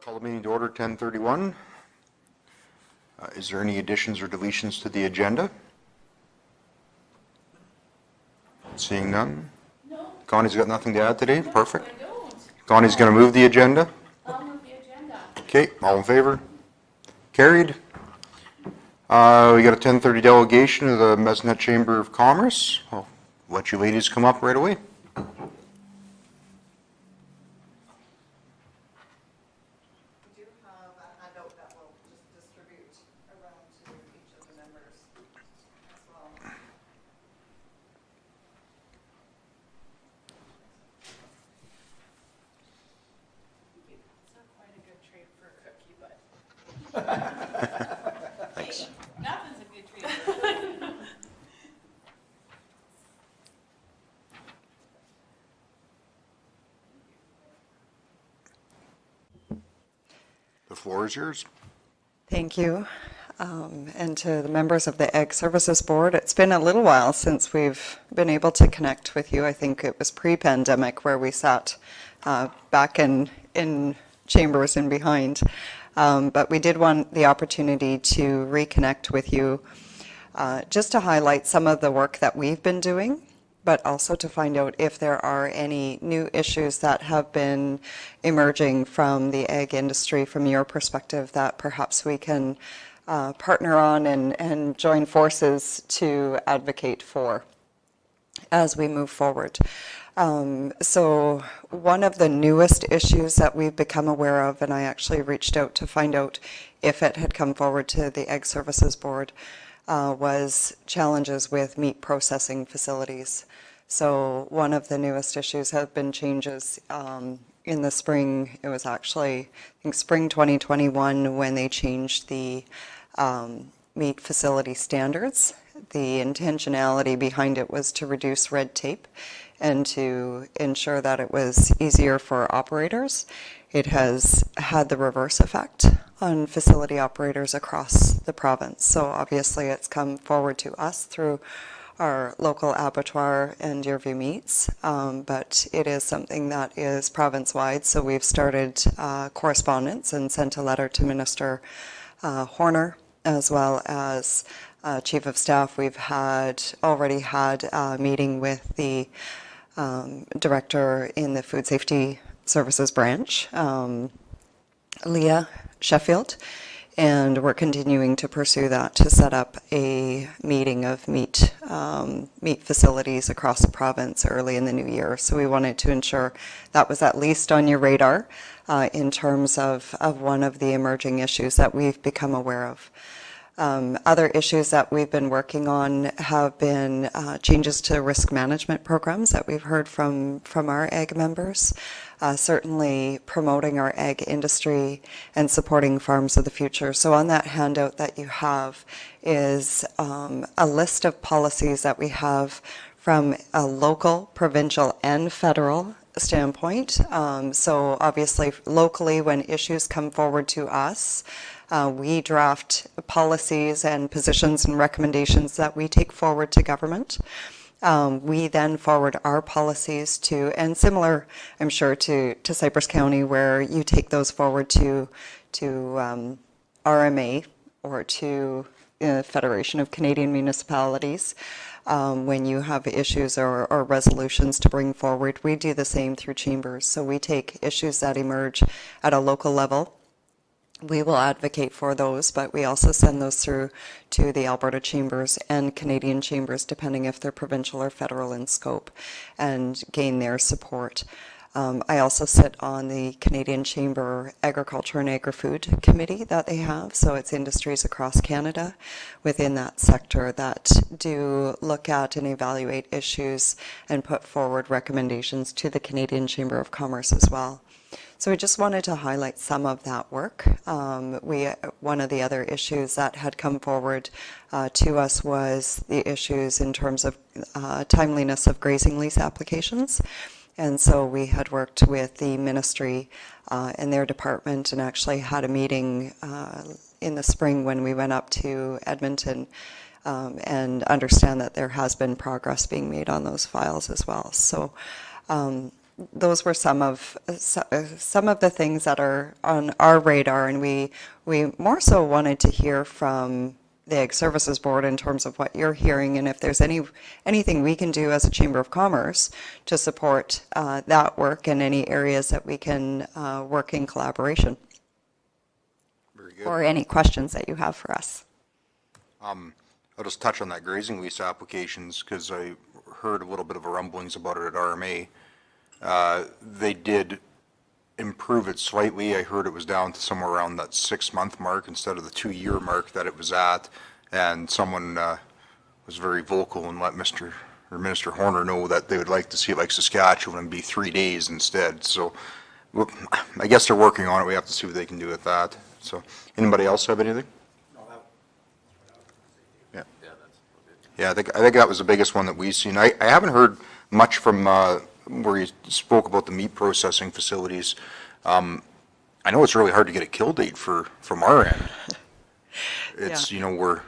Call the meeting to order, 10:31. Is there any additions or deletions to the agenda? Seeing none? No. Connie's got nothing to add today? No, Perfect. I don't. Connie's going to move the agenda? I'll move the agenda. Okay, all in favor? Carried. We got a 10:30 delegation of the Mesnet Chamber of Commerce. I'll let you ladies come up right away. We do have a handout that we'll just distribute around to each of the members as well. It's not quite a good trade for a cookie, but. Thanks. Hey, nothing's a good trade for a cookie. The floor is yours. Thank you. And to the members of the Ag Services Board, it's been a little while since we've been able to connect with you. I think it was pre-pandemic where we sat back in chambers and behind. But we did want the opportunity to reconnect with you just to highlight some of the work that we've been doing, but also to find out if there are any new issues that have been emerging from the ag industry from your perspective that perhaps we can partner on and join forces to advocate for as we move forward. So one of the newest issues that we've become aware of, and I actually reached out to find out if it had come forward to the Ag Services Board, was challenges with meat processing facilities. So one of the newest issues have been changes in the spring. It was actually, I think, spring 2021 when they changed the meat facility standards. The intentionality behind it was to reduce red tape and to ensure that it was easier for operators. It has had the reverse effect on facility operators across the province. So obviously it's come forward to us through our local abattoir and Deerview Meats, but it is something that is province-wide. So we've started correspondence and sent a letter to Minister Horner as well as Chief of Staff. We've already had a meeting with the director in the Food Safety Services branch, Leah Sheffield, and we're continuing to pursue that to set up a meeting of meat facilities across the province early in the new year. So we wanted to ensure that was at least on your radar in terms of one of the emerging issues that we've become aware of. Other issues that we've been working on have been changes to risk management programs that we've heard from our ag members, certainly promoting our ag industry and supporting farms of the future. So on that handout that you have is a list of policies that we have from a local, provincial, and federal standpoint. So obviously locally, when issues come forward to us, we draft policies and positions and recommendations that we take forward to government. We then forward our policies to, and similar, I'm sure, to Cypress County, where you take those forward to RMA or to Federation of Canadian Municipalities. When you have issues or resolutions to bring forward, we do the same through chambers. So we take issues that emerge at a local level. We will advocate for those, but we also send those through to the Alberta Chambers and Canadian Chambers, depending if they're provincial or federal in scope, and gain their support. I also sit on the Canadian Chamber Agriculture and Agri-Food Committee that they have, so it's industries across Canada within that sector that do look at and evaluate issues and put forward recommendations to the Canadian Chamber of Commerce as well. So we just wanted to highlight some of that work. One of the other issues that had come forward to us was the issues in terms of timeliness of grazing lease applications. And so we had worked with the ministry and their department and actually had a meeting in the spring when we went up to Edmonton and understand that there has been progress being made on those files as well. So those were some of the things that are on our radar, and we more so wanted to hear from the Ag Services Board in terms of what you're hearing, and if there's anything we can do as a Chamber of Commerce to support that work in any areas that we can work in collaboration. Very good. Or any questions that you have for us. I'll just touch on that grazing lease applications because I heard a little bit of a rumblings about it at RMA. They did improve it slightly. I heard it was down to somewhere around that 6-month mark instead of the 2-year mark that it was at. And someone was very vocal and let Minister Horner know that they would like to see it like Saskatchewan and be 3 days instead. So well, I guess they're working on it. We have to see what they can do with that. So anybody else have anything? Yeah. Yeah, I think that was the biggest one that we've seen. I haven't heard much from where you spoke about the meat processing facilities. I know it's really hard to get a kill date from our end. It's, you know,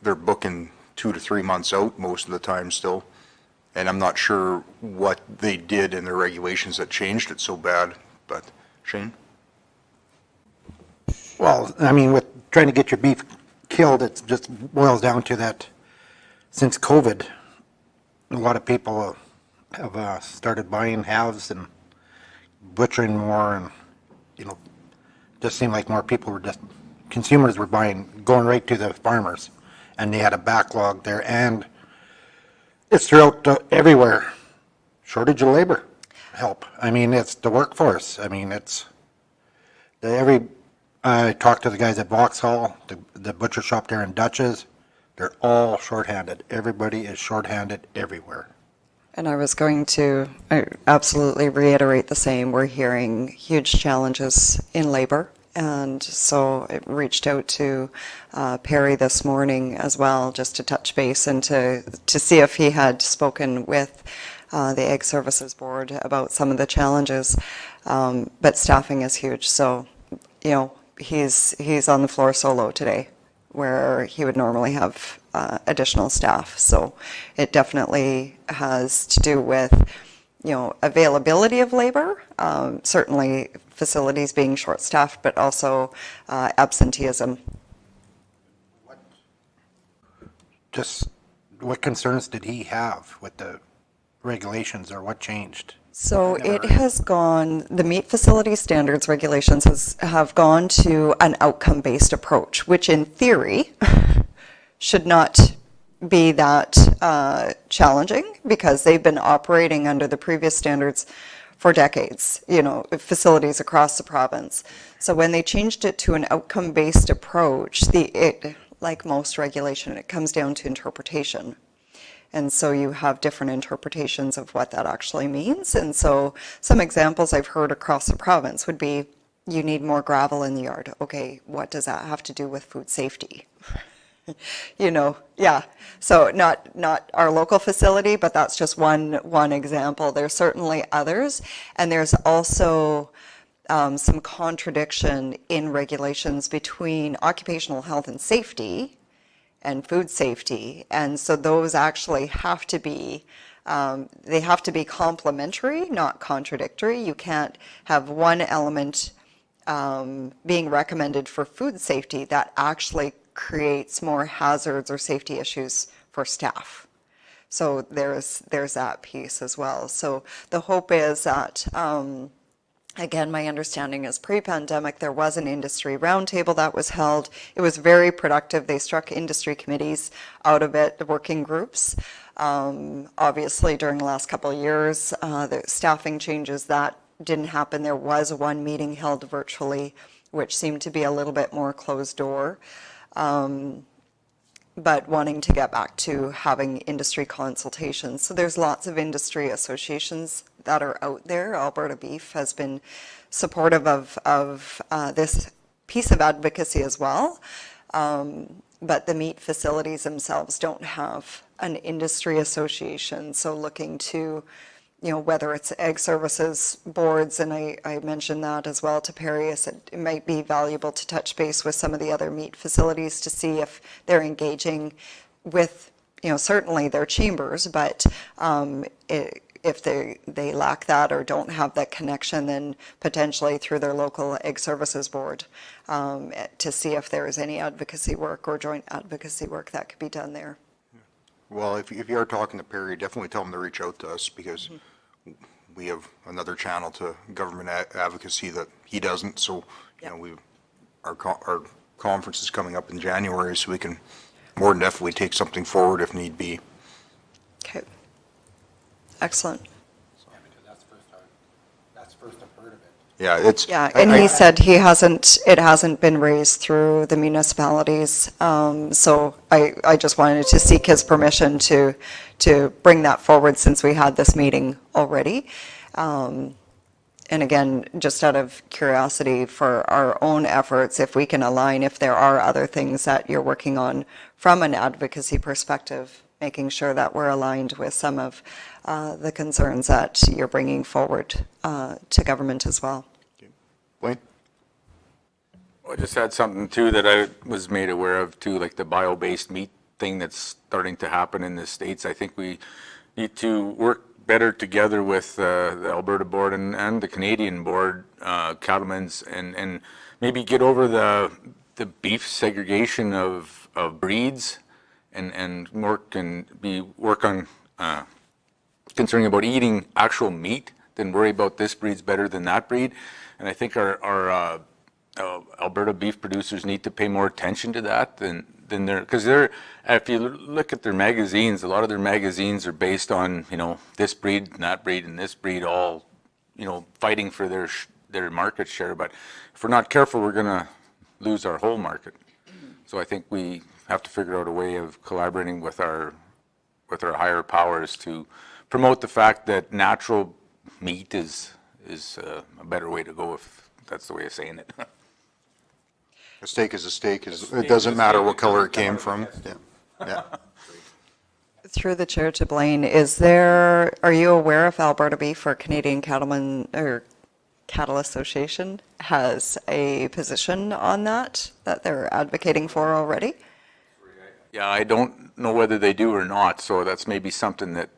they're booking 2 to 3 months out most of the time still. And I'm not sure what they did in their regulations that changed it so bad, but Shane? Well, I mean, with trying to get your beef killed, it just boils down to that since COVID, a lot of people have started buying halves and butchering more, and, you know, just seemed like more people were consumers were going right to the farmers, and they had a backlog there, and it's throughout everywhere. Shortage of labor help. I mean, it's the workforce. I mean, I talked to the guys at Vauxhall, the butcher shop there in Dutchess. They're all shorthanded. Everybody is shorthanded everywhere. And I was going to absolutely reiterate the same. We're hearing huge challenges in labor. And so I reached out to Perry this morning as well, just to touch base and to see if he had spoken with the Ag Services Board about some of the challenges. But staffing is huge. So, you know, he's on the floor solo today, where he would normally have additional staff. So it definitely has to do with, you know, availability of labor, certainly facilities being short-staffed, but also absenteeism. What concerns did he have with the regulations, or what changed? So it has gone, the meat facility standards regulations have gone to an outcome-based approach, which in theory should not be that challenging, because they've been operating under the previous standards for decades, you know, facilities across the province. So when they changed it to an outcome-based approach, like most regulation, it comes down to interpretation. And so you have different interpretations of what that actually means. And so some examples I've heard across the province would be, you need more gravel in the yard. Okay, what does that have to do with food safety? You know, yeah. So not our local facility, but that's just one example. There's certainly others. And there's also some contradiction in regulations between occupational health and safety and food safety, and so those actually have to be they have to be complementary, not contradictory. You can't have one element being recommended for food safety that actually creates more hazards or safety issues for staff. So there's that piece as well. So the hope is that again, my understanding is pre-pandemic, there was an industry roundtable that was held. It was very productive. They struck industry committees out of it, the working groups. Obviously, during the last couple of years, the staffing changes, that didn't happen. There was one meeting held virtually, which seemed to be a little bit more closed door. But wanting to get back to having industry consultations. So there's lots of industry associations that are out there. Alberta Beef has been supportive of this piece of advocacy as well. But the meat facilities themselves don't have an industry association. So looking to, you know, whether it's Ag Services boards, and I mentioned that as well to Perry, it might be valuable to touch base with some of the other meat facilities to see if they're engaging with, you know, certainly their chambers, but if they lack that or don't have that connection, then potentially through their local Egg Services Board, to see if there is any advocacy work or joint advocacy work that could be done there. Well, if you are talking to Perry, definitely tell him to reach out to us, because we have another channel to government advocacy that he doesn't, so, you know, our conference is coming up in January, so we can more than definitely take something forward if need be. Okay. Excellent. Yeah, because that's first I've heard of it. Yeah, it's. Yeah, and he said it hasn't been raised through the municipalities. So I just wanted to seek his permission to bring that forward since we had this meeting already. And again, just out of curiosity for our own efforts, if we can align, if there are other things that you're working on from an advocacy perspective, making sure that we're aligned with some of the concerns that you're bringing forward to government as well. Wayne? I just had something too that I was made aware of too, like the bio-based meat thing that's starting to happen in the States. I think we need to work better together with the Alberta board and the Canadian board, cattlemen's, and maybe get over the beef segregation of breeds and work on concerning about eating actual meat than worry about this breed's better than that breed. And I think our Alberta beef producers need to pay more attention to that than because if you look at their magazines, a lot of their magazines are based on, you know, this breed and that breed and this breed all, you know, fighting for their market share. But if we're not careful, we're going to lose our whole market. So I think we have to figure out a way of collaborating with our higher powers to promote the fact that natural meat is a better way to go, if that's the way of saying it. A steak is a steak, it doesn't matter what color it came from. Yeah, yeah. Through the chair to Blaine, are you aware if Alberta Beef or Canadian Cattlemen or Cattle Association has a position on that they're advocating for already? Yeah, I don't know whether they do or not, so that's maybe something that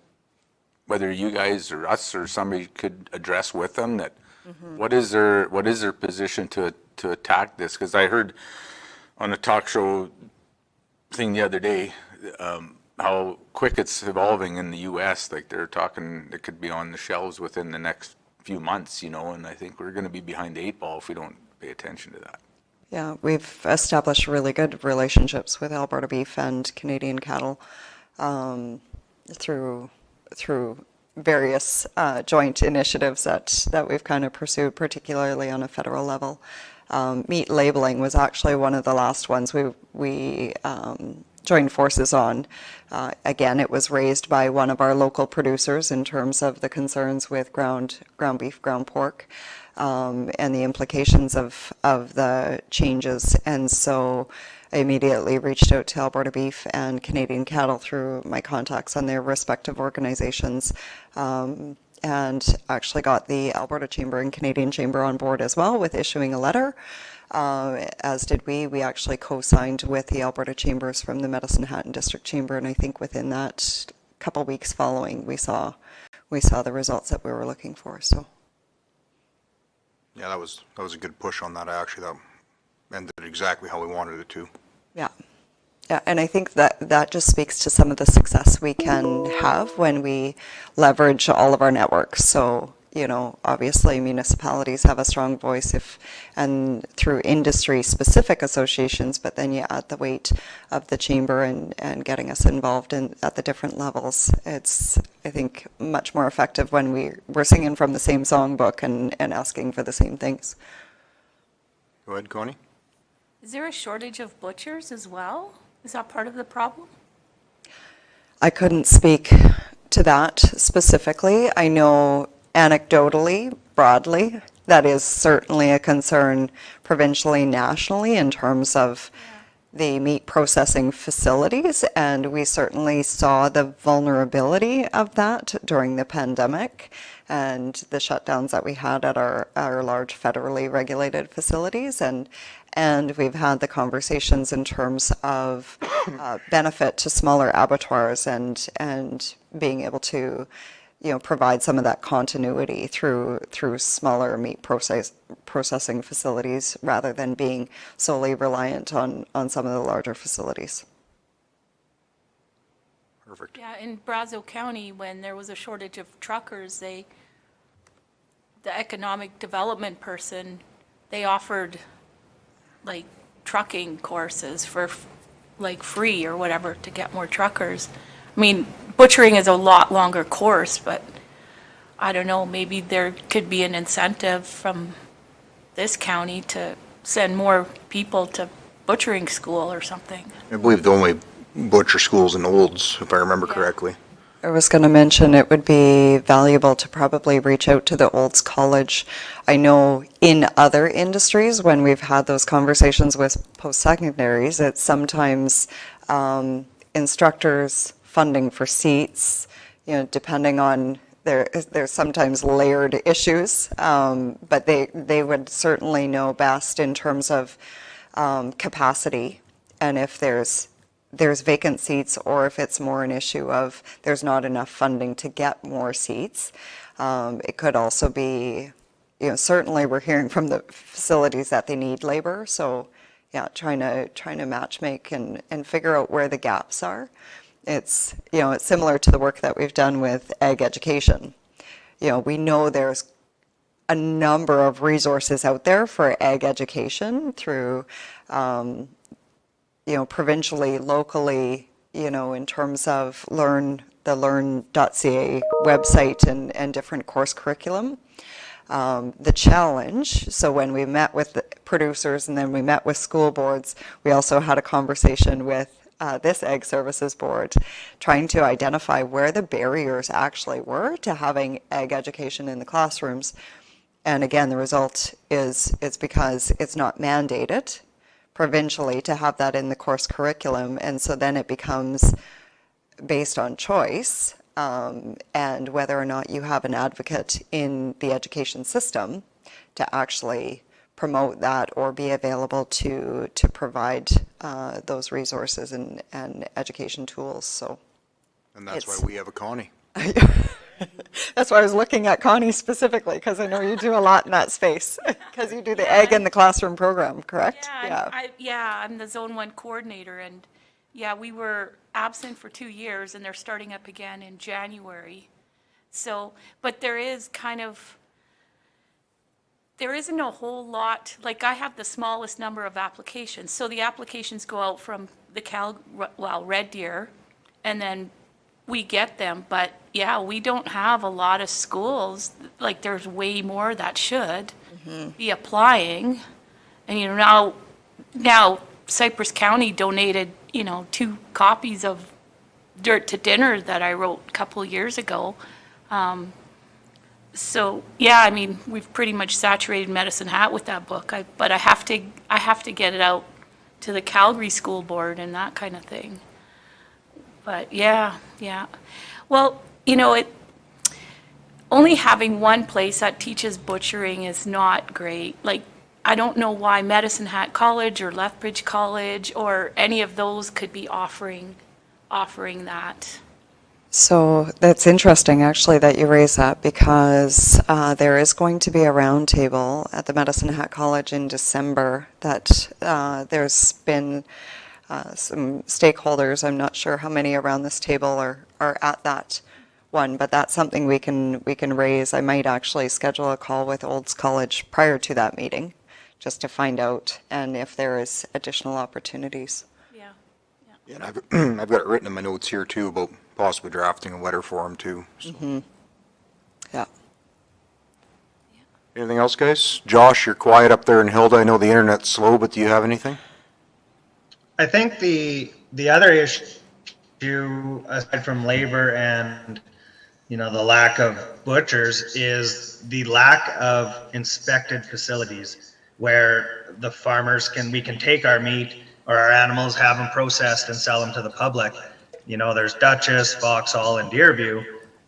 whether you guys or us or somebody could address with them, that what is their position to attack this? Because I heard on a talk show thing the other day how quick it's evolving in the U.S. Like they're talking, it could be on the shelves within the next few months, you know, and I think we're going to be behind the 8 ball if we don't pay attention to that. Yeah, we've established really good relationships with Alberta Beef and Canadian Cattle through various joint initiatives that we've kind of pursued, particularly on a federal level. Meat labeling was actually one of the last ones we joined forces on. Again, it was raised by one of our local producers in terms of the concerns with ground beef, ground pork, and the implications of the changes. And so I immediately reached out to Alberta Beef and Canadian Cattle through my contacts on their respective organizations, and actually got the Alberta Chamber and Canadian Chamber on board as well with issuing a letter, as did we. We actually co-signed with the Alberta Chambers from the Medicine Hat and District Chamber, and I think within that couple weeks following, we saw the results that we were looking for. So. Yeah, that was a good push on that, actually. That ended exactly how we wanted it to. Yeah. Yeah, and I think that just speaks to some of the success we can have when we leverage all of our networks. So, you know, obviously municipalities have a strong voice and through industry-specific associations, but then you add the weight of the chamber and getting us involved at the different levels. It's, I think, much more effective when we're singing from the same songbook and asking for the same things. Go ahead, Connie. Is there a shortage of butchers as well? Is that part of the problem? I couldn't speak to that specifically. I know anecdotally, broadly, that is certainly a concern provincially, nationally in terms of the meat processing facilities, and we certainly saw the vulnerability of that during the pandemic and the shutdowns that we had at our large federally regulated facilities, and we've had the conversations in terms of benefit to smaller abattoirs and being able to, provide some of that continuity through smaller meat processing facilities rather than being solely reliant on some of the larger facilities. Perfect. Yeah, in Brazeau County, when there was a shortage of truckers, the economic development person, they offered like trucking courses for like free or whatever to get more truckers. I mean, butchering is a lot longer course, but I don't know, maybe there could be an incentive from this county to send more people to butchering school or something. I believe the only butcher school's in Olds, if I remember Yeah. correctly. I was going to mention it would be valuable to probably reach out to the Olds College. I know in other industries, when we've had those conversations with post-secondaries, it's sometimes instructors funding for seats, depending on there's sometimes layered issues, but they would certainly know best in terms of capacity and if there's vacant seats or if it's more an issue of there's not enough funding to get more seats. It could also be, certainly we're hearing from the facilities that they need labor, so yeah, trying to matchmake and figure out where the gaps are. It's similar to the work that we've done with ag education. We know there's a number of resources out there for ag education through provincially, locally, in terms of the learn.ca website and different course curriculum. The challenge, so when we met with the producers and then we met with school boards, we also had a conversation with this Ag Services Board, trying to identify where the barriers actually were to having ag education in the classrooms. And again, the result is it's because it's not mandated provincially to have that in the course curriculum, and so then it becomes based on choice and whether or not you have an advocate in the education system to actually promote that or be available to provide those resources and education tools. So And that's why It's- we have a Connie. that's why I was looking at Connie specifically, because I know you do a lot in that space, because you do the ag in the classroom program, correct? I'm the Zone 1 coordinator, and yeah, we were absent for 2 years, and they're starting up again in January. So, but there isn't a whole lot, like I have the smallest number of applications. So the applications go out from the Red Deer, and then we get them. But yeah, we don't have a lot of schools, like there's way more that should be applying. And now Cypress County donated, 2 copies of Dirt to Dinner that I wrote a couple of years ago. So, yeah, I mean, we've pretty much saturated Medicine Hat with that book, but I have to get it out to the Calgary School Board and that kind of thing. But, yeah. Well, only having one place that teaches butchering is not great. Like, I don't know why Medicine Hat College or Lethbridge College or any of those could be offering that. So that's interesting, actually, that you raise that, because there is going to be a roundtable at the Medicine Hat College in December that there's been some stakeholders, I'm not sure how many around this table are at that one, but that's something we can raise. I might actually schedule a call with Olds College prior to that meeting, just to find out and if there is additional opportunities. Yeah. Yeah, and I've got it written in my notes here too about possibly drafting a letter for him too. So. Yeah. Anything else, guys? Josh, you're quiet up there in Hilda. I know the internet's slow, but do you have anything? I think the other issue, aside from labor and the lack of butchers, is the lack of inspected facilities where the farmers we can take our meat or our animals, have them processed and sell them to the public. There's Dutchess, Vauxhall, and Deerview,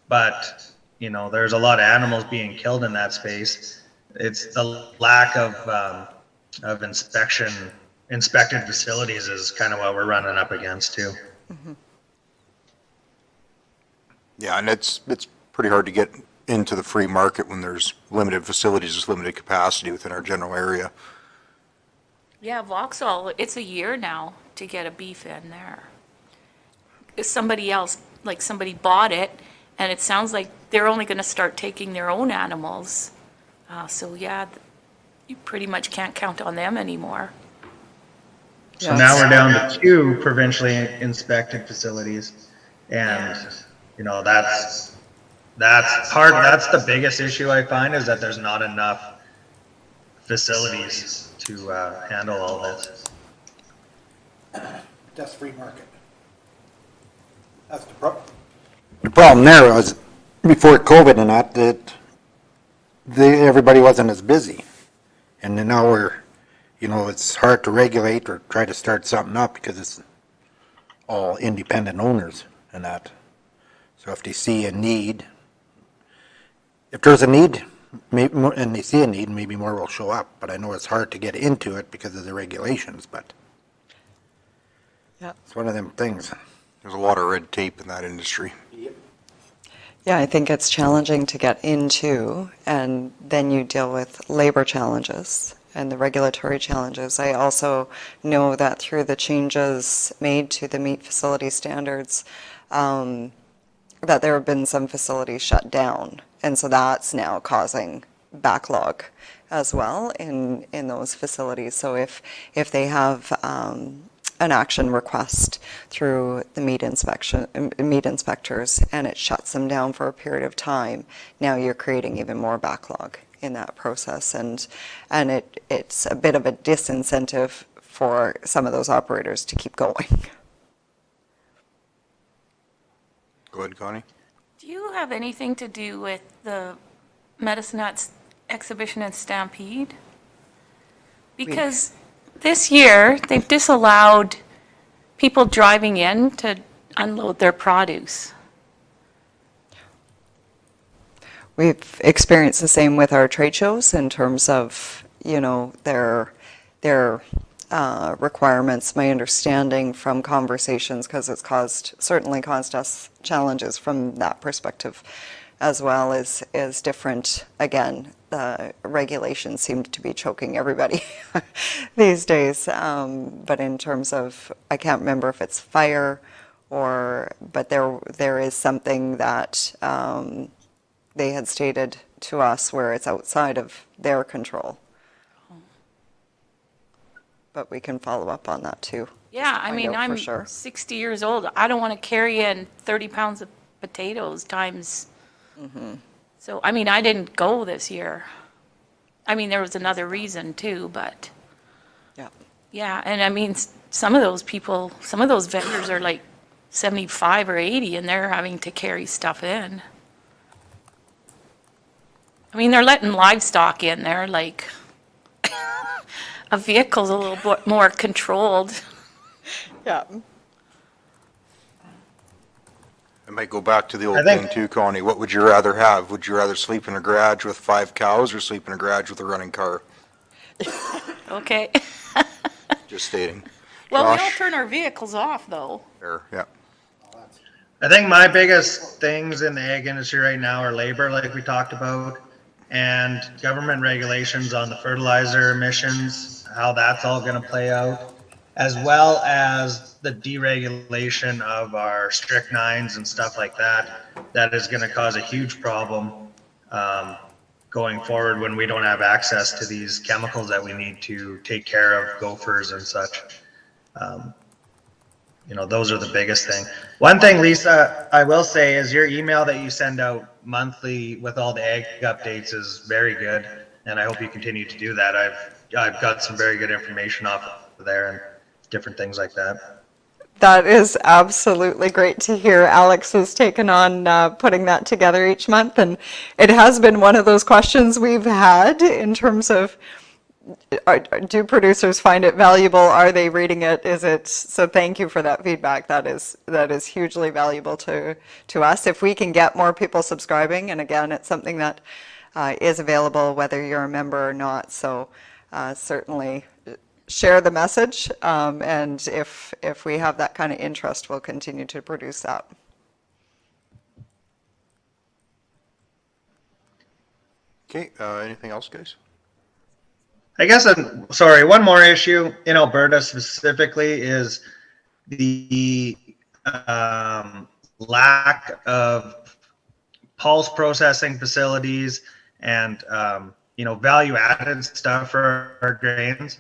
but there's a lot of animals being killed in that space. It's the lack of inspected facilities is kind of what we're running up against too. Yeah, and it's pretty hard to get into the free market when there's limited facilities, there's limited capacity within our general area. Yeah, Vauxhall, it's a year now to get a beef in there. If somebody else, like somebody bought it, and it sounds like they're only gonna start taking their own animals. So yeah, you pretty much can't count on them anymore. So now we're down to 2 provincially inspected facilities. And, you know, that's the biggest issue I find, is that there's not enough facilities to handle all this. That's free market. That's the problem. The problem there was, before COVID and that everybody wasn't as busy. And then now it's hard to regulate or try to start something up because it's all independent owners and that. So if they see a need, if there's a need, and they see a need, maybe more will show up. But I know it's hard to get into it because of the regulations, but Yeah. it's one of them things. There's a lot of red tape in that industry. Yeah, I think it's challenging to get into, and then you deal with labor challenges and the regulatory challenges. I also know that through the changes made to the meat facility standards, that there have been some facilities shut down, and so that's now causing backlog as well in those facilities. So if they have an action request through the meat inspectors, and it shuts them down for a period of time, now you're creating even more backlog in that process, and it's a bit of a disincentive for some of those operators to keep going. Go ahead, Connie. Do you have anything to do with the Medicine Hats exhibition and Stampede? Because this year, they've disallowed people driving in to unload their produce. We've experienced the same with our trade shows in terms of, their requirements. My understanding from conversations, because it's certainly caused us challenges from that perspective as well, is different. Again, the regulations seem to be choking everybody these days. But in terms of, I can't remember if it's fire but there is something that they had stated to us where it's outside of their control. But we can follow up on that too. Yeah, I find mean, out for I'm sure. 60 years old. I don't want to carry in 30 pounds of potatoes times. So, I mean, I didn't go this year. I mean, there was another reason too, but Yeah. yeah, and I mean, some of those vendors are like 75 or 80, and they're having to carry stuff in. I mean, they're letting livestock in there, like a vehicle's a little bit more controlled. Yeah. I might go back to the old I think- thing too, Connie. What would you rather have? Would you rather sleep in a garage with 5 cows or sleep in a garage with a running car? Okay. Just stating. Well, we all Josh? turn our vehicles off, though. There, yeah. I think my biggest things in the ag industry right now are labor, like we talked about, and government regulations on the fertilizer emissions, how that's all going to play out, as well as the deregulation of our strychnines and stuff like that. That is going to cause a huge problem going forward when we don't have access to these chemicals that we need to take care of gophers and such. Those are the biggest thing. One thing, Lisa, I will say is your email that you send out monthly with all the ag updates is very good, and I hope you continue to do that. I've got some very good information off of there and different things like that. That is absolutely great to hear. Alex has taken on putting that together each month, and it has been one of those questions we've had in terms of, do producers find it valuable? Are they reading it? So thank you for that feedback. That is hugely valuable to us. If we can get more people subscribing, and again, it's something that is available whether you're a member or not. So certainly share the message, and if we have that kind of interest, we'll continue to produce that. Okay, anything else, guys? I guess, sorry, one more issue in Alberta specifically is the lack of pulse processing facilities and, value added stuff for our grains.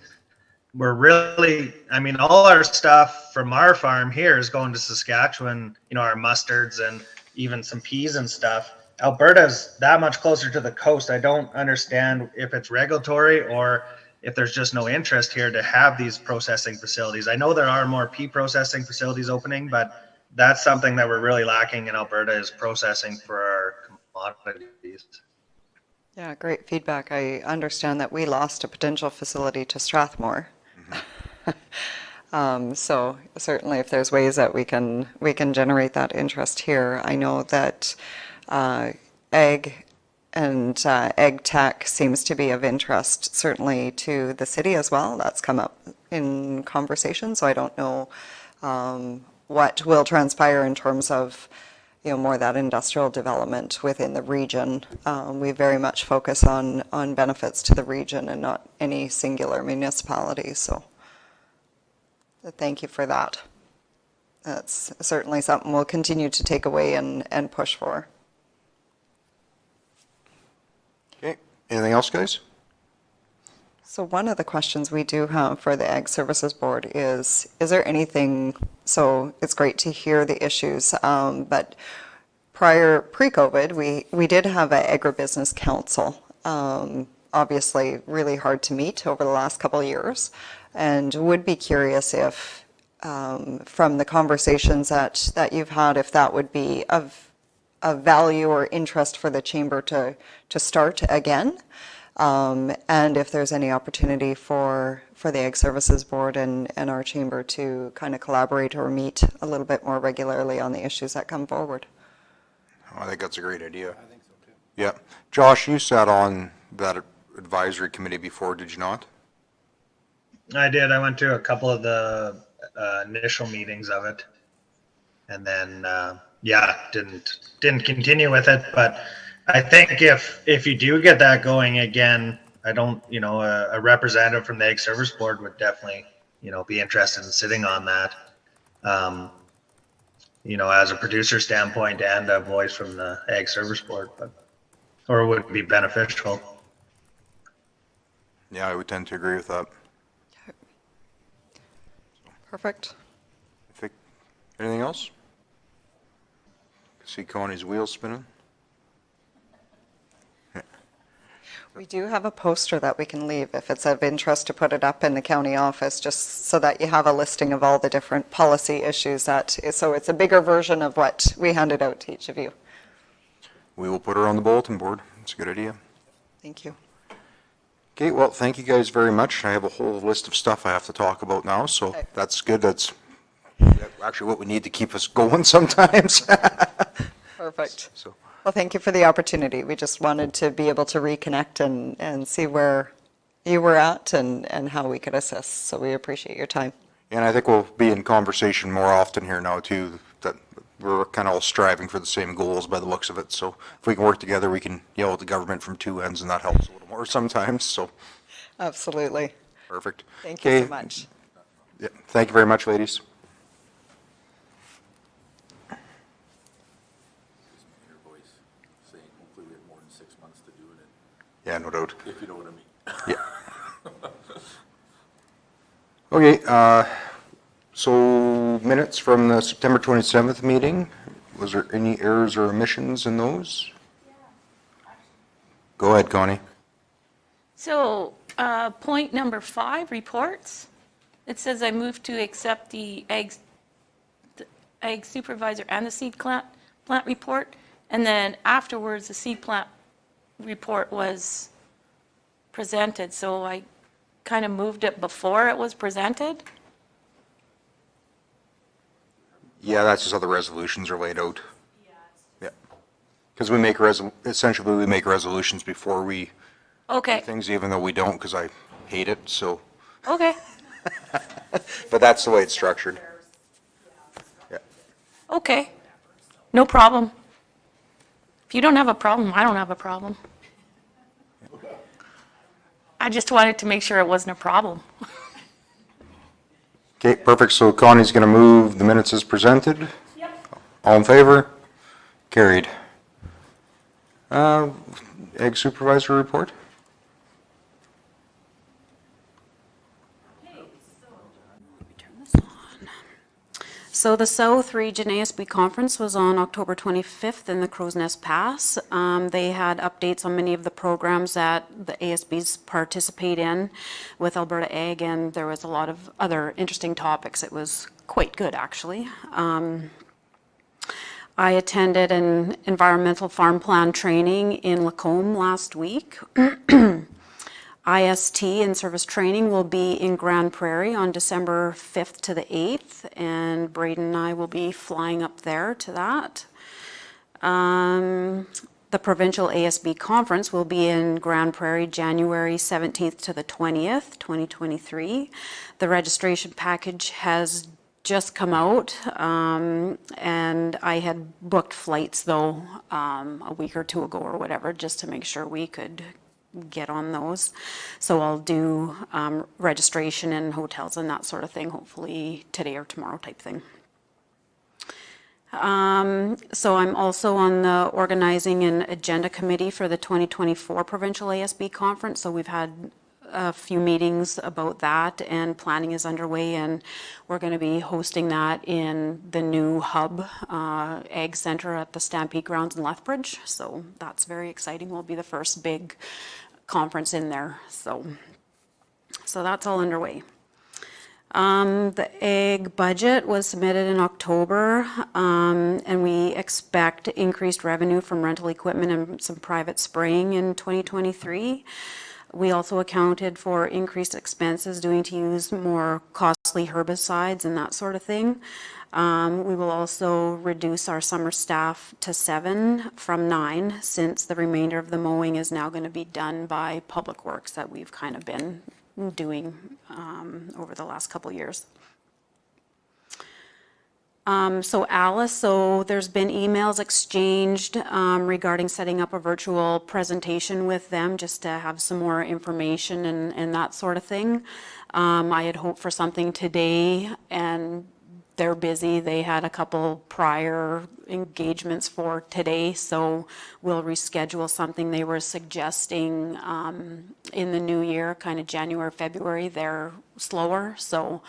We're really, I mean, all our stuff from our farm here is going to Saskatchewan, our mustards and even some peas and stuff. Alberta's that much closer to the coast. I don't understand if it's regulatory or if there's just no interest here to have these processing facilities. I know there are more pea processing facilities opening, but that's something that we're really lacking in Alberta is processing for our commodities. Yeah, great feedback. I understand that we lost a potential facility to Strathmore. So certainly if there's ways that we can generate that interest here. I know that ag and ag tech seems to be of interest certainly to the city as well. That's come up in conversation, so I don't know what will transpire in terms of more of that industrial development within the region. We very much focus on benefits to the region and not any singular municipality. So thank you for that. That's certainly something we'll continue to take away and push for. Okay, anything else, guys? So one of the questions we do have for the Ag Services Board is there anything, so it's great to hear the issues, but pre-COVID, we did have an agribusiness council, obviously really hard to meet over the last couple of years, and would be curious if, from the conversations that you've had, if that would be of value or interest for the chamber to start again. And if there's any opportunity for the Ag Services Board and our chamber to kind of collaborate or meet a little bit more regularly on the issues that come forward. Oh, I think that's a great idea. I think so too. Yeah. Josh, you sat on that advisory committee before, did you not? I did. I went to a couple of the initial meetings of it, and then didn't continue with it. But I think if you do get that going again, I don't, a representative from the Ag Service Board would definitely, be interested in sitting on that. As a producer standpoint and a voice from the Ag Service Board, or would be beneficial. Yeah, I would tend to agree with that. Perfect. Anything else? See Connie's wheels spinning. We do have a poster that we can leave if it's of interest to put it up in the county office, just so that you have a listing of all the different policy issues so it's a bigger version of what we handed out to each of you. We will put her on the bulletin board. It's a good idea. Thank you. Okay, well, thank you guys very much. I have a whole list of stuff I have to talk about now, so Okay. that's good. That's actually what we need to keep us going sometimes. Perfect. So, Well, thank you for the opportunity. We just wanted to be able to reconnect and see where you were at and how we could assist. So we appreciate your time. and I think we'll be in conversation more often here now too, that we're kind of all striving for the same goals by the looks of it. So if we can work together, we can yell at the government from two ends, and that helps a little more sometimes. So Absolutely. perfect. Thank you Okay. so much. Yeah, thank you very much, ladies. Your voice saying hopefully we have more than 6 months to do it, Yeah, no doubt. if you know what I mean. Yeah. Okay, so minutes from the September 27th meeting, was there any errors or omissions in those? Go ahead, Connie. So, point number 5, reports. It says I move to accept the ag supervisor and the seed plant report. And then afterwards, the seed plant report was presented. So I kind of moved it before it was presented. Yeah, that's just how the resolutions are laid out. Yeah. Because we make essentially we make resolutions before we do Okay, things, even though we don't, because I hate it, so, okay, but that's the way it's structured. Yeah. okay. No problem. If you don't have a problem, I don't have a problem. I just wanted to make sure it wasn't a problem. Okay, perfect. So Connie's going to move the minutes as presented. Yep. All in favor? Carried. Ag Supervisor report? So the South Region ASB Conference was on October 25th in the Crow's Nest Pass. They had updates on many of the programs that the ASBs participate in with Alberta Ag, and there was a lot of other interesting topics. It was quite good, actually. I attended an environmental farm plan training in Lacombe last week. IST and service training will be in Grand Prairie on December 5th to the 8th, and Braden and I will be flying up there to that. The provincial ASB conference will be in Grand Prairie January 17th to the 20th, 2023. The registration package has just come out, and I had booked flights though a week or two ago or whatever, just to make sure we could get on those. So I'll do registration and hotels and that sort of thing, hopefully today or tomorrow type thing. So I'm also on the organizing and agenda committee for the 2024 provincial ASB conference. So we've had a few meetings about that, and planning is underway, and we're going to be hosting that in the new hub ag center at the Stampede Grounds in Lethbridge. So that's very exciting. We'll be the first big conference in there. So that's all underway. The ag budget was submitted in October, and we expect increased revenue from rental equipment and some private spraying in 2023. We also accounted for increased expenses due to use more costly herbicides and that sort of thing. We will also reduce our summer staff to 7 from 9, since the remainder of the mowing is now going to be done by Public Works that we've kind of been doing over the last couple years. So Alice, so there's been emails exchanged regarding setting up a virtual presentation with them, just to have some more information and that sort of thing. I had hoped for something today, and they're busy. They had a couple prior engagements for today, so we'll reschedule something. They were suggesting in the new year, kind of January, February. They're slower, so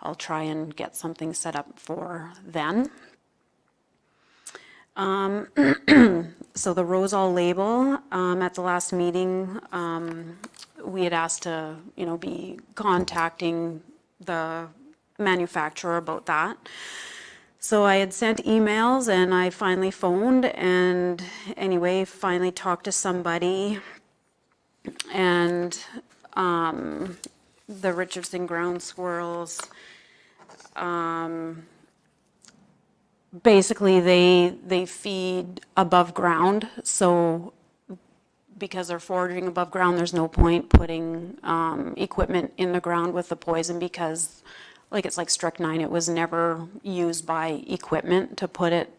I'll try and get something set up for then. So the Rosal label, at the last meeting, we had asked to, be contacting the manufacturer about that. So I had sent emails, and I finally phoned, and anyway, finally talked to somebody, and the Richardson ground squirrels, basically they feed above ground, so because they're foraging above ground, there's no point putting equipment in the ground with the poison, because it's like strychnine. It was never used by equipment to put it,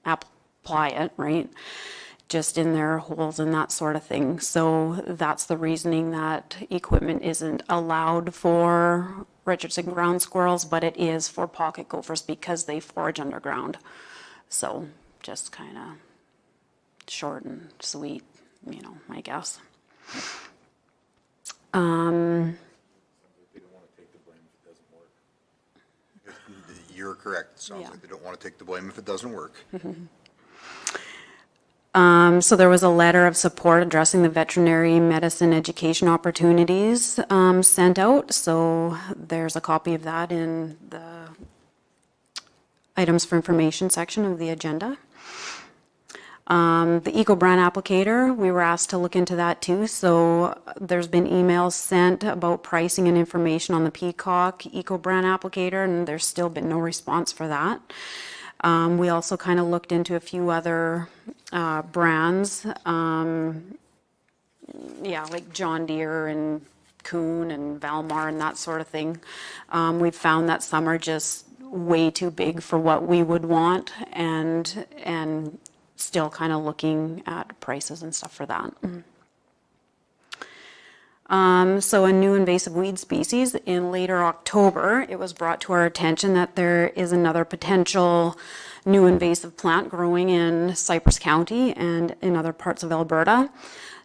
apply it, right? Just in their holes and that sort of thing. So that's the reasoning that equipment isn't allowed for Richardson ground squirrels, but it is for pocket gophers because they forage underground. So just kind of short and sweet, I guess. You're correct. It sounds like they don't want to take the blame if it doesn't work. So there was a letter of support addressing the veterinary medicine education opportunities sent out. So there's a copy of that in the items for information section of the agenda. The Eco Brand applicator, we were asked to look into that too. So there's been emails sent about pricing and information on the Peacock Eco Brand applicator, and there's still been no response for that. We also kind of looked into a few other brands, like John Deere and Kuhn and Valmar and that sort of thing. We've found that some are just way too big for what we would want, and still kind of looking at prices and stuff for that. So a new invasive weed species in later October, it was brought to our attention that there is another potential new invasive plant growing in Cypress County and in other parts of Alberta.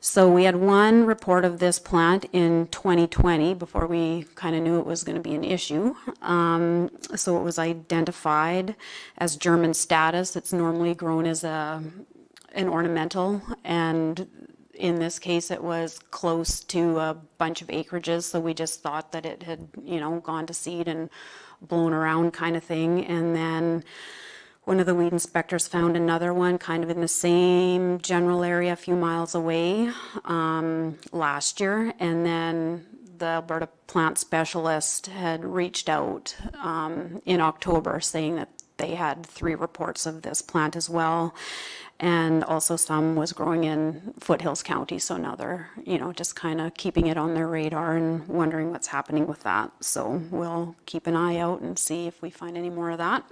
So we had one report of this plant in 2020 before we kind of knew it was going to be an issue. So it was identified as German status. It's normally grown as an ornamental, and in this case it was close to a bunch of acreages, so we just thought that it had, gone to seed and blown around kind of thing. And then one of the weed inspectors found another one kind of in the same general area a few miles away last year. And then the Alberta plant specialist had reached out in October saying that they had 3 reports of this plant as well. And also some was growing in Foothills County. So now they're, just kind of keeping it on their radar and wondering what's happening with that. So we'll keep an eye out and see if we find any more of that.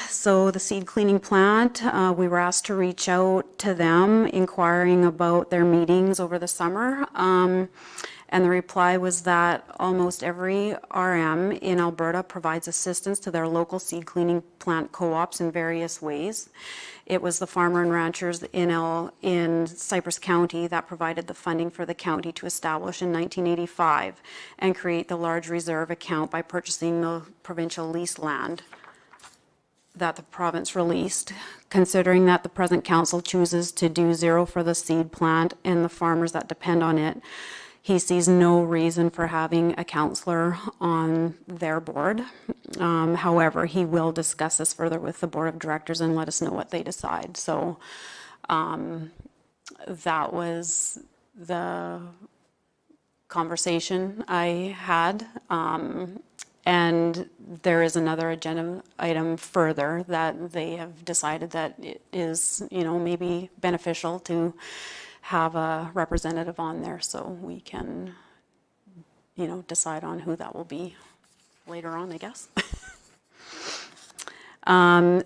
So the seed cleaning plant, we were asked to reach out to them inquiring about their meetings over the summer. And the reply was that almost every RM in Alberta provides assistance to their local seed cleaning plant co-ops in various ways. It was the farmer and ranchers in Cypress County that provided the funding for the county to establish in 1985 and create the large reserve account by purchasing the provincial lease land that the province released. Considering that the present council chooses to do 0 for the seed plant and the farmers that depend on it, he sees no reason for having a councillor on their board. However, he will discuss this further with the board of directors and let us know what they decide. So that was the conversation I had. And there is another agenda item further that they have decided that it is, maybe beneficial to have a representative on there so we can, decide on who that will be later on, I guess.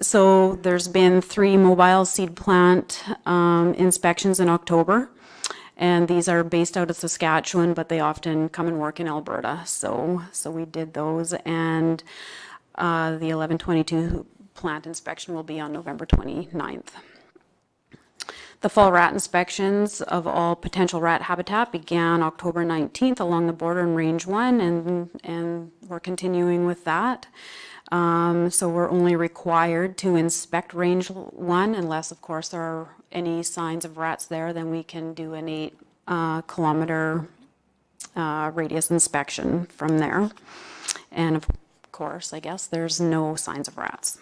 So there's been 3 mobile seed plant inspections in October. And these are based out of Saskatchewan, but they often come and work in Alberta. So we did those, and the 1122 plant inspection will be on November 29th. The fall rat inspections of all potential rat habitat began October 19th along the border in Range 1, and we're continuing with that. So we're only required to inspect Range 1 unless, of course, there are any signs of rats there, then we can do an 8 kilometer radius inspection from there. And of course, I guess there's no signs of rats.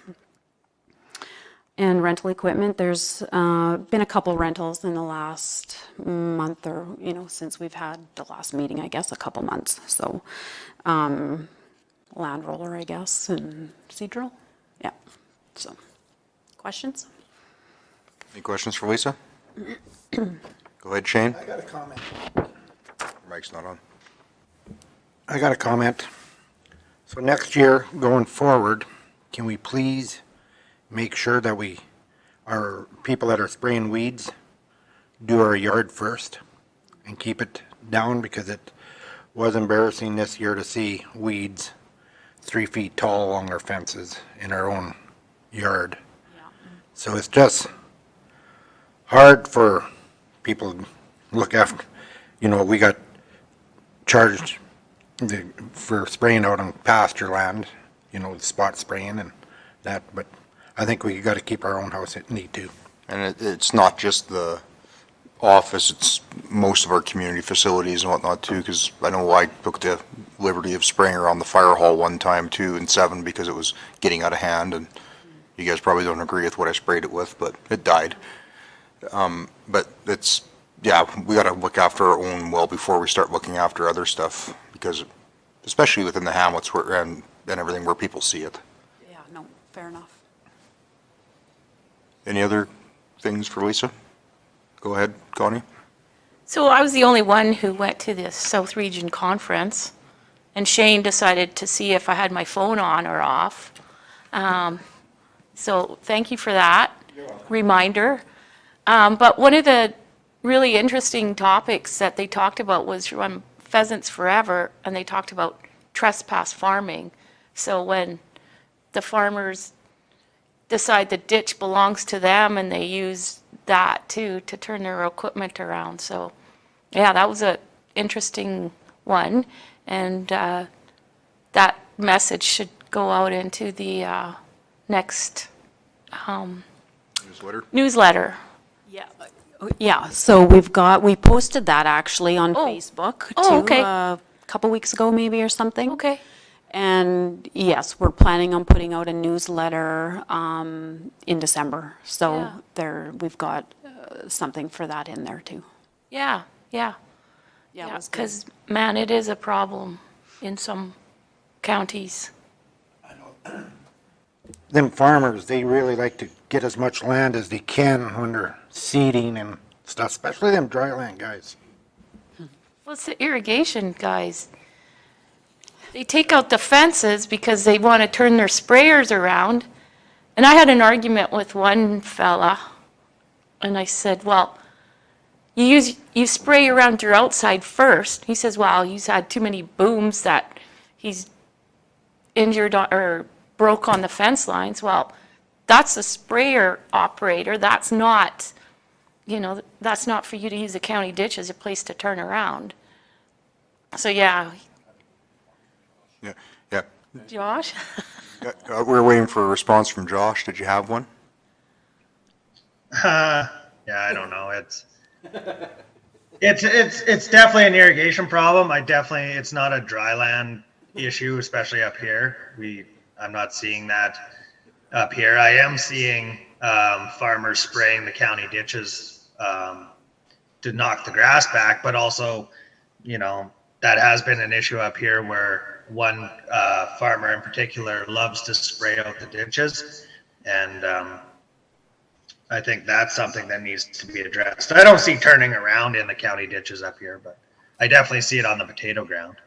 And rental equipment, there's been a couple rentals in the last month or, since we've had the last meeting, I guess, a couple months. So land roller, I guess, and seed drill. Yeah. So questions? Any questions for Lisa? Go ahead, Shane. I got a comment. Your mic's not on. I got a comment. So next year, going forward, can we please make sure that our people that are spraying weeds do our yard first and keep it down, because it was embarrassing this year to see weeds 3 feet tall along our fences in our own yard. Yeah. So it's just hard for people to look after. We got charged for spraying out on pasture land, spot spraying and that, but I think we got to keep our own house neat too. And it's not just the office, it's most of our community facilities and whatnot too, because I know I took the liberty of spraying around the fire hall one time too in 7 because it was getting out of hand, and you guys probably don't agree with what I sprayed it with, but it died. But it's, we got to look after our own well before we start looking after other stuff, because especially within the hamlets and everything where people see it. Yeah, no, fair enough. Any other things for Lisa? Go ahead, Connie. So I was the only one who went to the South Region Conference, and Shane decided to see if I had my phone on or off. So thank you for that reminder. But one of the really interesting topics that they talked about was on Pheasants Forever, and they talked about trespass farming. So when the farmers decide the ditch belongs to them and they use that too to turn their equipment around. So, yeah, that was a interesting one. And that message should go out into the next newsletter. Yeah, so we posted that actually on Oh. Facebook Oh, too, okay. a couple weeks ago maybe or something. Okay. And yes, we're planning on putting out a newsletter in December. Yeah. So we've got something for that in there too. Yeah, yeah. Yeah, it Yeah, was good. because, man, it is a problem in some counties. Them farmers, they really like to get as much land as they can when they're seeding and stuff, especially them dry land guys. Well, it's the irrigation guys. They take out the fences because they want to turn their sprayers around. And I had an argument with one fella, and I said, well, you spray around your outside first. He says, well, he's had too many booms that he's injured or broke on the fence lines. Well, that's the sprayer operator. That's not, that's not for you to use the county ditch as a place to turn around. So, yeah, Yeah, yeah. Josh? We're waiting for a response from Josh. Did you have one? Yeah, I don't know. It's definitely an irrigation problem. It's not a dry land issue, especially up here. I'm not seeing that up here. I am seeing farmers spraying the county ditches to knock the grass back, but also, that has been an issue up here where one farmer in particular loves to spray out the ditches, and I think that's something that needs to be addressed. I don't see turning around in the county ditches up here, but I definitely see it on the potato ground.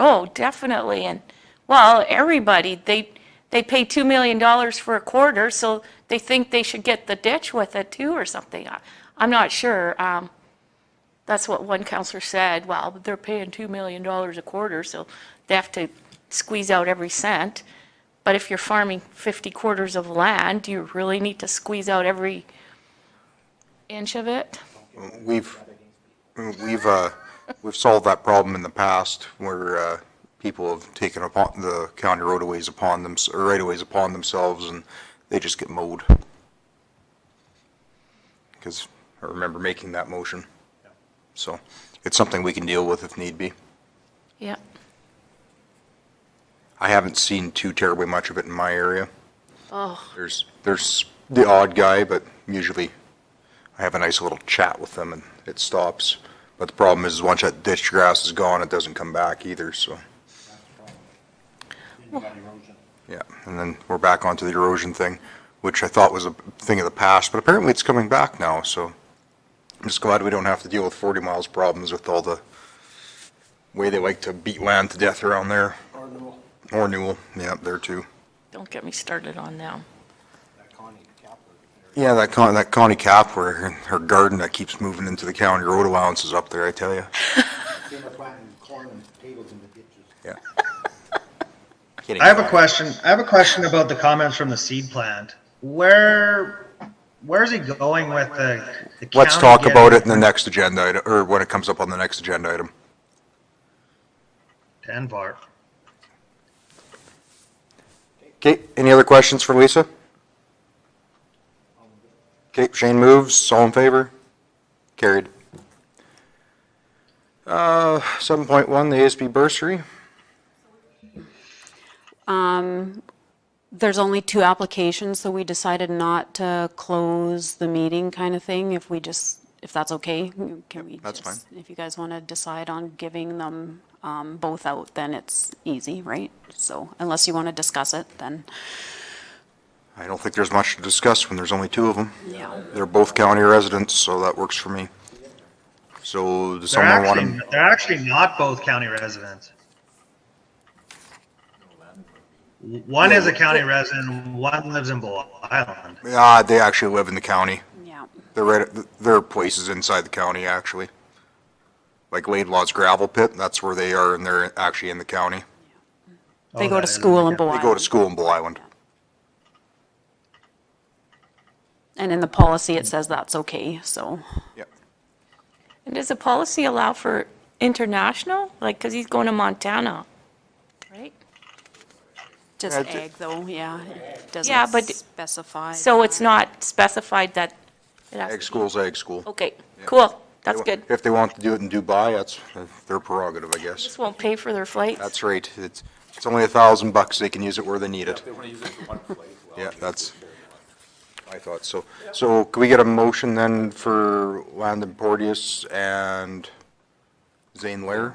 Oh, definitely. And, well, everybody, they pay $2 million for a quarter, so they think they should get the ditch with it too or something. I'm not sure. That's what one counselor said. Well, they're paying $2 million a quarter, so they have to squeeze out every cent. But if you're farming 50 quarters of land, do you really need to squeeze out every inch of it? We've solved that problem in the past where people have taken upon the county roadways upon them, or right-of-ways upon themselves, and they just get mowed. Because I remember making that motion. So it's something we can deal with if need be. Yeah. I haven't seen too terribly much of it in my area. Oh, There's the odd guy, but usually I have a nice little chat with them and it stops. But the problem is once that ditch grass is gone, it doesn't come back either, so. Yeah, and then we're back onto the erosion thing, which I thought was a thing of the past, but apparently it's coming back now, so I'm just glad we don't have to deal with 40 miles problems with all the way they like to beat land to death around there. Or Newell, yeah, there too. don't get me started on them. Yeah, that Connie Capper, her garden that keeps moving into the county road allowances up there, I tell you. Yeah. Kidding. I have a question about the comments from the seed plant. Where's he going with the Let's county talk about getting it in the next agenda item, or when it comes up on the next agenda item. 10 bar? Okay, any other questions for Lisa? Okay, Shane moves, all in favor? Carried. 7.1, the ASB bursary. There's only 2 applications, so we decided not to close the meeting kind of thing, if that's okay. Can we that's just, if you guys want to decide on giving them both out, then it's easy, right? So unless you want to discuss it, then, I don't think there's much to discuss when there's only 2 of them. yeah. They're both county residents, so that works for me. So does someone want to? They're actually not both county residents. One is a county resident, one lives in Bull Island. They actually live in the county. Yeah. They're places inside the county, actually. Like Laidlaw's gravel pit, that's where they are, and they're actually in the county. They Oh, go that to is school in okay. Bull They Island. go to school in Bull Island. And in the policy, it says that's okay, so. Yep. And does the policy allow for international? Like, because he's going to Montana, right? Just Yeah, ag though, yeah. It Yeah, doesn't but- specify. So it's not specified that it has to Ag be- school's ag school. Okay, cool. That's They- good. If they want to do it in Dubai, that's their prerogative, I guess. Just won't pay for their flights. That's right. It's only $1,000. They can use it where they need it. They want to use it for one flight. Yeah, that's, I thought so. So can we get a motion then for Landon Porteous and Zane Lair?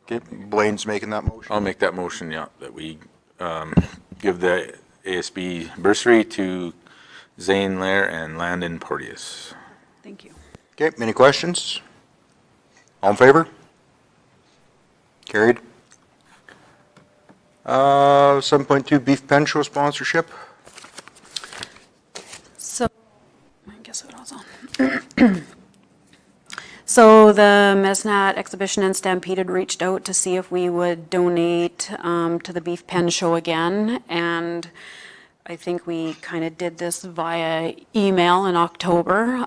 Okay, Blaine's making that motion. I'll make that motion, yeah, that we give the ASB bursary to Zane Lair and Landon Porteous. Thank you. Okay, any questions? All in favor? Carried. 7.2 Beef Pen Show sponsorship. So, I guess what I was on. So the Mesnat Exhibition and Stampede had reached out to see if we would donate to the Beef Pen Show again, and I think we kind of did this via email in October.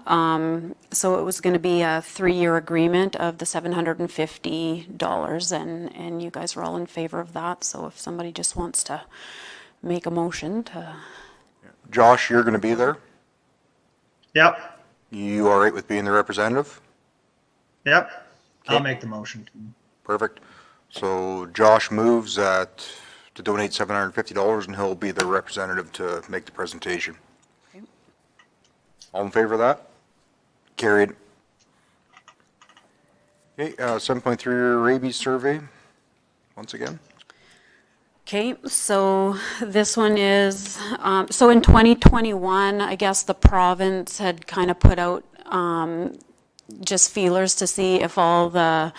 So it was going to be a 3-year agreement of the $750, and you guys were all in favor of that. So if somebody just wants to make a motion to, Josh, you're going to be there? Yep, You all right with being the representative? yep. I'll Okay. make the motion. Perfect. So Josh moves to donate $750, and he'll be the representative to make the presentation. Okay. All in favor of that? Carried. Okay, 7.3 rabies survey, once again. Okay, so this one is, so in 2021, I guess the province had kind of put out just feelers to see if all the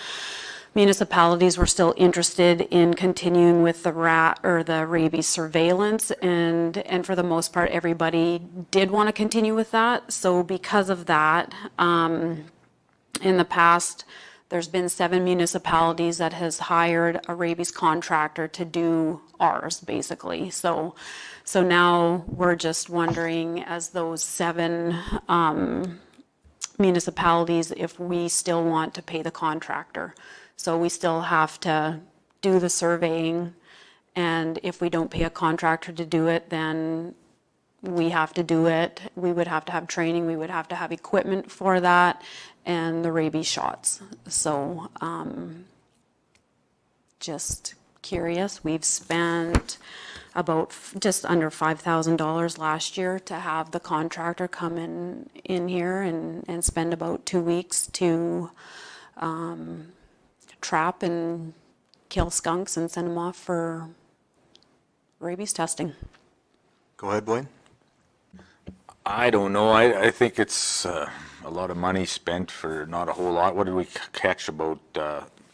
municipalities were still interested in continuing with the the rabies surveillance, and for the most part, everybody did want to continue with that. So because of that, in the past, there's been 7 municipalities that has hired a rabies contractor to do ours, basically. So now we're just wondering, as those 7 municipalities, if we still want to pay the contractor. So we still have to do the surveying, and if we don't pay a contractor to do it, then we have to do it. We would have to have training, we would have to have equipment for that, and the rabies shots. So, just curious, we've spent about just under $5,000 last year to have the contractor come in here and spend about 2 weeks to trap and kill skunks and send them off for rabies testing. Go ahead, Blaine. I don't know. I think it's a lot of money spent for not a whole lot. What did we catch? About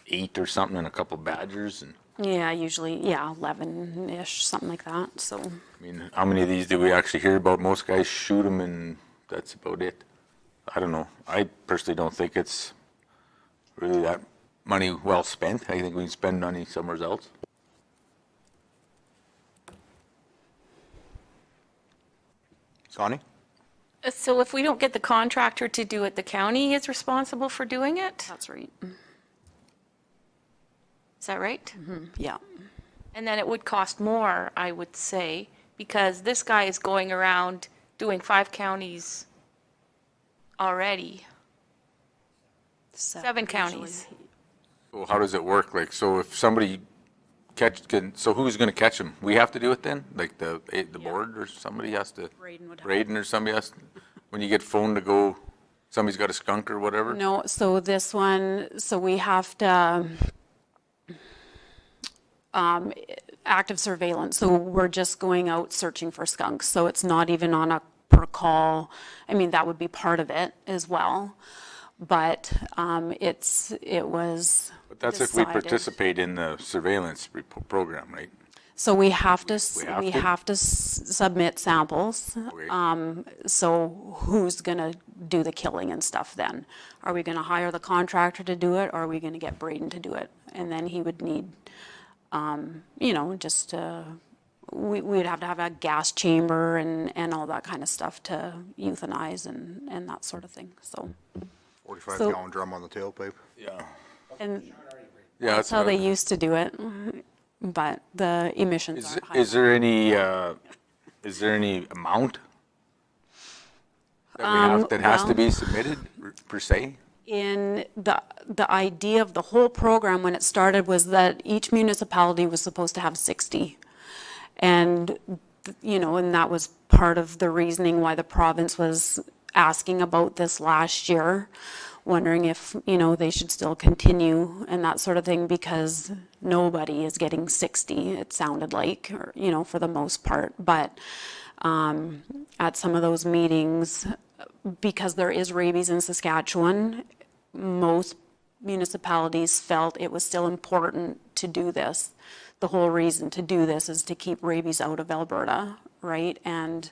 8 or something, and a couple badgers. And Yeah, usually, yeah, 11-ish, something like that, so. I mean, how many of these do we actually hear about? Most guys shoot them, and that's about it. I don't know. I personally don't think it's really that money well spent. I think we can spend money somewhere else. Connie? So if we don't get the contractor to do it, the county is responsible for doing it? That's right, Is that right? yeah. And then it would cost more, I would say, because this guy is going around doing 5 counties already. 7 counties. So how does it work? Like, so if somebody so who's going to catch them? We have to do it then? Like the board, or somebody has to? Braden would have. Braden or somebody has, when you get phoned to go, somebody's got a skunk or whatever? No, so this one, so we have to, active surveillance, so we're just going out searching for skunks, so it's not even on a per call. I mean, that would be part of it as well, but, it was But that's if we decided- participate in the surveillance program, right? So we have to, We have to? submit samples. Okay. So who's gonna do the killing and stuff then? Are we gonna hire the contractor to do it, or are we gonna get Braden to do it? And then he would need, just, we'd have to have a gas chamber and all that kind of stuff to euthanize and that sort of thing, so. 45-gallon drum on the tailpipe. Yeah. And Yeah, that's how they used to do it, but the emissions aren't high. Is there any amount that we have, that has to be submitted per se? In the idea of the whole program when it started was that each municipality was supposed to have 60. And, and that was part of the reasoning why the province was asking about this last year, wondering if, they should still continue and that sort of thing, because nobody is getting 60, it sounded like, or, for the most part. But at some of those meetings, because there is rabies in Saskatchewan, most municipalities felt it was still important to do this. The whole reason to do this is to keep rabies out of Alberta, right? And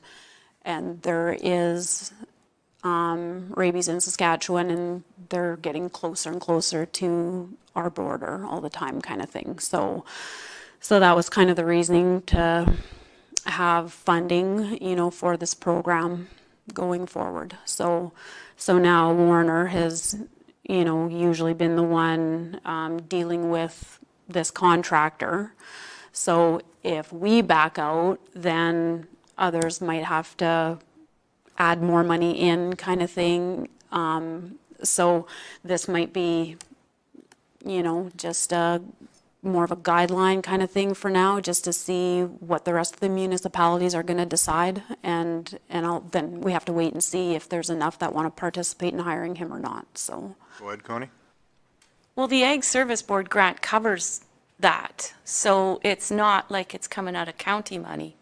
there is rabies in Saskatchewan, and they're getting closer and closer to our border all the time, kind of thing. So that was kind of the reasoning to have funding, for this program going forward. So now Warner has, usually been the one dealing with this contractor. So if we back out, then others might have to add more money in, kind of thing. So this might be, just more of a guideline kind of thing for now, just to see what the rest of the municipalities are going to decide. And then we have to wait and see if there's enough that want to participate in hiring him or not, so. Go ahead, Connie. Well, the Ag Service Board grant covers that, so it's not like it's coming out of county money.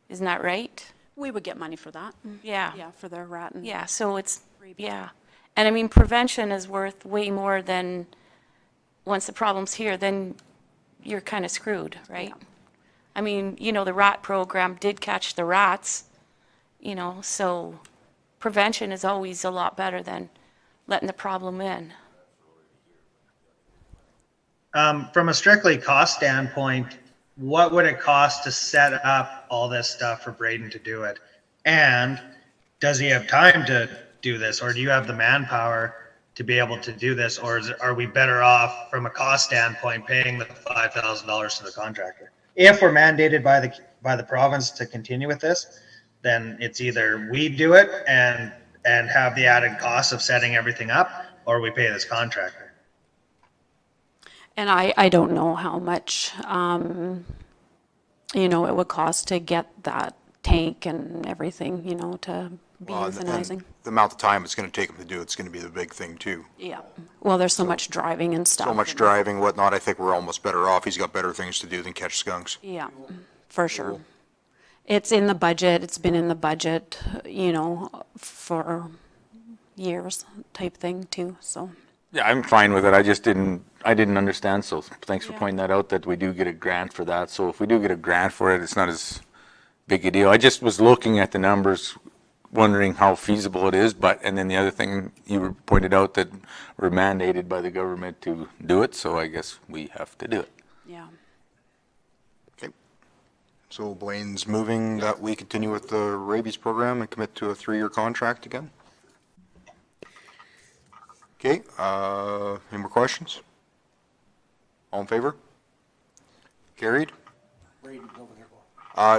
Isn't that right? We would get money for that. Yeah. Yeah, for the rat and. Yeah, so it's, yeah. And I mean, prevention is worth way more than, once the problem's here, then you're kind of screwed, right? I mean, the rat program did catch the rats, so prevention is always a lot better than letting the problem in. From a strictly cost standpoint, what would it cost to set up all this stuff for Braden to do it? And does he have time to do this, or do you have the manpower to be able to do this, or are we better off from a cost standpoint paying the $5,000 to the contractor? If we're mandated by the province to continue with this, then it's either we do it and have the added cost of setting everything up, or we pay this contractor. And I don't know how much, it would cost to get that tank and everything, to be euthanizing. And the amount of time it's going to take him to do it's going to be the big thing too. Yeah. Well, there's so much driving and stuff. So much driving, whatnot. I think we're almost better off. He's got better things to do than catch skunks. Yeah, for sure. It's in the budget. It's been in the budget, for years type thing too, so. Yeah, I'm fine with it. I didn't understand, so thanks for Yeah. pointing that out, that we do get a grant for that. So if we do get a grant for it, it's not as big a deal. I just was looking at the numbers, wondering how feasible it is, and then the other thing you pointed out, that we're mandated by the government to do it, so I guess we have to do it. Yeah. Okay. So Blaine's moving that we continue with the rabies program and commit to a 3-year contract again. Okay, any more questions? All in favor? Carried.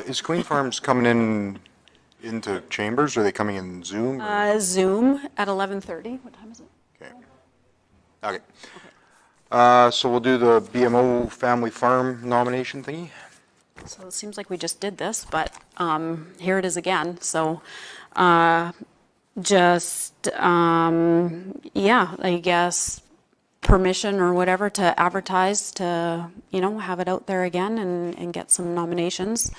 Is Queen Farms coming into chambers, or are they coming in Zoom? Zoom at 11:30. What time is it? Okay. Okay. So we'll do the BMO Family Farm nomination thingy. So it seems like we just did this, but here it is again. So yeah, I guess permission or whatever to advertise, to, have it out there again and get some nominations.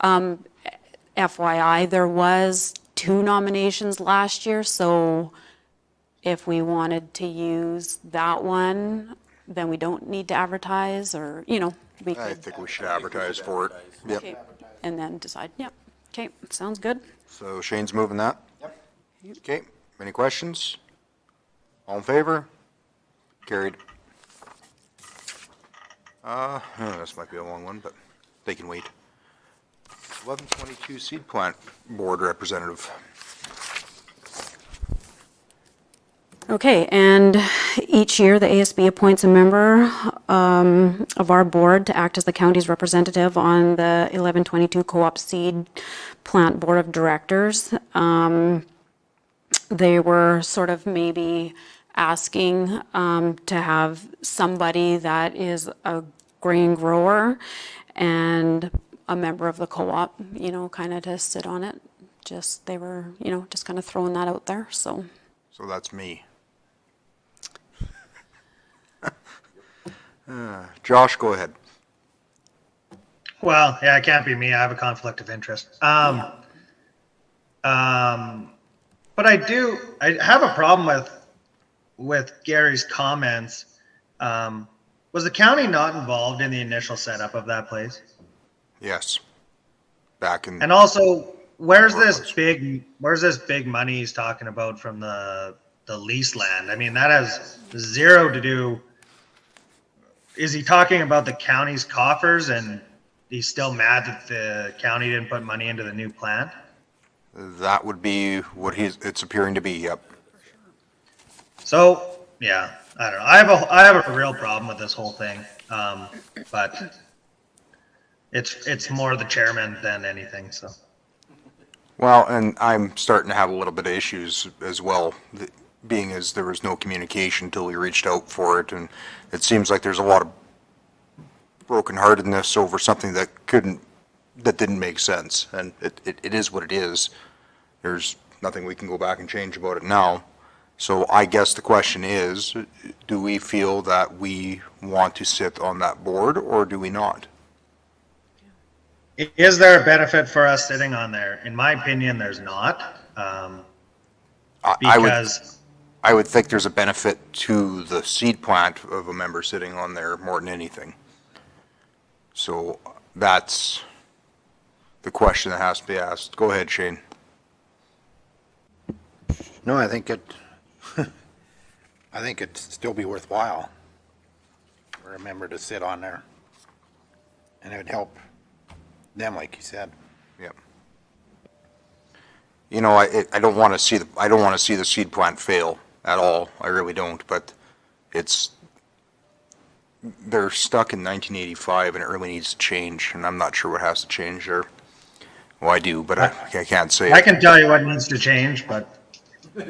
FYI, there was 2 nominations last year, so if we wanted to use that one, then we don't need to advertise, or, we I could, think we should advertise for it. Yep. okay, and then decide, yeah, okay, sounds good. So Shane's moving that? Yep. Okay, any questions? All in favor? Carried. This might be a long one, but they can wait. 1122 Seed Plant Board Representative. Okay, and each year, the ASB appoints a member of our board to act as the county's representative on the 1122 Co-op Seed Plant Board of Directors. They were sort of maybe asking to have somebody that is a grain grower and a member of the co-op, you know, kind of to sit on it. Just, they were, you know, just kind of throwing that out there, so. So that's me. Josh, go ahead. Well, yeah, it can't be me. I have a conflict of interest. But I have a problem with Gary's comments. Was the county not involved in the initial setup of that place? Yes. Back in. And also, where's this big money he's talking about from the lease land? I mean, that has zero to do. Is he talking about the county's coffers and he's still mad that the county didn't put money into the new plant? That would be what it's appearing to be, yep. So, yeah, I don't know. I have a real problem with this whole thing. But it's more the chairman than anything, so. Well, and I'm starting to have a little bit of issues as well, being as there was no communication until we reached out for it, and it seems like there's a lot of brokenheartedness over something that didn't make sense, and it is what it is. There's nothing we can go back and change about it now. So I guess the question is, do we feel that we want to sit on that board, or do we not? Is there a benefit for us sitting on there? In my opinion, there's not. Because I would think there's a benefit to the seed plant of a member sitting on there more than anything. So that's the question that has to be asked. Go ahead, Shane. No, I think it'd still be worthwhile for a member to sit on there. And it would help them, like you said. Yep. You know, I don't want to see the seed plant fail at all. I really don't, but they're stuck in 1985 and it really needs to change, and I'm not sure what has to change there. Well, I do, but I can't say I it. can tell you what needs to change, but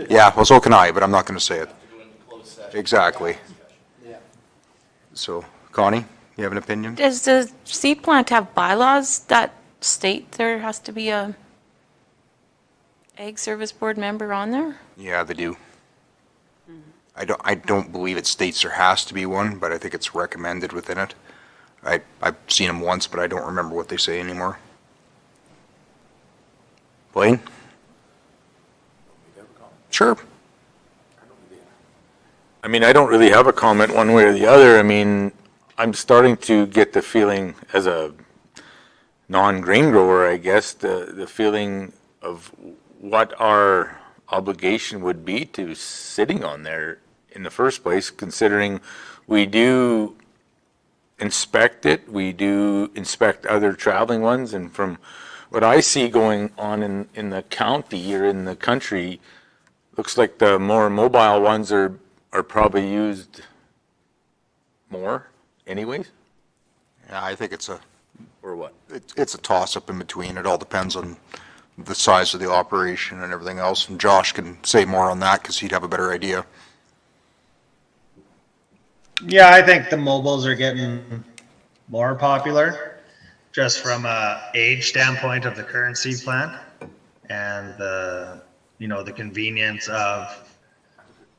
Yeah, well, so can I, but I'm not going to say it. Exactly. So, Connie, you have an opinion? Does the seed plant have bylaws that state there has to be a Ag Service Board member on there? Yeah, they do. I don't believe it states there has to be one, but I think it's recommended within it. I've seen them once, but I don't remember what they say anymore. Blaine? Sure. I mean, I don't really have a comment one way or the other. I mean, I'm starting to get the feeling as a non-grain grower, I guess, the feeling of what our obligation would be to sitting on there in the first place, considering we do inspect it, we do inspect other traveling ones, and from what I see going on in the county or in the country, looks like the more mobile ones are probably used more anyways, Yeah, I think it's or what? it's a toss-up in between. It all depends on the size of the operation and everything else, and Josh can say more on that because he'd have a better idea. yeah, I think the mobiles are getting more popular just from a age standpoint of the current seed plant and the convenience of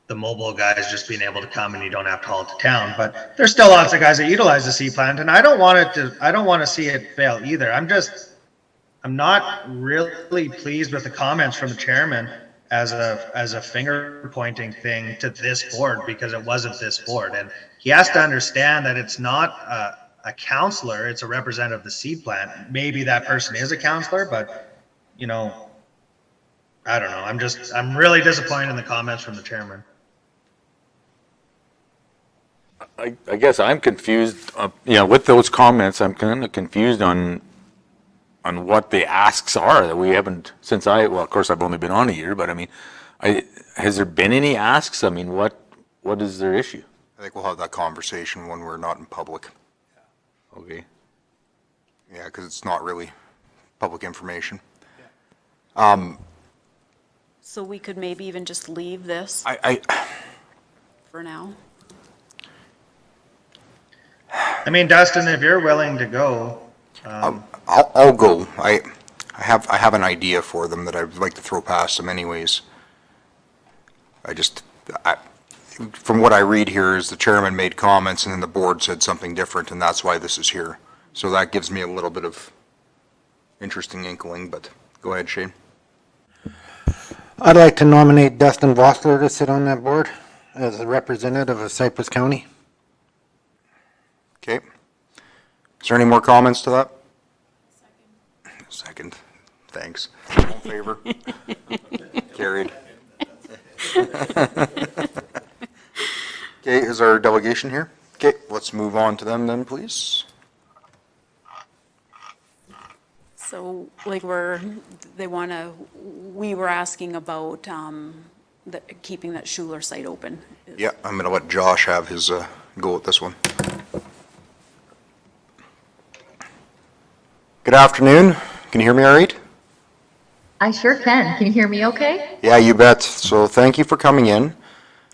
the mobile guys just being able to come and you don't have to haul it to town. But there's still lots of guys that utilize the seed plant, and I don't want to see it fail either. I'm not really pleased with the comments from the chairman as a finger pointing thing to this board, because it wasn't this board. And he has to understand that it's not a counselor, it's a representative of the seed plant. Maybe that person is a counselor, but, you know, I don't know. I'm really disappointed in the comments from the chairman. I guess I'm confused, with those comments, I'm kind of confused on what the asks are that we haven't, well, of course, I've only been on a year, but I mean, has there been any asks? I mean, what is their issue? I think we'll have that conversation when we're not in public. Okay. Yeah, because it's not really public information. So we could maybe even just leave this I for now? I mean, Dustin, if you're willing to go, I'll go. I have an idea for them that I'd like to throw past them anyways. From what I read here is the chairman made comments and then the board said something different, and that's why this is here. So that gives me a little bit of interesting inkling, but go ahead, Shane. I'd like to nominate Dustin Vossler to sit on that board as a representative of Cypress County. Okay. Is there any more comments to that? Second. Thanks. All in favor? Carried. Okay, is our delegation here? Okay, let's move on to them then, please. So like we were asking about keeping that Schuler site open. Yeah, I'm going to let Josh have his go at this one. Good afternoon. Can you hear me all right? I sure can. Can you hear me okay? Yeah, you bet. So thank you for coming in.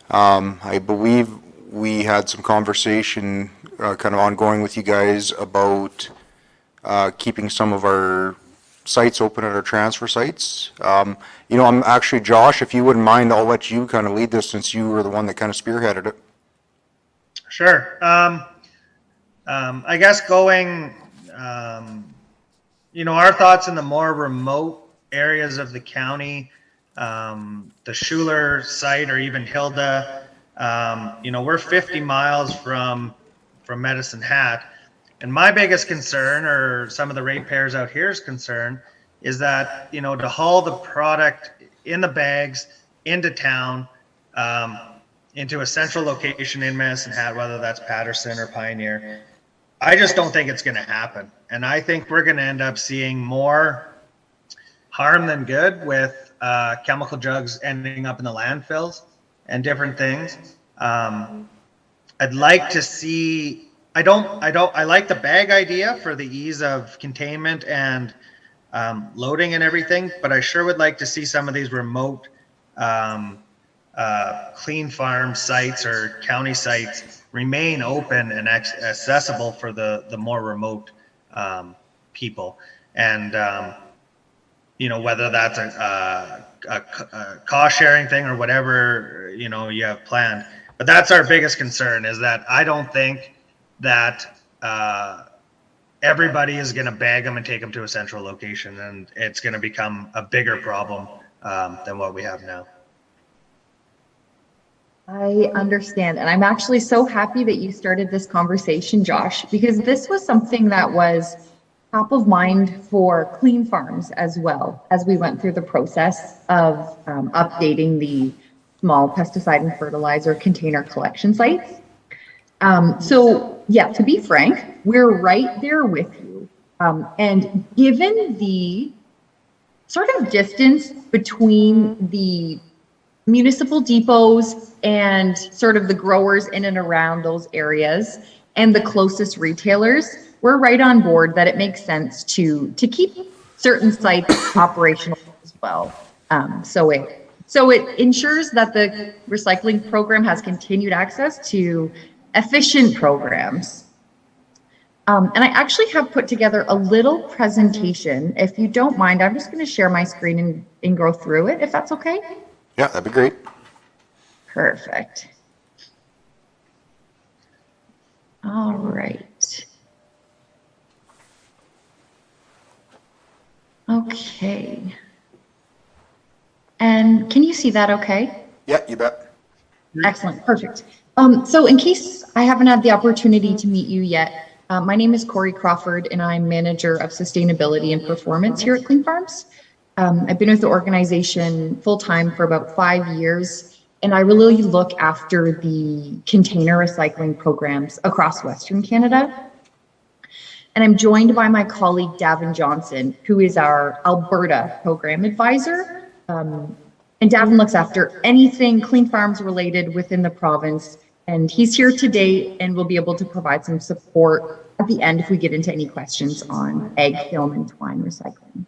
I believe we had some conversation kind of ongoing with you guys about keeping some of our sites open at our transfer sites. I'm actually, Josh, if you wouldn't mind, I'll let you kind of lead this since you were the one that kind of spearheaded it. sure. I guess going, our thoughts in the more remote areas of the county, the Schuler site or even Hilda, we're 50 miles from Medicine Hat. And my biggest concern, or some of the ratepayers out here's concern, is that, to haul the product in the bags into town, into a central location in Medicine Hat, whether that's Patterson or Pioneer, I just don't think it's going to happen. And I think we're going to end up seeing more harm than good with chemical jugs ending up in the landfills and different things. I'd like to see, I like the bag idea for the ease of containment and loading and everything, but I sure would like to see some of these remote clean farm sites or county sites remain open and accessible for the more remote people. And, whether that's a cost sharing thing or whatever, you have planned. But that's our biggest concern, is that I don't think that everybody is going to bag them and take them to a central location, and it's going to become a bigger problem than what we have now. I understand. And I'm actually so happy that you started this conversation, Josh, because this was something that was top of mind for clean farms as well, as we went through the process of updating the small pesticide and fertilizer container collection sites. So yeah, to be frank, we're right there with you. And given the sort of distance between the municipal depots and sort of the growers in and around those areas and the closest retailers, we're right on board that it makes sense to keep certain sites operational as well. So it ensures that the recycling program has continued access to efficient programs. And I actually have put together a little presentation. If you don't mind, I'm just going to share my screen and go through it, if that's okay. Yeah, that'd be great. Perfect. All right. Okay. And can you see that okay? Yeah, you bet. Excellent, perfect. So in case I haven't had the opportunity to meet you yet, My name is Corey Crawford, and I'm Manager of Sustainability and Performance here at Clean Farms. I've been with the organization full-time for about 5 years, and I really look after the container recycling programs across Western Canada. And I'm joined by my colleague, Davin Johnson, who is our Alberta Program Advisor. And Davin looks after anything Clean Farms related within the province. And he's here today and will be able to provide some support at the end if we get into any questions on egg, film, and twine recycling.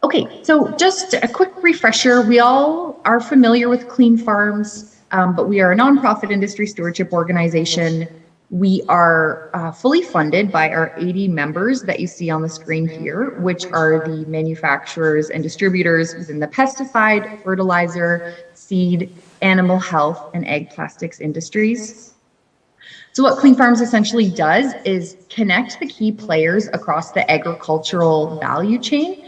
Okay, so just a quick refresher. We all are familiar with Clean Farms, but we are a nonprofit industry stewardship organization. We are fully funded by our 80 members that you see on the screen here, which are the manufacturers and distributors within the pesticide, fertilizer, seed, animal health, and egg plastics industries. So what Clean Farms essentially does is connect the key players across the agricultural value chain.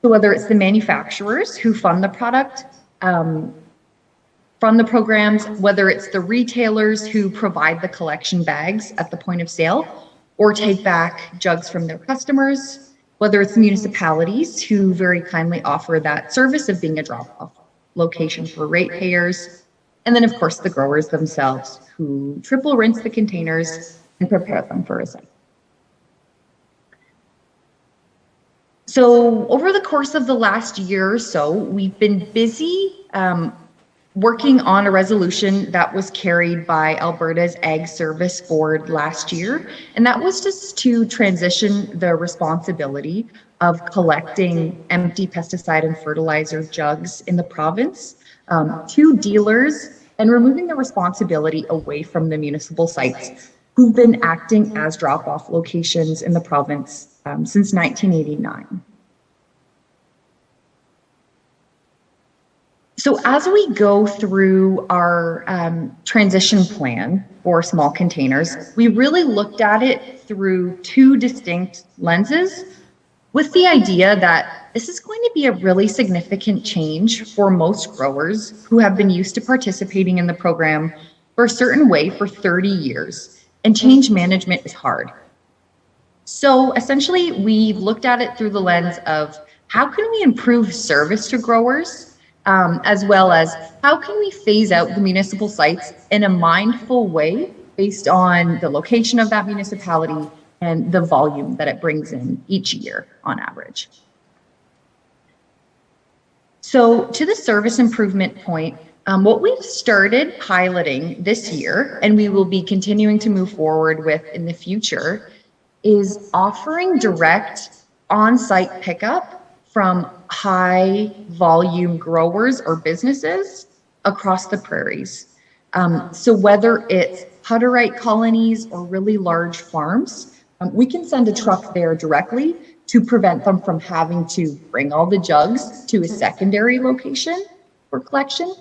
So whether it's the manufacturers who fund the product, from the programs, whether it's the retailers who provide the collection bags at the point of sale or take back jugs from their customers, whether it's municipalities who very kindly offer that service of being a drop-off location for ratepayers, and then of course the growers themselves who triple rinse the containers and prepare them for recycling. So over the course of the last year or so, we've been busy working on a resolution that was carried by Alberta's Ag Service Board last year, and that was just to transition the responsibility of collecting empty pesticide and fertilizer jugs in the province to dealers and removing the responsibility away from the municipal sites who've been acting as drop-off locations in the province since 1989. So as we go through our transition plan for small containers, we really looked at it through two distinct lenses with the idea that this is going to be a really significant change for most growers who have been used to participating in the program for a certain way for 30 years, and change management is hard. So essentially, we looked at it through the lens of how can we improve service to growers, as well as how can we phase out the municipal sites in a mindful way based on the location of that municipality and the volume that it brings in each year on average. So to the service improvement point, what we've started piloting this year, and we will be continuing to move forward with in the future, is offering direct on-site pickup from high volume growers or businesses across the prairies. So whether it's Hutterite colonies or really large farms, we can send a truck there directly to prevent them from having to bring all the jugs to a secondary location for collection.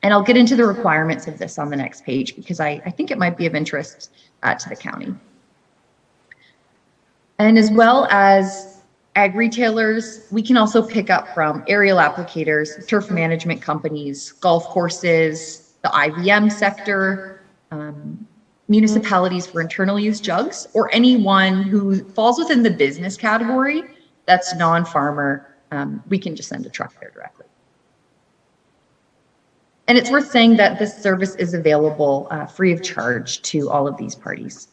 And I'll get into the requirements of this on the next page because I think it might be of interest to the county. And as well as ag retailers, we can also pick up from aerial applicators, turf management companies, golf courses, the IVM sector, municipalities for internal use jugs, or anyone who falls within the business category that's non-farmer. We can just send a truck there directly. And it's worth saying that this service is available free of charge to all of these parties.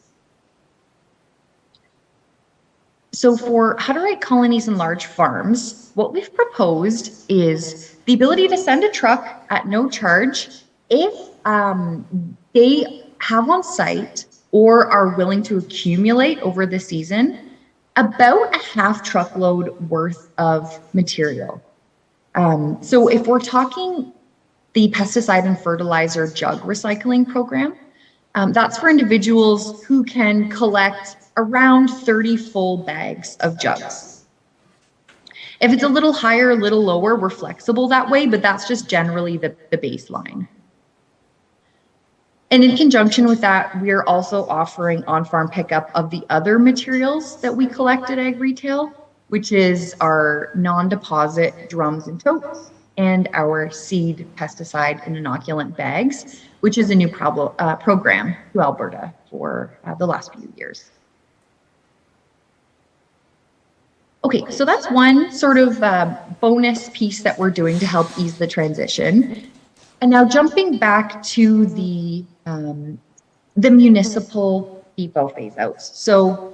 So for Hutterite colonies and large farms, what we've proposed is the ability to send a truck at no charge if they have on site or are willing to accumulate over the season about a half truckload worth of material. So if we're talking the pesticide and fertilizer jug recycling program, that's for individuals who can collect around 30 full bags of jugs. If it's a little higher, a little lower, we're flexible that way, but that's just generally the baseline. And in conjunction with that, we're also offering on-farm pickup of the other materials that we collect at ag retail, which is our non-deposit drums and totes and our seed, pesticide, and inoculant bags, which is a new program to Alberta for the last few years. Okay, so that's one sort of bonus piece that we're doing to help ease the transition. And now jumping back to the municipal depot phase outs. So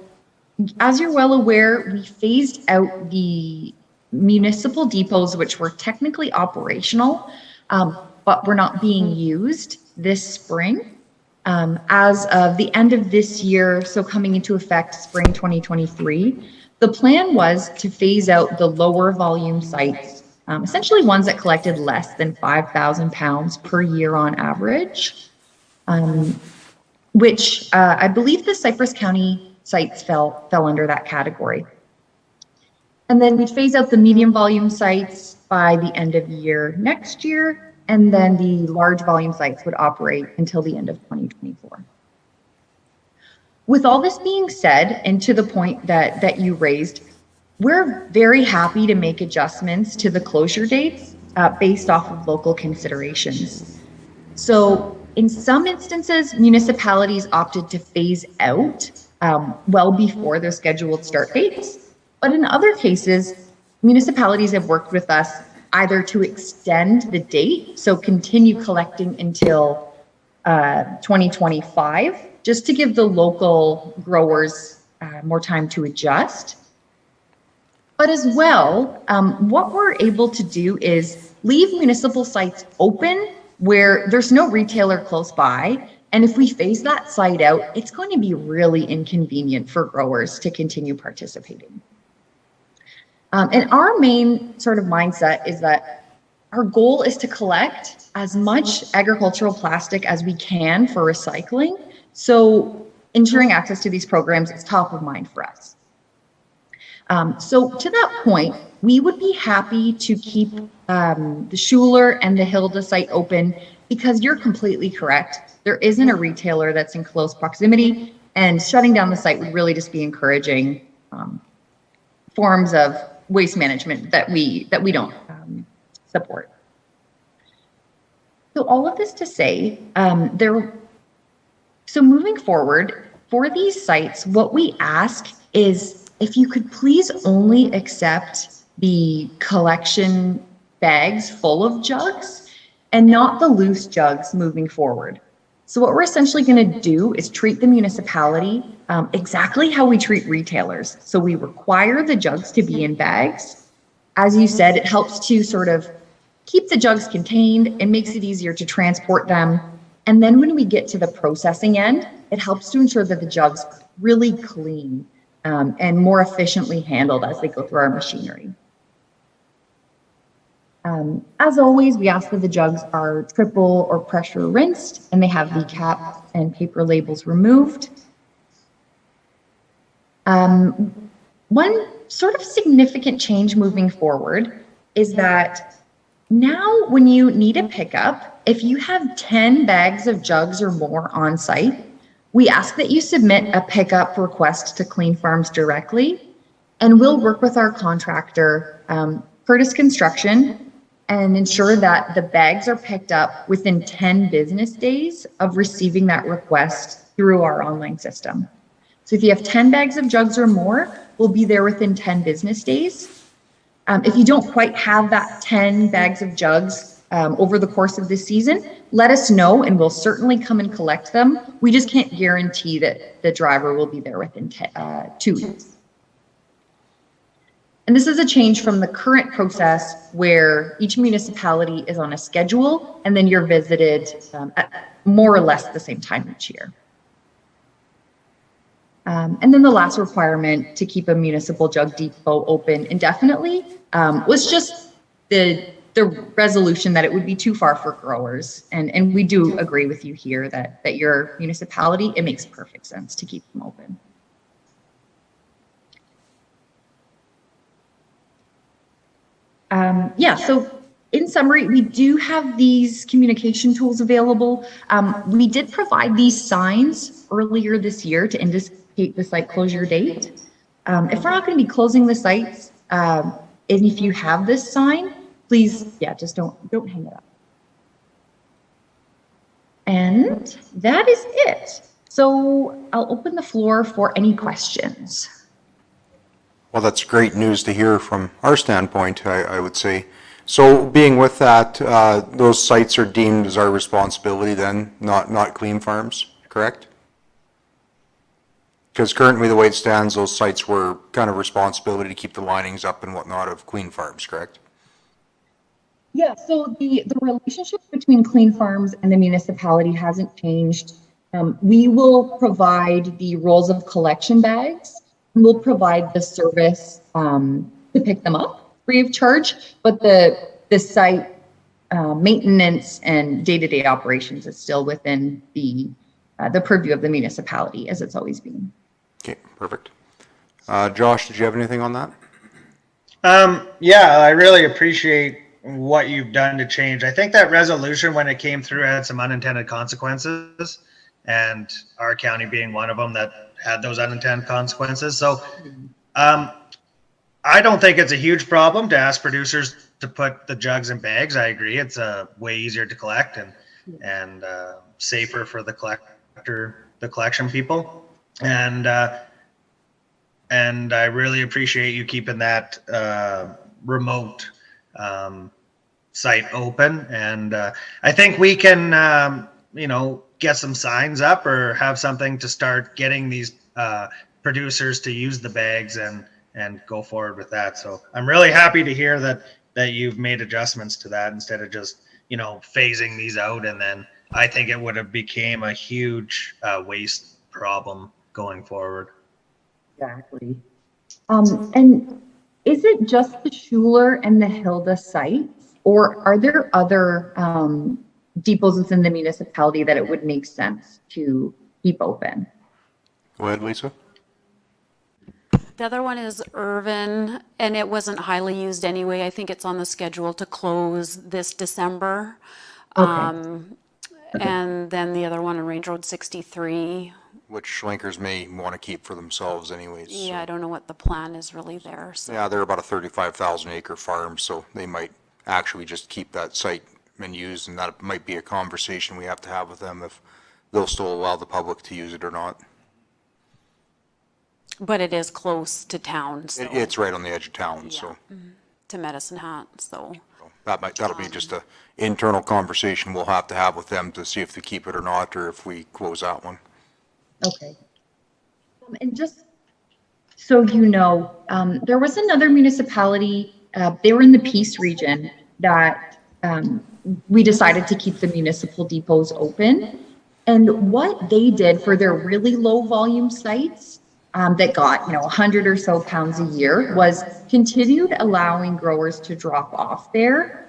as you're well aware, we phased out the municipal depots, which were technically operational, but were not being used this spring. As of the end of this year, so coming into effect spring 2023, the plan was to phase out the lower volume sites, essentially ones that collected less than 5,000 pounds per year on average, which I believe the Cypress County sites fell under that category. And then we'd phase out the medium volume sites by the end of year next year, and then the large volume sites would operate until the end of 2024. With all this being said, and to the point that you raised, we're very happy to make adjustments to the closure dates based off of local considerations. So in some instances, municipalities opted to phase out well before their scheduled start dates. But in other cases, municipalities have worked with us either to extend the date, so continue collecting until 2025, just to give the local growers more time to adjust. But as well, what we're able to do is leave municipal sites open where there's no retailer close by. And if we phase that site out, it's going to be really inconvenient for growers to continue participating. And our main sort of mindset is that our goal is to collect as much agricultural plastic as we can for recycling. So ensuring access to these programs is top of mind for us. So to that point, we would be happy to keep the Schuler and the Hilda site open because you're completely correct. There isn't a retailer that's in close proximity, and shutting down the site would really just be encouraging forms of waste management that we don't support. So all of this to say, so moving forward, for these sites, what we ask is if you could please only accept the collection bags full of jugs and not the loose jugs moving forward. So what we're essentially going to do is treat the municipality exactly how we treat retailers. So we require the jugs to be in bags. As you said, it helps to sort of keep the jugs contained. It makes it easier to transport them. And then when we get to the processing end, it helps to ensure that the jugs are really clean and more efficiently handled as they go through our machinery. As always, we ask that the jugs are triple or pressure rinsed and they have the cap and paper labels removed. One sort of significant change moving forward is that now when you need a pickup, if you have 10 bags of jugs or more on site, we ask that you submit a pickup request to Clean Farms directly, and we'll work with our contractor, Curtis Construction, and ensure that the bags are picked up within 10 business days of receiving that request through our online system. So if you have 10 bags of jugs or more, we'll be there within 10 business days. If you don't quite have that 10 bags of jugs over the course of this season, let us know and we'll certainly come and collect them. We just can't guarantee that the driver will be there within 2 weeks. And this is a change from the current process where each municipality is on a schedule and then you're visited at more or less the same time each year. And then the last requirement to keep a municipal jug depot open indefinitely was just the resolution that it would be too far for growers. And we do agree with you here that your municipality, it makes perfect sense to keep them open. So in summary, we do have these communication tools available. We did provide these signs earlier this year to indicate the site closure date. If we're not going to be closing the sites, and if you have this sign, Please, yeah, just don't hang it up. And that is it. So I'll open the floor for any questions. Well, that's great news to hear from our standpoint, I would say. So being with that, those sites are deemed as our responsibility then, not Clean Farms, correct? Because currently, the way it stands, those sites were kind of responsibility to keep the linings up and whatnot of Clean Farms, correct? Yeah, so the relationship between Clean Farms and the municipality hasn't changed. We will provide the rolls of collection bags. We'll provide the service to pick them up free of charge, but the site maintenance and day-to-day operations is still within the purview of the municipality, as it's always been. Okay, perfect. Josh, did you have anything on that? Yeah, I really appreciate what you've done to change. I think that resolution, when it came through, had some unintended consequences, and our county being one of them that had those unintended consequences. So I don't think it's a huge problem to ask producers to put the jugs in bags. I agree. It's way easier to collect and safer for the collection people. And I really appreciate you keeping that remote site open. And I think we can, get some signs up or have something to start getting these producers to use the bags and go forward with that. So I'm really happy to hear that you've made adjustments to that instead of just, phasing these out. And then I think it would have became a huge waste problem going forward. Exactly. And is it just the Schuler and the Hilda sites, or are there other depots within the municipality that it would make sense to keep open? Go ahead, Lisa. The other one is Irvin, and it wasn't highly used anyway. I think it's on the schedule to close this December. Okay. And then the other one on Range Road 63. Which Schlenkers may want to keep for themselves anyways. So. Yeah, I don't know what the plan is really there. So. Yeah, they're about a 35,000 acre farm, so they might actually just keep that site and use, and that might be a conversation we have to have with them if they'll still allow the public to use it or not. But it is close to town, so. It's right on the edge of town, Yeah. so. To Medicine Hat, so. That'll be just a internal conversation we'll have to have with them to see if they keep it or not, or if we close that one. Okay. And just so you know, there was another municipality, they were in the Peace region that we decided to keep the municipal depots open. And what they did for their really low volume sites that got, 100 or so pounds a year was continued allowing growers to drop off there.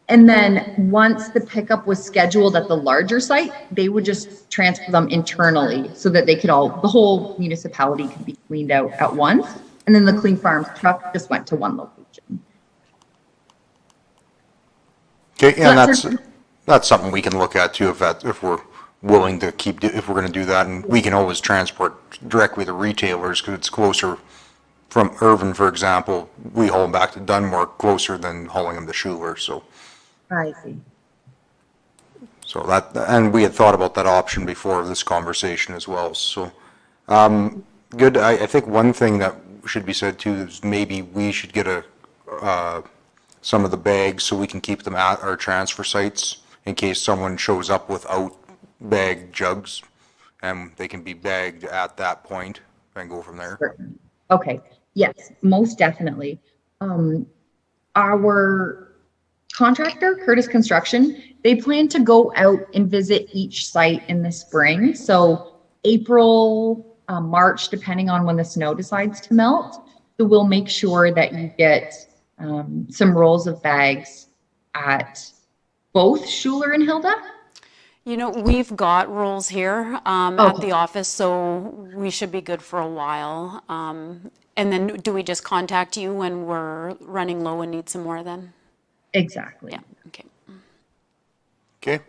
And then once the pickup was scheduled at the larger site, they would just transfer them internally so that they could the whole municipality could be cleaned out at once. And then the Clean Farms truck just went to one location. Okay, and that's something we can look at too, if we're willing to if we're going to do that, and we can always transport directly to retailers because it's closer from Irvin, for example. We haul them back to Dunmore closer than hauling them to Schuler, so. I see. So and we had thought about that option before this conversation as well, so. Good, I think one thing that should be said too is maybe we should get some of the bags so we can keep them at our transfer sites in case someone shows up without bagged jugs, and they can be bagged at that point and go from there. Okay, yes, most definitely. Our contractor, Curtis Construction, they plan to go out and visit each site in the spring. So April, March, depending on when the snow decides to melt. So we'll make sure that you get some rolls of bags at both Schuler and Hilda. We've got rolls here at the office, so we should be good for a while. And then do we just contact you when we're running low and need some more then? Exactly. Yeah, okay. Okay,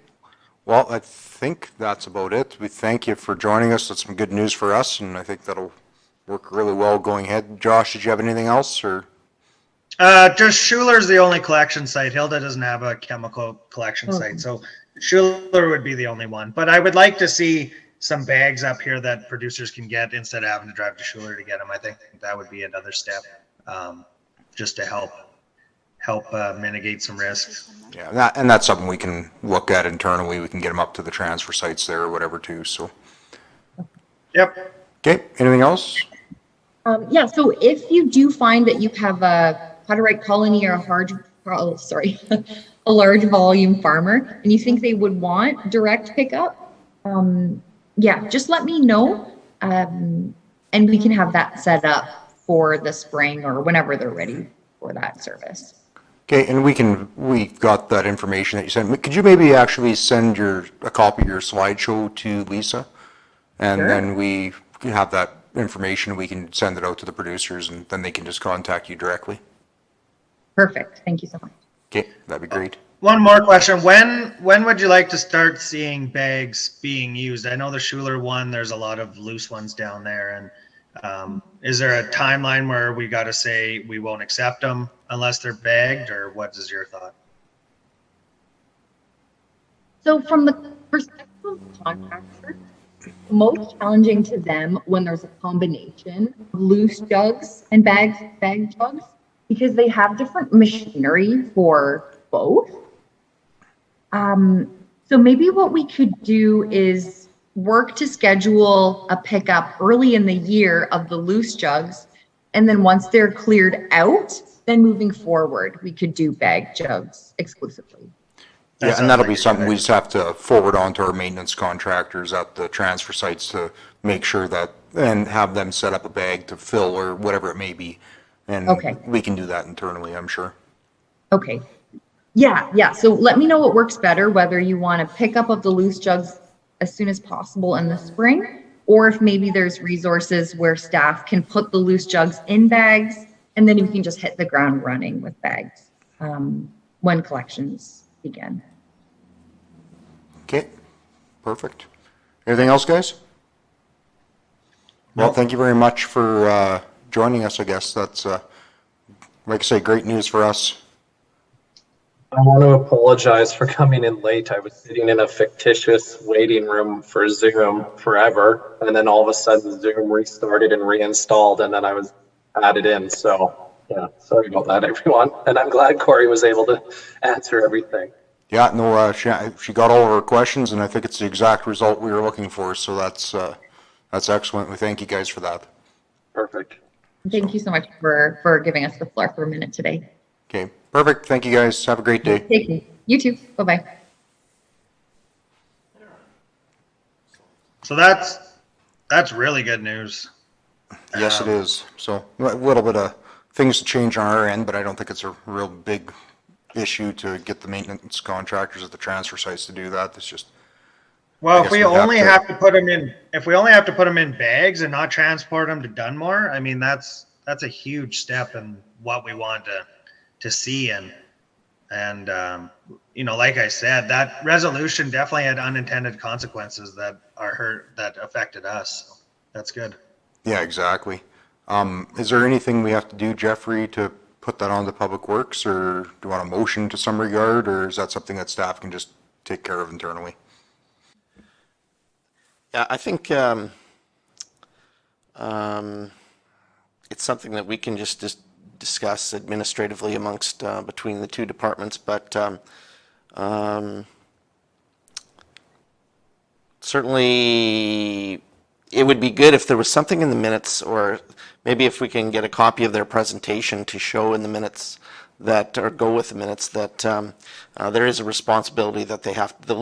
well, I think that's about it. We thank you for joining us. That's some good news for us, and I think that'll work really well going ahead. Josh, did you have anything else, or? Just Schuler's the only collection site. Hilda doesn't have a chemical collection site, so Schuler would be the only one. But I would like to see some bags up here that producers can get instead of having to drive to Schuler to get them. I think that would be another step, just to help mitigate some risks. Yeah, and that's something we can look at internally. We can get them up to the transfer sites there or whatever too, so. Yep. Okay, anything else? Yeah, so if you do find that you have a Hutterite colony or a large volume farmer, and you think they would want direct pickup, yeah, just let me know, and we can have that set up for the spring or whenever they're ready for that service. Okay, and we got that information that you sent. Could you maybe actually send a copy of your slideshow to Lisa? And Sure. then we have that information, we can send it out to the producers and then they can just contact you directly. Perfect. Thank you so much. Okay, that'd be great. One more question. When would you like to start seeing bags being used? I know the Schuler one, there's a lot of loose ones down there. And is there a timeline where we got to say we won't accept them unless they're bagged, or what is your thought? So from the perspective of contractors, most challenging to them when there's a combination of loose jugs and bag jugs, because they have different machinery for both. So maybe what we could do is work to schedule a pickup early in the year of the loose jugs, and then once they're cleared out, then moving forward, we could do bag jugs exclusively. Yeah, and that'll be something we just have to forward on to our maintenance contractors at the transfer sites to make sure that, and have them set up a bag to fill or whatever it may be. And Okay. we can do that internally, I'm sure. Okay. Yeah. So let me know what works better, whether you want a pickup of the loose jugs as soon as possible in the spring, or if maybe there's resources where staff can put the loose jugs in bags, and then you can just hit the ground running with bags when collections begin. Okay, perfect. Anything else, guys? Well, thank you very much for joining us, I guess. That's, like I say, great news for us. I want to apologize for coming in late. I was sitting in a fictitious waiting room for Zoom forever, and then all of a sudden Zoom restarted and reinstalled, and then I was added in. So, yeah, sorry about that, everyone. And I'm glad Corey was able to answer everything. Yeah, no, she got all of her questions, and I think it's the exact result we were looking for, so that's excellent. We thank you guys for that. Perfect. Thank you so much for giving us the floor for a minute today. Okay, perfect. Thank you, guys. Have a great day. Thank you. You too. Bye-bye. So that's really good news. Yes, it is. So a little bit of things to change on our end, but I don't think it's a real big issue to get the maintenance contractors at the transfer sites to do that. It's just, Well, I if guess we we'd have only to- have to put them in, if we only have to put them in bags and not transport them to Dunmore, I mean, that's a huge step in what we want to see. And like I said, that resolution definitely had unintended consequences that affected us. So that's good. yeah, exactly. Is there anything we have to do, Jeffrey, to put that on to Public Works, or do you want a motion to some regard, or is that something that staff can just take care of internally? Yeah, I think it's something that we can just discuss administratively amongst between the two departments, but certainly it would be good if there was something in the minutes, or maybe if we can get a copy of their presentation to show in the minutes that, or go with the minutes, that there is a responsibility that they have, that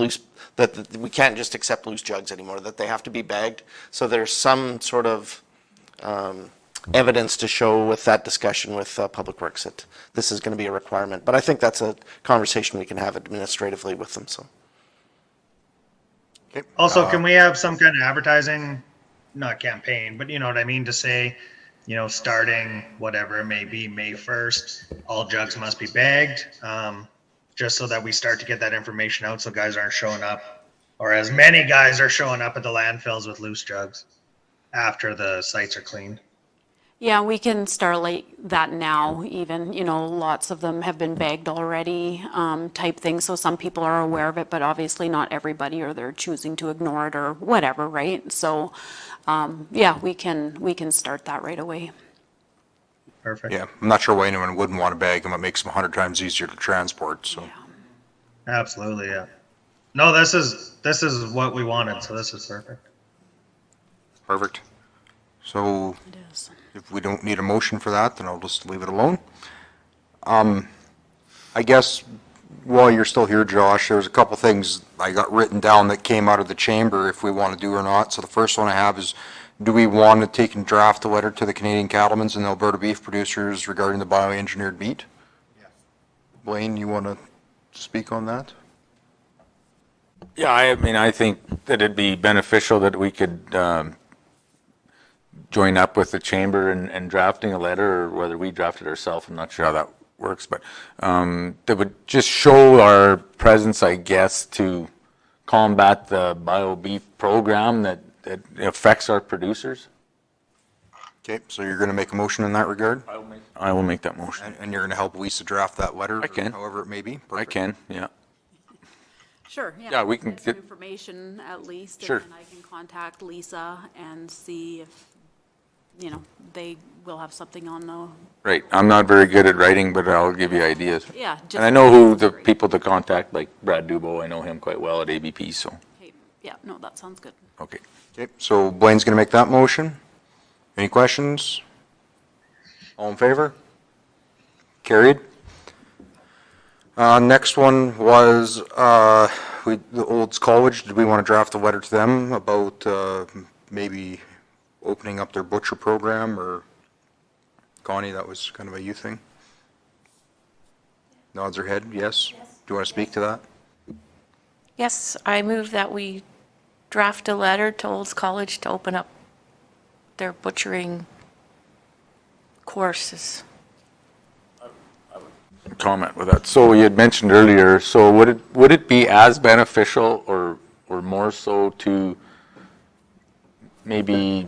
we can't just accept loose jugs anymore, that they have to be bagged. So there's some sort of evidence to show with that discussion with Public Works that this is going to be a requirement. But I think that's a conversation we can have administratively with them, so. Okay. Also, can we have some kind of advertising, not campaign, but you know what I mean, to say, starting whatever it may be, May 1st, all jugs must be bagged, just so that we start to get that information out so guys aren't showing up, or as many guys are showing up at the landfills with loose jugs after the sites are cleaned. Yeah, we can start like that now even, lots of them have been bagged already, type thing. So some people are aware of it, but obviously not everybody, or they're choosing to ignore it or whatever, right? So, yeah, we can start that right away. Perfect. Yeah, I'm not sure why anyone wouldn't want to bag them. It makes them 100 times easier to transport, so. Absolutely, yeah. No, this is what we wanted, so this is perfect. Perfect. So It is. if we don't need a motion for that, then I'll just leave it alone. I guess while you're still here, Josh, there's a couple things I got written down that came out of the chamber if we want to do or not. So the first one I have is, do we want to take and draft a letter to the Canadian cattlemen's and the Alberta beef producers regarding the bioengineered meat? Yes. Blaine, you want to speak on that? Yeah, I mean, I think that it'd be beneficial that we could join up with the chamber and drafting a letter, or whether we draft it ourselves. I'm not sure how that works, but that would just show our presence, I guess, to combat the bio beef program that affects our producers. Okay, so you're going to make a motion in that regard? I will make that motion. And you're going to help Lisa draft that letter? I can. However it may be? I Perfect. can, yeah. Sure, Yeah, we can Get some get- information at least. Sure. And then I can contact Lisa and see if, they will have something on the, Right, I'm not very good at writing, but I'll give you ideas. yeah. And I know who the people to contact, like Brad Dubo, I know him quite well at ABP, so, Okay, yeah, no, that sounds good. okay. Okay, so Blaine's going to make that motion. Any questions? All in favor? Carried. Next one was, the Olds College, did we want to draft a letter to them about, maybe opening up their butcher program, or Connie, that was kind of a you thing? Nods her head, yes? Do you want to speak to that? Yes, I move that we draft a letter to Olds College to open up their butchering courses. Comment with that. So you had mentioned earlier, so would it be as beneficial or more so to maybe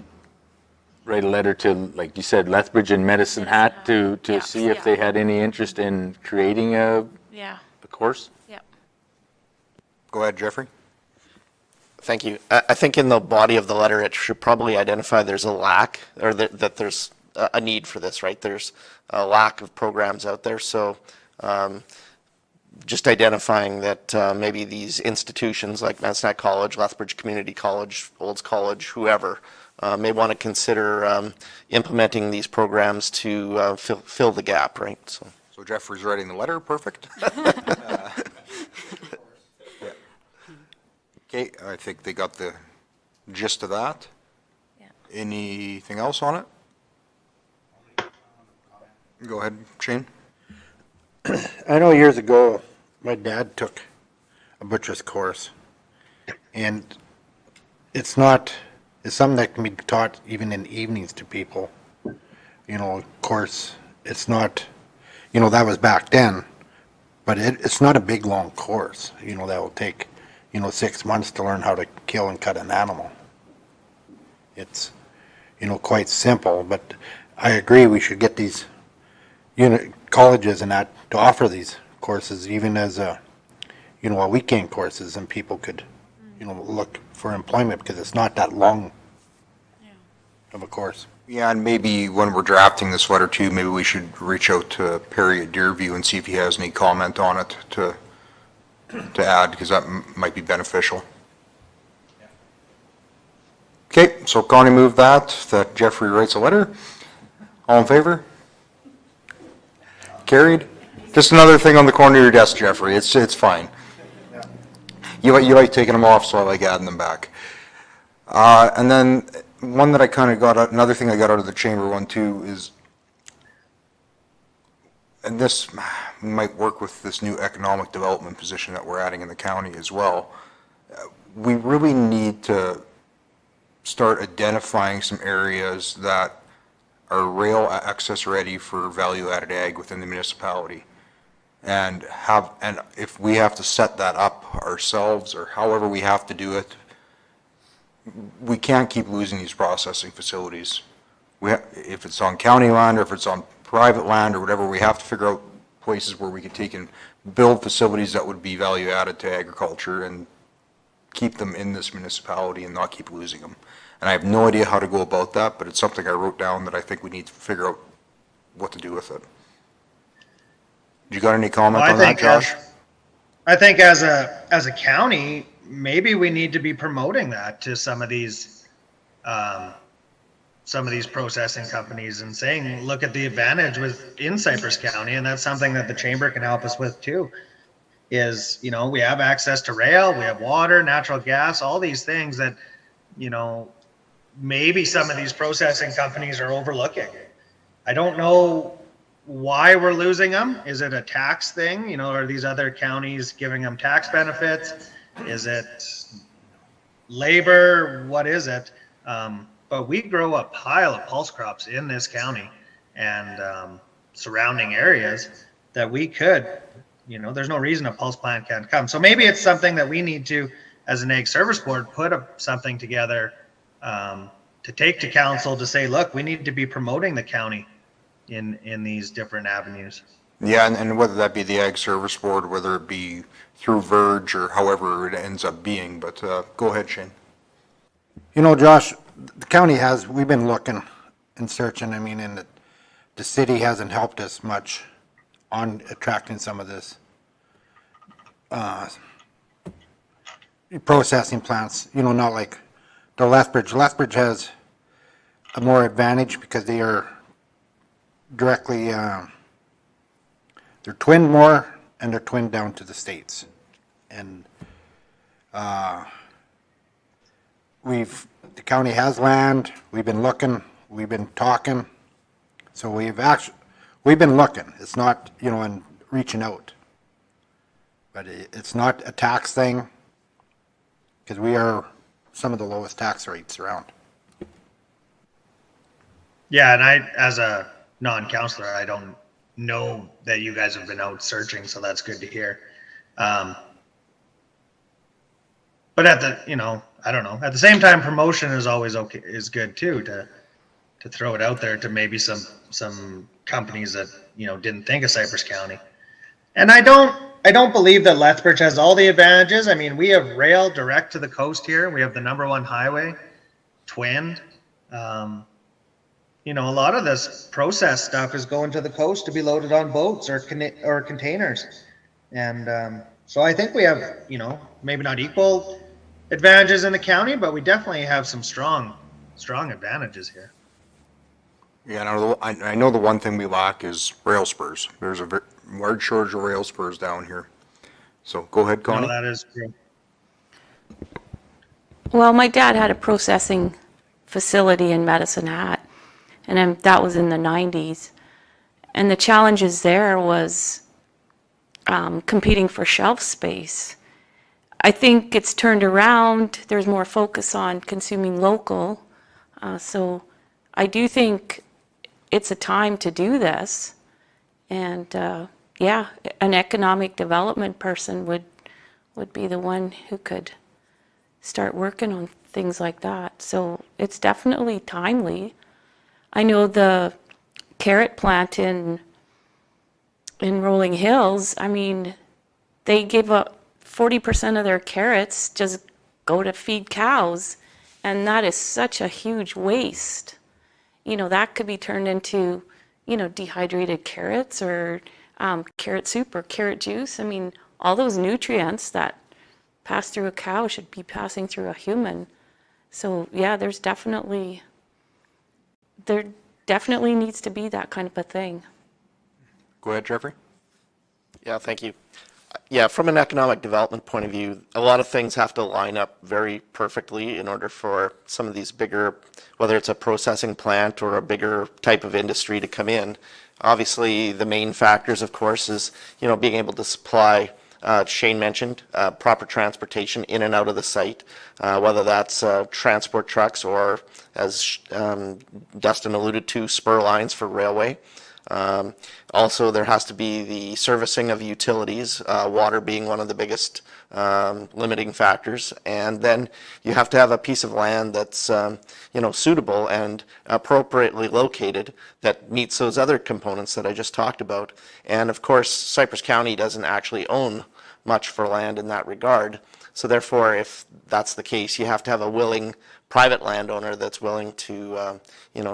write a letter to, like you said, Lethbridge and Medicine Hat to Yeah, see if yeah. they had any interest in creating a Yeah, course? yeah. Go ahead, Jeffrey. Thank you. I think in the body of the letter, it should probably identify there's a lack, or that there's a need for this, right? There's a lack of programs out there, so just identifying that maybe these institutions like Medicine Hat College, Lethbridge Community College, Olds College, whoever, may want to consider implementing these programs to fill the gap, right? So. So Jeffrey's writing the letter, perfect. Okay, I think they got the gist of that. Yeah. Anything else on it? Go ahead, Shane. I know years ago, my dad took a butcher's course, and it's something that can be taught even in evenings to people. Of course, it's not, that was back then, but it's not a big, long course, that will take, 6 months to learn how to kill and cut an animal. It's, quite simple, but I agree we should get these colleges and that to offer these courses even as a weekend courses, and people could, look for employment because it's not that long of a course. Yeah, and maybe when we're drafting this letter too, maybe we should reach out to Perry at Deerview and see if he has any comment on it to add, because that might be beneficial. Okay, so Connie moved that Jeffrey writes a letter. All in favor? Carried. Just another thing on the corner of your desk, Jeffrey. It's fine. You like taking them off, so I like adding them back. And then one that I kind of got, another thing I got out of the chamber one too is, and this might work with this new economic development position that we're adding in the county as well. We really need to start identifying some areas that are rail access ready for value-added ag within the municipality. And if we have to set that up ourselves, or however we have to do it, we can't keep losing these processing facilities if it's on county land or if it's on private land or whatever, we have to figure out places where we can take and build facilities that would be value added to agriculture and keep them in this municipality and not keep losing them. And I have no idea how to go about that, but it's something I wrote down that I think we need to figure out what to do with it. You got any comment on that, Josh? I think as a county, maybe we need to be promoting that to some of these processing companies and saying, look at the advantage in Cypress County. And that's something that the chamber can help us with too, is, you know, we have access to rail, we have water, natural gas, all these things that, you know, maybe some of these processing companies are overlooking. I don't know why we're losing them. Is it a tax thing? You know, are these other counties giving them tax benefits? Is it labor? What is it? But we grow a pile of pulse crops in this county and surrounding areas that we could, you know, there's no reason a pulse plant can't come. So maybe it's something that we need to, as an Ag Service Board, put something together to take to council to say, look, we need to be promoting the county in these different avenues. Yeah, and whether that be the Ag Service Board, whether it be through Verge or however it ends up being, but go ahead, Shane. You know, Josh, the county we've been looking and searching, I mean, and the city hasn't helped us much on attracting some of this processing plants, you know, not like the Lethbridge. Lethbridge has a more advantage because they are directly, they're twinned more and they're twinned down to the states. And the county has land, we've been looking, we've been talking, so we've been looking. It's not, you know, and reaching out. But it's not a tax thing, because we are some of the lowest tax rates around. Yeah, and I, as a non-counselor, I don't know that you guys have been out searching, so that's good to hear. But at the, you know, I don't know. At the same time, promotion is always okay, is good too, to throw it out there to maybe some companies that, you know, didn't think of Cypress County. And I don't believe that Lethbridge has all the advantages. I mean, we have rail direct to the coast here. We have the #1 highway, twinned. You know, a lot of this process stuff is going to the coast to be loaded on boats or containers. And so I think we have, you know, maybe not equal advantages in the county, but we definitely have some strong advantages here. Yeah, I know the one thing we lack is rail spurs. There's a large shortage of rail spurs down here. So go ahead, Connie. No, that is true. Well, my dad had a processing facility in Medicine Hat, and that was in the 90s. And the challenges there was competing for shelf space. I think it's turned around. There's more focus on consuming local. So I do think it's a time to do this. And yeah, an economic development person would be the one who could start working on things like that. So it's definitely timely. I know the carrot plant in Rolling Hills, I mean, they give up 40% of their carrots just go to feed cows, and that is such a huge waste. You know, that could be turned into, you know, dehydrated carrots or carrot soup or carrot juice. I mean, all those nutrients that pass through a cow should be passing through a human. So yeah, there definitely needs to be that kind of a thing. Go ahead, Jeffrey. Yeah, thank you. Yeah, from an economic development point of view, a lot of things have to line up very perfectly in order for some of these bigger, whether it's a processing plant or a bigger type of industry to come in. Obviously, the main factors, of course, is, you know, being able to supply, Shane mentioned, proper transportation in and out of the site, whether that's transport trucks or, as Dustin alluded to, spur lines for railway. Also, there has to be the servicing of utilities, water being one of the biggest limiting factors. And then you have to have a piece of land that's, suitable and appropriately located that meets those other components that I just talked about. And of course, Cypress County doesn't actually own much for land in that regard. So therefore, if that's the case, you have to have a willing private landowner that's willing to,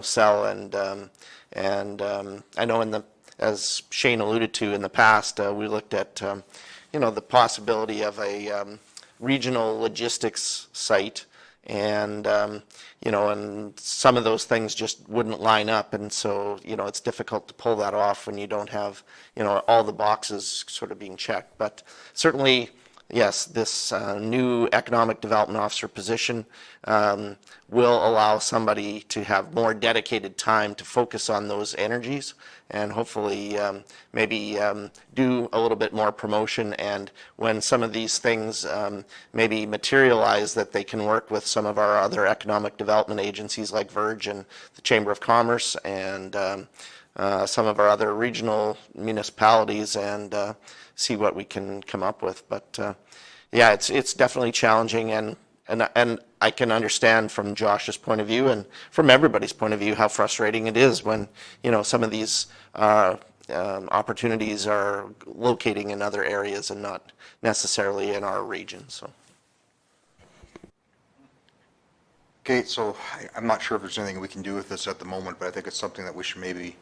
sell. And I know as Shane alluded to in the past, we looked at, the possibility of a regional logistics site, and and some of those things just wouldn't line up, and so it's difficult to pull that off when you don't have all the boxes sort of being checked. But certainly, yes, this new economic development officer position will allow somebody to have more dedicated time to focus on those energies and hopefully maybe do a little bit more promotion. And when some of these things maybe materialize, that they can work with some of our other economic development agencies like Verge and the Chamber of Commerce and some of our other regional municipalities and see what we can come up with. But yeah, it's definitely challenging, and I can understand from Josh's point of view and from everybody's point of view how frustrating it is when some of these opportunities are locating in other areas and not necessarily in our region. So. Okay, so I'm not sure if there's anything we can do with this at the moment, but I think it's something that we should maybe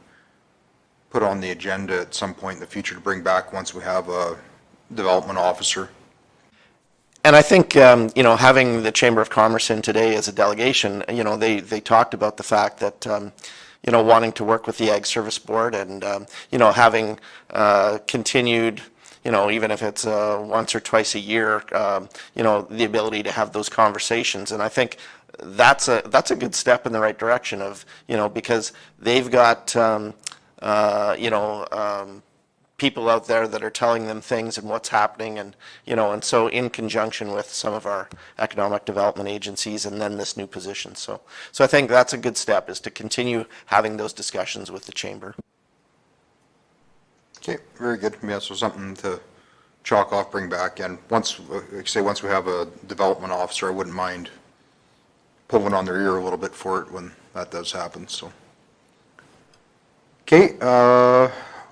put on the agenda at some point in the future to bring back once we have a development officer. And I think, having the Chamber of Commerce in today as a delegation, they talked about the fact that, wanting to work with the Ag Service Board and, having continued, even if it's once or twice a year, the ability to have those conversations. And I think that's a good step in the right direction of, because they've got, people out there that are telling them things and what's happening, and and so in conjunction with some of our economic development agencies and then this new position. So I think that's a good step, is to continue having those discussions with the chamber. Okay, very good. Yeah, so something to chalk off, bring back, and once we have a development officer, I wouldn't mind pulling on their ear a little bit for it when that does happen. So okay,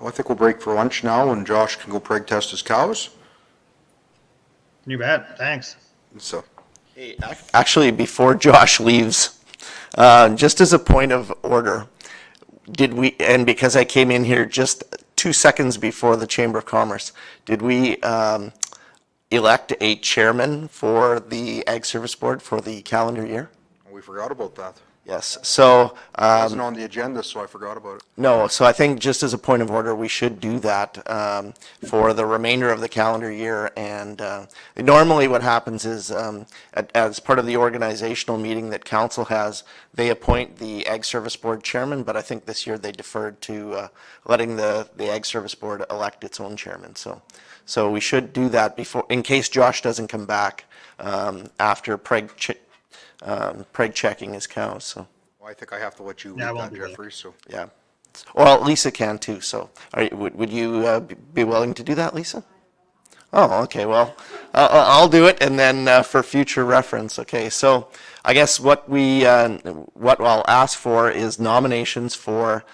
well, I think we'll break for lunch now, and Josh can go preg test his cows. You bet. Thanks. So, Hey, actually, before Josh leaves, just as a point of order, and because I came in here just 2 seconds before the Chamber of Commerce, did we elect a chairman for the Ag Service Board for the calendar year? we forgot about that. Yes, so. It wasn't on the agenda, so I forgot about it. No, so I think just as a point of order, we should do that for the remainder of the calendar year. And normally what happens is, as part of the organizational meeting that council has, they appoint the Ag Service Board chairman, but I think this year they deferred to letting the Ag Service Board elect its own chairman. So we should do that before, in case Josh doesn't come back after preg checking his cows. So. Well, I think I have to let you lead that, Jeffrey, so. Yeah. Well, Lisa can too, so would you be willing to do that, Lisa? Oh, okay, well, I'll do it, and then for future reference, okay. So I guess what I'll ask for is nominations for,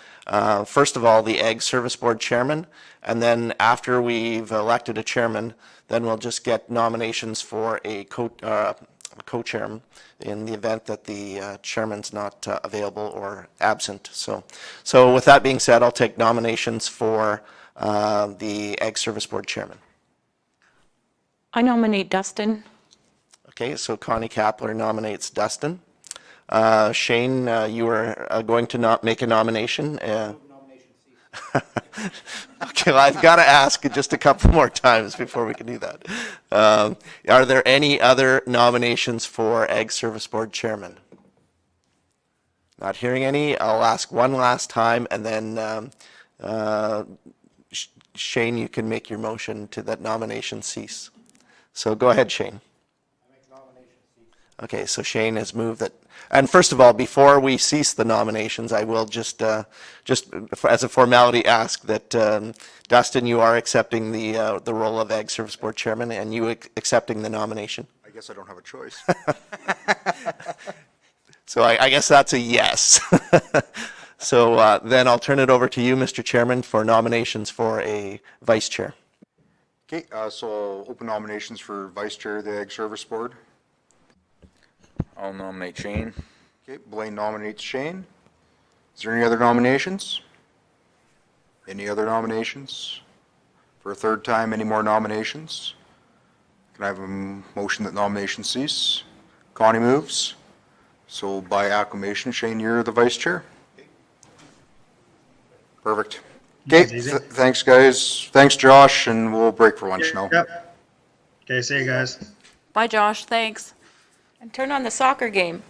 first of all, the Ag Service Board chairman, and then after we've elected a chairman, then we'll just get nominations for a co-chairman in the event that the chairman's not available or absent. So with that being said, I'll take nominations for the Ag Service Board chairman. I nominate Dustin. Okay, so Connie Kapler nominates Dustin. Shane, you are going to not make a nomination. Okay, well, I've got to ask just a couple more times before we can do that. Are there any other nominations for Ag Service Board chairman? Not hearing any. I'll ask one last time, and then Shane, you can make your motion to that nomination cease. So go ahead, Shane. I make nomination Okay, so Shane has moved that. And first of all, before we cease the nominations, I will just as a formality ask that, Dustin, you are accepting the role of Ag Service Board Chairman, and you accepting the nomination? I guess I don't have a choice. So I guess that's a yes. So then I'll turn it over to you, Mr. Chairman, for nominations for a vice chair. Okay, so I'll open nominations for Vice Chair of the Ag Service Board. I'll nominate Shane. Okay, Blaine nominates Shane. Is there any other nominations? Any other nominations? For a third time, any more nominations? Can I have a motion that nominations cease? Connie moves. So by acclamation, Shane, you're the vice chair. Perfect. Okay, That's easy. thanks, guys. Thanks, Josh, and we'll break for lunch now. Yep. Okay, see you guys. Bye, Josh, thanks. And turn on the soccer game.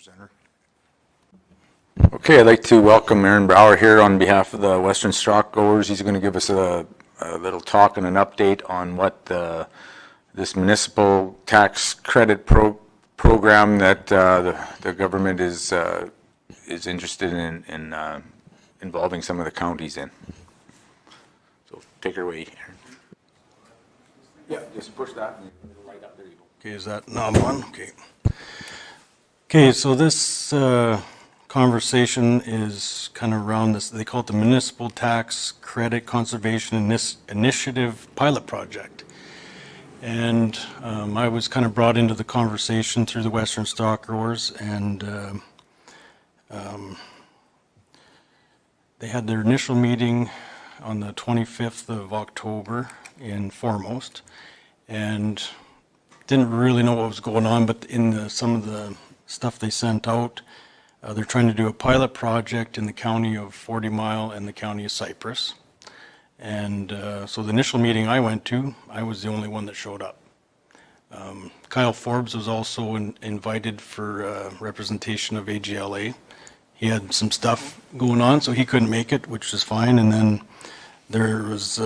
Presenter. Okay, I'd like to welcome Aaron Brower here on behalf of the Western Stock Growers. He's going to give us a little talk and an update on what this municipal tax credit program that the government is interested in involving some of the counties in. So take her away, Aaron. Yeah, just push that and it'll light up. There you go. Okay, is that knob on? Okay. Okay, so this conversation is kind of around this, they call it the Municipal Tax Credit Conservation Initiative Pilot Project. And I was kind of brought into the conversation through the Western Stock Growers, and they had their initial meeting on the 25th of October in Foremost, and didn't really know what was going on, but in some of the stuff they sent out, they're trying to do a pilot project in the county of 40 Mile and the county of Cypress. And so the initial meeting I went to, I was the only one that showed up. Kyle Forbes was also invited for representation of AGLA. He had some stuff going on, so he couldn't make it, which is fine. And then there was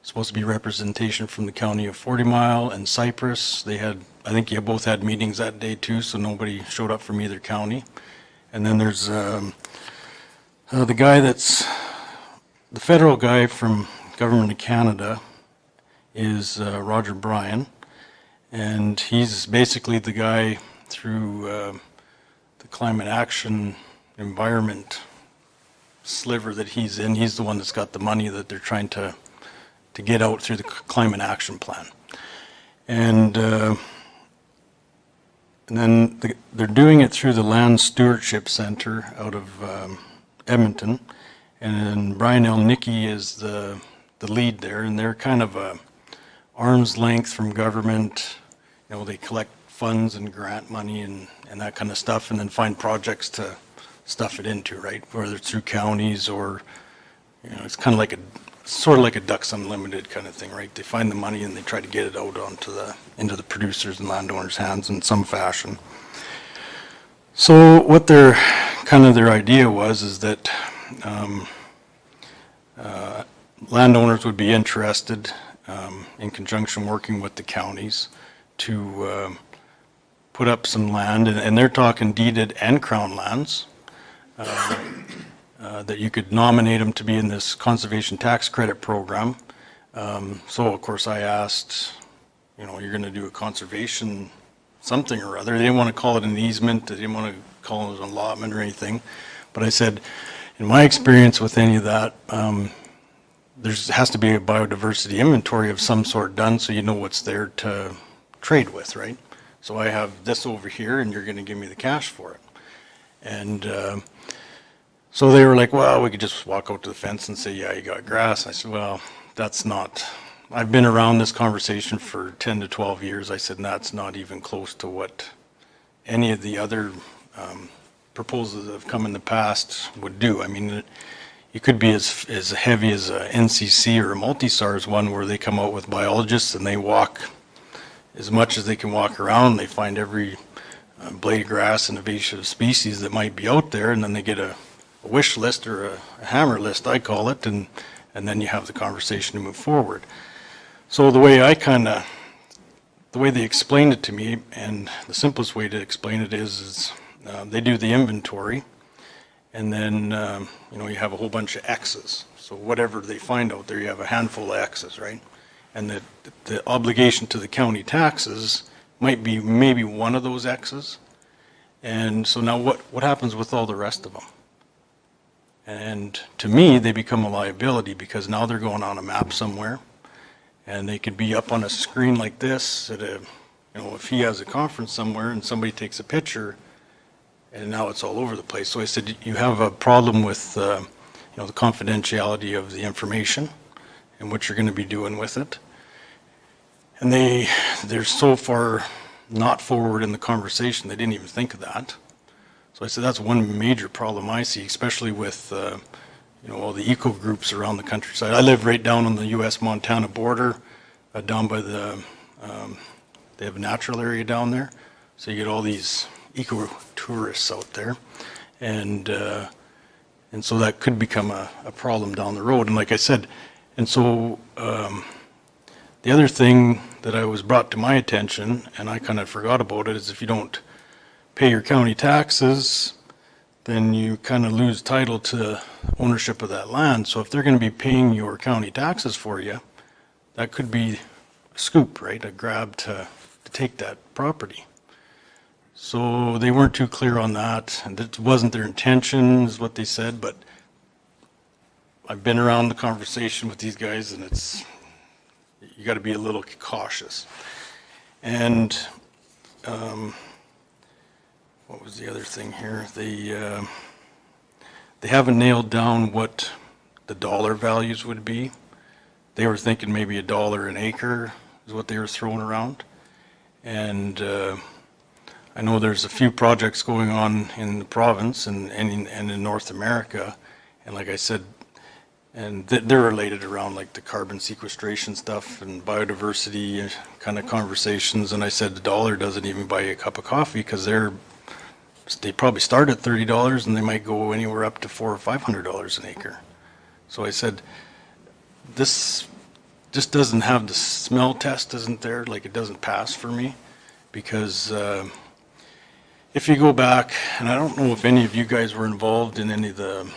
supposed to be representation from the county of 40 Mile and Cypress. They had, I think you both had meetings that day too, so nobody showed up from either county. And then there's the guy that's, the federal guy from Government of Canada is Roger Bryan, and he's basically the guy through the climate action environment sliver that he's in. He's the one that's got the money that they're trying to get out through the climate action plan. And then they're doing it through the Land Stewardship Center out of Edmonton. And then Brian Elnicki is the lead there, and they're kind of a arm's length from government. You know, they collect funds and grant money and that kind of stuff, and then find projects to stuff it into, right? Whether it's through counties or, you know, it's kind of like sort of like a Ducks Unlimited kind of thing, right? They find the money and they try to get it out into the producers and landowners' hands in some fashion. So what their idea was is that landowners would be interested in conjunction working with the counties to put up some land, and they're talking deeded and crown lands, that you could nominate them to be in this conservation tax credit program. So of course I asked, you know, you're going to do a conservation something or other. They didn't want to call it an easement. They didn't want to call it an allotment or anything. But I said, in my experience with any of that, there has to be a biodiversity inventory of some sort done so you know what's there to trade with, right? So I have this over here and you're going to give me the cash for it. And so they were like, well, we could just walk out to the fence and say, yeah, you got grass. I said, well, that's not, I've been around this conversation for 10 to 12 years. I said, and that's not even close to what any of the other proposals that have come in the past would do. I mean, you could be as heavy as a NCC or a multi-SARS one where they come out with biologists and they walk as much as they can walk around. They find every blade of grass and invasive species that might be out there, and then they get a wish list or a hammer list, I call it, and then you have the conversation to move forward. So the way the way they explained it to me, and the simplest way to explain it is they do the inventory, and then you know, you have a whole bunch of X's. So whatever they find out there, you have a handful of X's, right? And the obligation to the county taxes might be maybe one of those X's. And so now what happens with all the rest of them? And to me, they become a liability because now they're going on a map somewhere, and they could be up on a screen like this at a, you know, if he has a conference somewhere and somebody takes a picture, and now it's all over the place. So I said, you have a problem with, you know, the confidentiality of the information and what you're going to be doing with it. And they're so far not forward in the conversation, they didn't even think of that. So I said, that's one major problem I see, especially with, you know, all the eco groups around the countryside. I live right down on the U.S.-Montana border, down by they have a natural area down there. So you get all these eco-tourists out there. And so that could become a problem down the road. And like I said, and so the other thing that I was brought to my attention, and I kind of forgot about it, is if you don't pay your county taxes, then you kind of lose title to ownership of that land. So if they're going to be paying your county taxes for you, that could be a scoop, right? A grab to take that property. So they weren't too clear on that, and it wasn't their intention, is what they said, but I've been around the conversation with these guys, and you got to be a little cautious. And what was the other thing here? They haven't nailed down what the dollar values would be. They were thinking maybe $1 an acre is what they were throwing around. And I know there's a few projects going on in the province and in North America. And like I said, and they're related around like the carbon sequestration stuff and biodiversity kind of conversations. And I said the dollar doesn't even buy you a cup of coffee, because they probably start at $30 and they might go anywhere up to $400 or $500 an acre. So I said, this just doesn't have the smell test, isn't there? Like, it doesn't pass for me, because if you go back, and I don't know if any of you guys were involved in any of the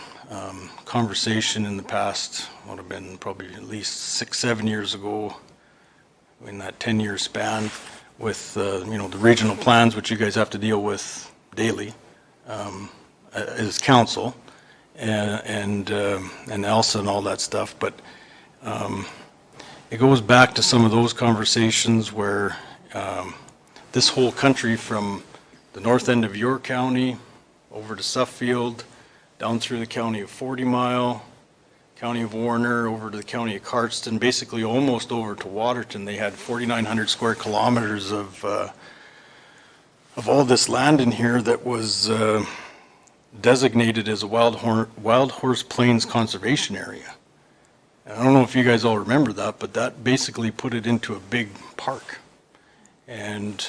conversation in the past, would have been probably at least 6-7 years ago, in that 10-year span, with the regional plans, which you guys have to deal with daily as council, and ELSA and all that stuff. But it goes back to some of those conversations where this whole country, from the north end of your county over to Suffield, down through the county of 40 Mile, county of Warner, over to the county of Cardston, basically almost over to Waterton, they had 4,900 square kilometers of all this land in here that was designated as a wild horse plains conservation area. And I don't know if you guys all remember that, but that basically put it into a big park. And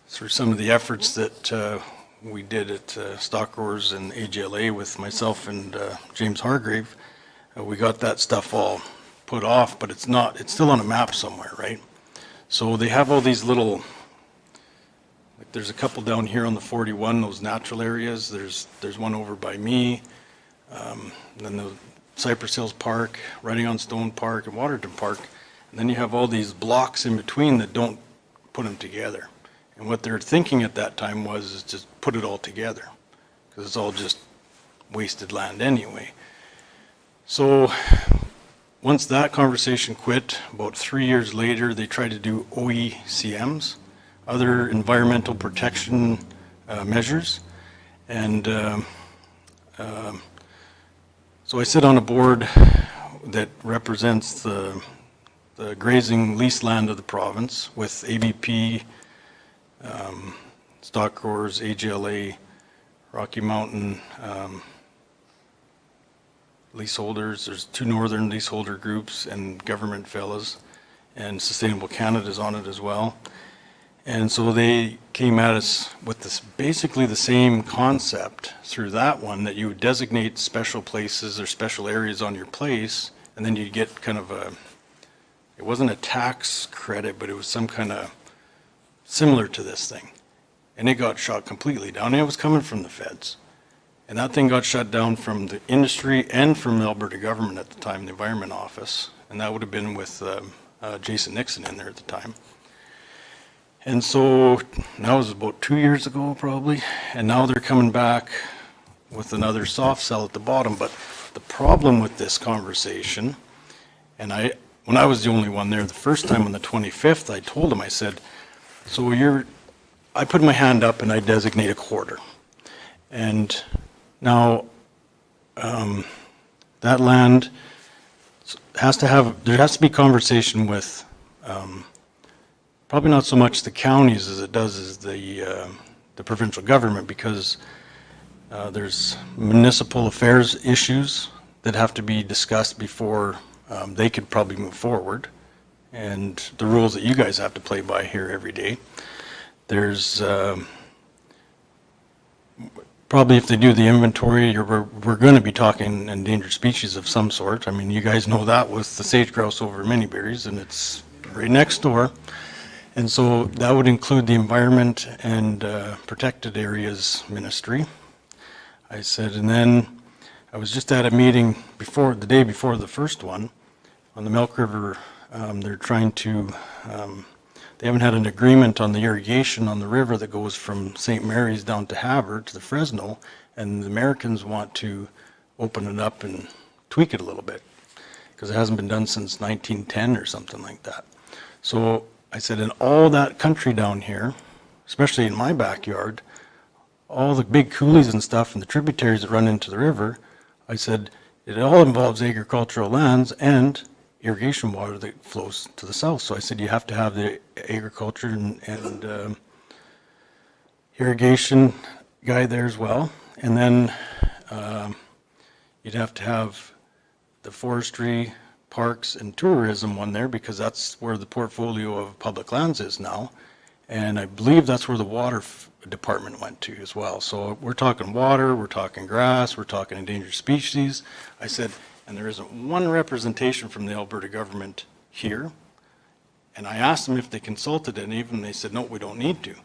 through some of the efforts that we did at Stockroars and AGLA with myself and James Hargrave, we got that stuff all put off, but it's still on a map somewhere, right? So they have all these little, like there's a couple down here on the 41, those natural areas. There's one over by me, then the Cypress Hills Park, Riding on Stone Park, and Waterton Park. And then you have all these blocks in between that don't put them together. And what they're thinking at that time was just put it all together, because it's all just wasted land anyway. So once that conversation quit, about 3 years later, they tried to do OECMs, other environmental protection measures. And so I sit on a board that represents the grazing lease land of the province with ABP, Stockroars, AGLA, Rocky Mountain leaseholders. There's 2 northern leaseholder groups and government fellows, and Sustainable Canada's on it as well. And so they came at us with this, basically the same concept through that one, that you would designate special places or special areas on your place, and then you'd get kind of it wasn't a tax credit, but it was some kind of similar to this thing. And it got shot completely down. It was coming from the feds. And that thing got shut down from the industry and from the Alberta government at the time, the Environment Office. And that would have been with Jason Nixon in there at the time. And so that was about 2 years ago probably. And now they're coming back with another soft sell at the bottom. But the problem with this conversation, and when I was the only one there the first time on the 25th, I told him, I said, so I put my hand up and I designate a quarter. And now that land there has to be conversation with probably not so much the counties as it does as the provincial government, because there's municipal affairs issues that have to be discussed before they could probably move forward, and the rules that you guys have to play by here every day. There's probably if they do the inventory, we're going to be talking endangered species of some sort. I mean, you guys know that with the sage grouse over Manyberries, and it's right next door. And so that would include the Environment and Protected Areas Ministry. I said, and then I was just at a meeting before, the day before the first one, on the Milk River. They're trying to, they haven't had an agreement on the irrigation on the river that goes from St. Mary's down to Havre to the Fresno, and the Americans want to open it up and tweak it a little bit, because it hasn't been done since 1910 or something like that. So I said, in all that country down here, especially in my backyard, all the big coulees and stuff and the tributaries that run into the river, I said, it all involves agricultural lands and irrigation water that flows to the south. So I said, you have to have the agriculture and irrigation guy there as well. And then you'd have to have the forestry, parks, and tourism one there, because that's where the portfolio of public lands is now. And I believe that's where the water department went to as well. So we're talking water, we're talking grass, we're talking endangered species. I said, and there isn't one representation from the Alberta government here. And I asked them if they consulted any of them, and they said, no, we don't need to.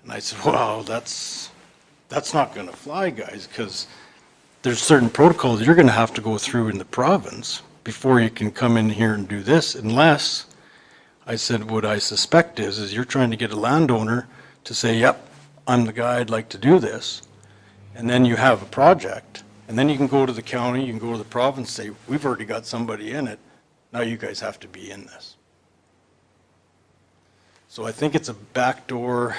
And I said, well, that's not going to fly, guys, because there's certain protocols you're going to have to go through in the province before you can come in here and do this, unless, I said, what I suspect is you're trying to get a landowner to say, yep, I'm the guy, I'd like to do this. And then you have a project, and then you can go to the county, you can go to the province, say, we've already got somebody in it, now you guys have to be in this. So I think it's a backdoor,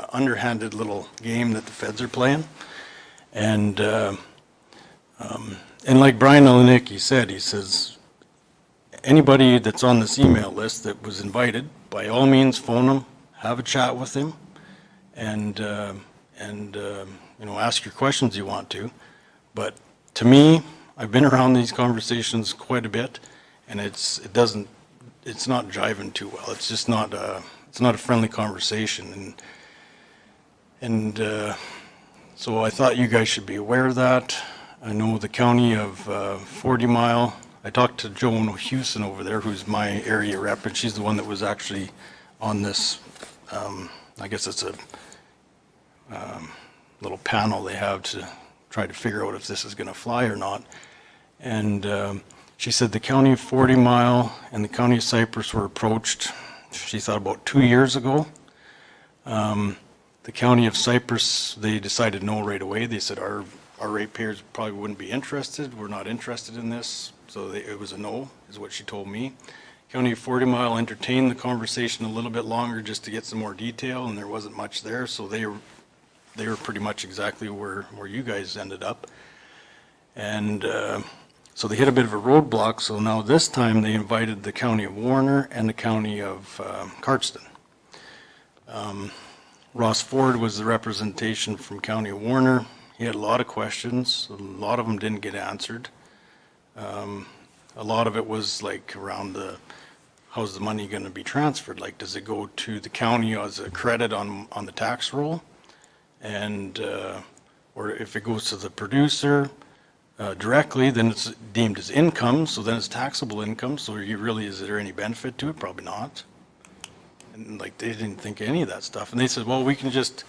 underhanded little game that the feds are playing. And like Brian Olenicki said, he says, anybody that's on this email list that was invited, by all means, phone him, have a chat with him, and you know, ask your questions you want to. But to me, I've been around these conversations quite a bit, and it's not jiving too well. It's just not it's not a friendly conversation, and so I thought you guys should be aware of that. I know the county of 40 Mile. I talked to Joan Hewson over there, who's my area rep, and she's the one that was actually on this, I guess it's a little panel they have to try to figure out if this is going to fly or not. And she said the county of 40 Mile and the county of Cypress were approached, she thought, about 2 years ago. The county of Cypress, they decided no right away. They said our ratepayers probably wouldn't be interested. We're not interested in this. So it was a no, is what she told me. County of 40 Mile entertained the conversation a little bit longer just to get some more detail, and there wasn't much there. So they were pretty much exactly where you guys ended up. And so they hit a bit of a roadblock. So now this time they invited the county of Warner and the county of Cardston. Ross Ford was the representation from County of Warner. He had a lot of questions. A lot of them didn't get answered. A lot of it was like around how's the money going to be transferred? Like, does it go to the county as a credit on the tax roll? And, or if it goes to the producer directly, then it's deemed as income, so then it's taxable income. So is there any benefit to it? Probably not. And like, they didn't think any of that stuff. And they said, well, we can just,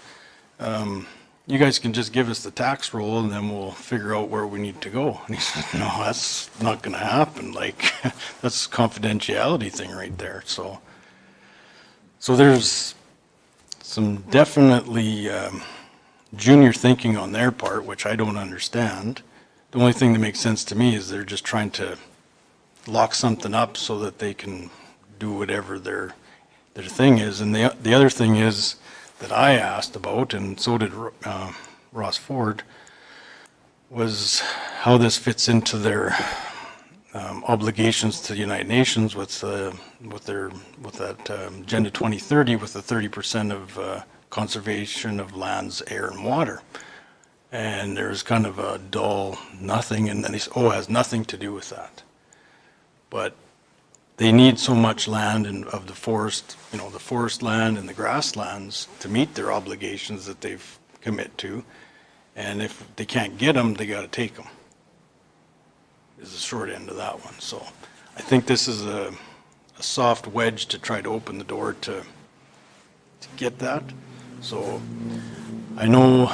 you guys can just give us the tax roll and then we'll figure out where we need to go. And he said, no, that's not going to happen. Like, that's a confidentiality thing right there. So there's some definitely junior thinking on their part, which I don't understand. The only thing that makes sense to me is they're just trying to lock something up so that they can do whatever their thing is. And the other thing is that I asked about, and so did Ross Ford, was how this fits into their obligations to the United Nations with that Agenda 2030 with the 30% of conservation of lands, air, and water. And there's kind of a dull nothing, and then they say, oh, it has nothing to do with that. But they need so much land of the forest, the forest land and the grasslands to meet their obligations that they've commit to. And if they can't get them, they got to take them, is the short end of that one. So I think this is a soft wedge to try to open the door to get that. So I know,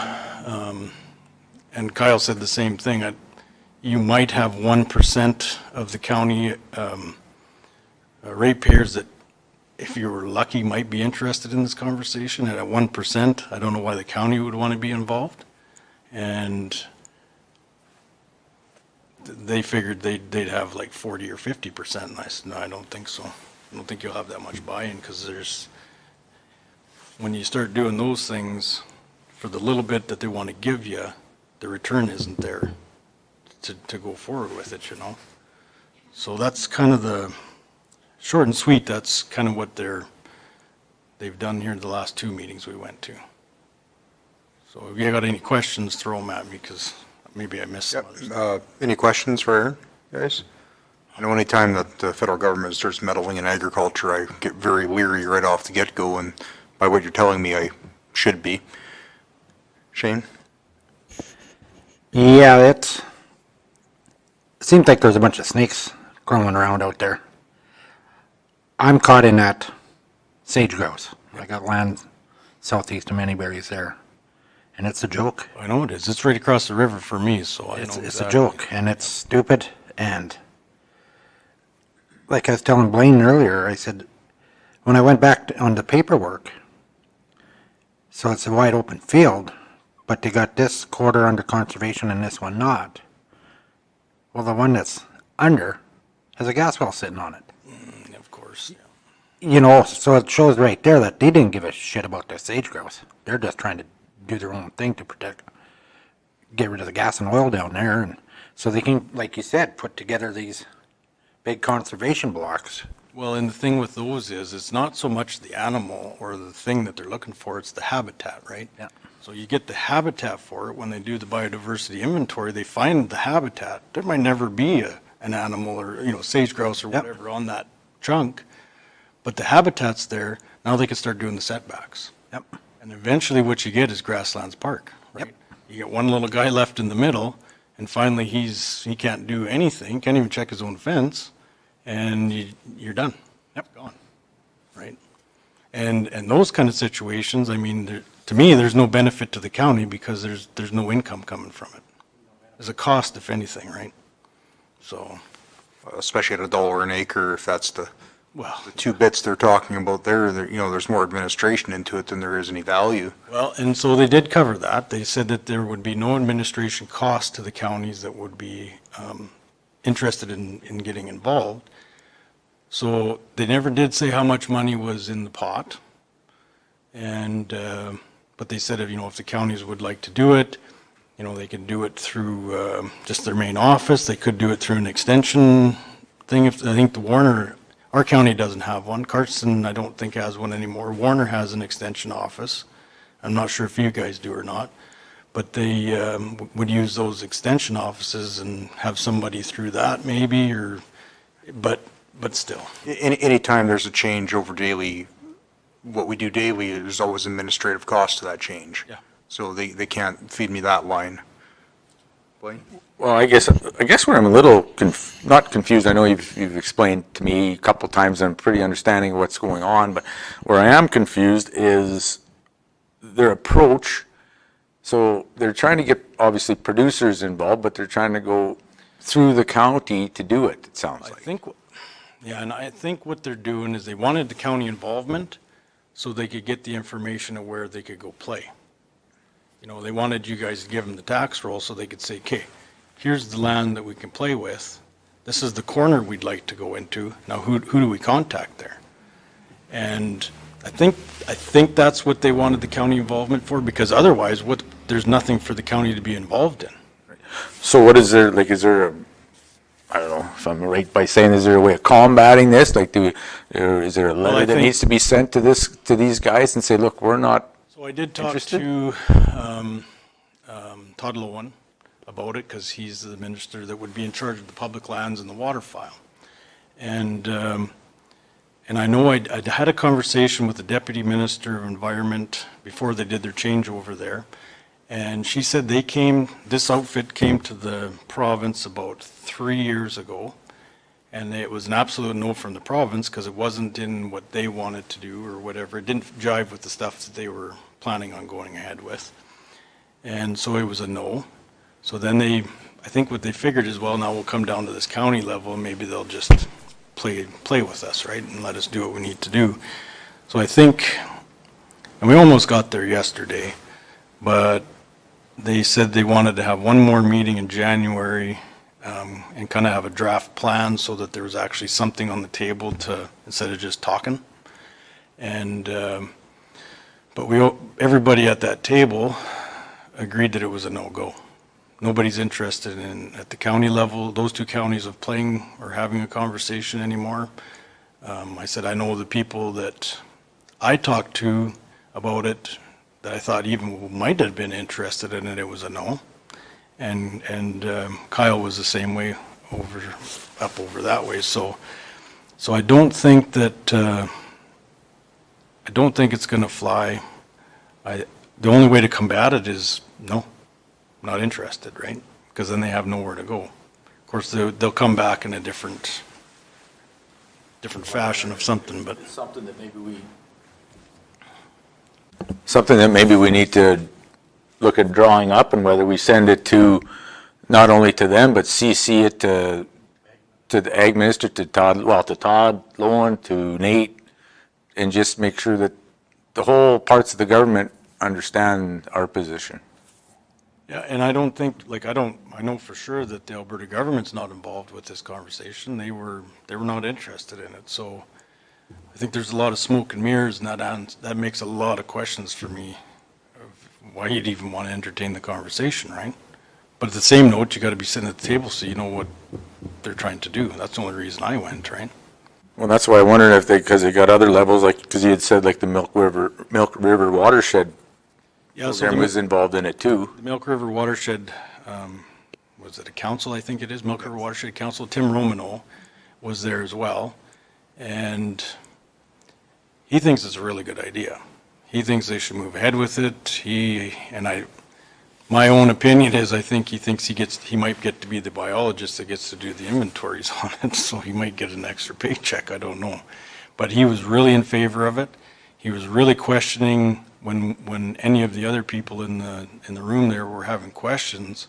and Kyle said the same thing, you might have 1% of the county ratepayers that, if you were lucky, might be interested in this conversation. And at 1%, I don't know why the county would want to be involved. And they figured they'd have like 40 or 50%. And I said, no, I don't think so. I don't think you'll have that much buy-in, because when you start doing those things, for the little bit that they want to give you, the return isn't there to go forward with it, you know? So that's kind of the short and sweet. That's kind of what they've done here in the last 2 meetings we went to. So if you got any questions, throw them at me, because maybe I missed some others. Any questions for Aaron, guys? I know anytime that the federal government starts meddling in agriculture, I get very leery right off the get-go, and by what you're telling me, I should be. Shane? Yeah, it seems like there's a bunch of snakes crawling around out there. I'm caught in that sage grouse. I got land southeast of Manyberries there, and it's a joke. I know it is. It's right across the river for me, so I know It's a exactly. joke, and it's stupid. And like I was telling Blaine earlier, I said, when I went back on the paperwork, so it's a wide open field, but they got this quarter under conservation and this one not. Well, the one that's under has a gas well sitting on it. Of course, yeah. You know, so it shows right there that they didn't give a shit about their sage grouse. They're just trying to do their own thing to get rid of the gas and oil down there. And so they can, like you said, put together these big conservation blocks. Well, and the thing with those is, it's not so much the animal or the thing that they're looking for, it's the habitat, right? Yeah. So you get the habitat for it. When they do the biodiversity inventory, they find the habitat. There might never be an animal or, sage grouse or Yep. whatever on that chunk, but the habitat's there. Now they can start doing the setbacks. Yep. And eventually what you get is Grasslands Park, right? You get one little guy left in the middle, and finally he can't do anything, can't even check his own fence, and you're done. Yep. Gone, right? And those kind of situations, I mean, to me, there's no benefit to the county, because there's no income coming from it. There's a cost, if anything, right? So, Especially at $1 an acre, if that's the well, 2 bits they're talking about there, there's more administration into it than there is any value. well, and so they did cover that. They said that there would be no administration cost to the counties that would be interested in getting involved. So they never did say how much money was in the pot. And, but they said if the counties would like to do it, they could do it through just their main office. They could do it through an extension thing. I think the Warner, our county doesn't have one. Carson, I don't think, has one anymore. Warner has an extension office. I'm not sure if you guys do or not, but they would use those extension offices and have somebody through that maybe, but still. Anytime there's a change over daily, what we do daily, there's always administrative cost to that change. Yeah. So they can't feed me that line. Blaine? Well, I guess where I'm a little not confused, I know you've explained to me a couple times, and I'm pretty understanding of what's going on, but where I am confused is their approach. So they're trying to get, obviously, producers involved, but they're trying to go through the county to do it, it sounds like. And I think what they're doing is they wanted the county involvement so they could get the information of where they could go play. They wanted you guys to give them the tax roll so they could say, okay, here's the land that we can play with. This is the corner we'd like to go into. Now, who do we contact there? And I think that's what they wanted the county involvement for, because otherwise, there's nothing for the county to be involved in. So what is there, like, is there I don't know if I'm right by saying, is there a way of combating this? Like, is there a letter that needs to be sent to these guys and say, look, we're not So I did talk interested? to Todd Lowen about it, because he's the minister that would be in charge of the public lands and the water file. And I know I'd had a conversation with the deputy minister of environment before they did their changeover there, And she said this outfit came to the province about 3 years ago. And it was an absolute no from the province because it wasn't in what they wanted to do or whatever. It didn't jive with the stuff that they were planning on going ahead with. And so it was a no. So then I think what they figured is, well, now we'll come down to this county level and maybe they'll just play with us, right? And let us do what we need to do. So I think, and we almost got there yesterday, but they said they wanted to have one more meeting in January and kind of have a draft plan so that there was actually something on the table instead of just talking. And, but everybody at that table agreed that it was a no-go. Nobody's interested in, at the county level, those two counties of playing or having a conversation anymore. I said, I know the people that I talked to about it that I thought even might have been interested in it, it was a no. And Kyle was the same way up over that way. So I don't think that, I don't think it's going to fly. The only way to combat it is no, not interested, right? Because then they have nowhere to go. Of course, they'll come back in a different fashion of something, but Something that maybe we need to look at drawing up, and whether we send it to, not only to them, but CC it to the Ag Minister, to Todd, Lauren, to Nate, and just make sure that the whole parts of the government understand our position. yeah, and I don't think, I know for sure that the Alberta government's not involved with this conversation. They were not interested in it. So I think there's a lot of smoke and mirrors, and that makes a lot of questions for me of why you'd even want to entertain the conversation, right? But at the same note, you got to be sitting at the table so you know what they're trying to do. That's the only reason I went, right? Well, that's why I wondered if because they got other levels, like, because you had said like the Milk River watershed Yeah, so program was involved in it too. the Milk River Watershed, was it a council, I think it is, Milk River Watershed Council, Tim Romano was there as well. And he thinks it's a really good idea. He thinks they should move ahead with it. My own opinion is I think he thinks he might get to be the biologist that gets to do the inventories on it, so he might get an extra paycheck, I don't know. But he was really in favor of it. He was really questioning when any of the other people in the room there were having questions.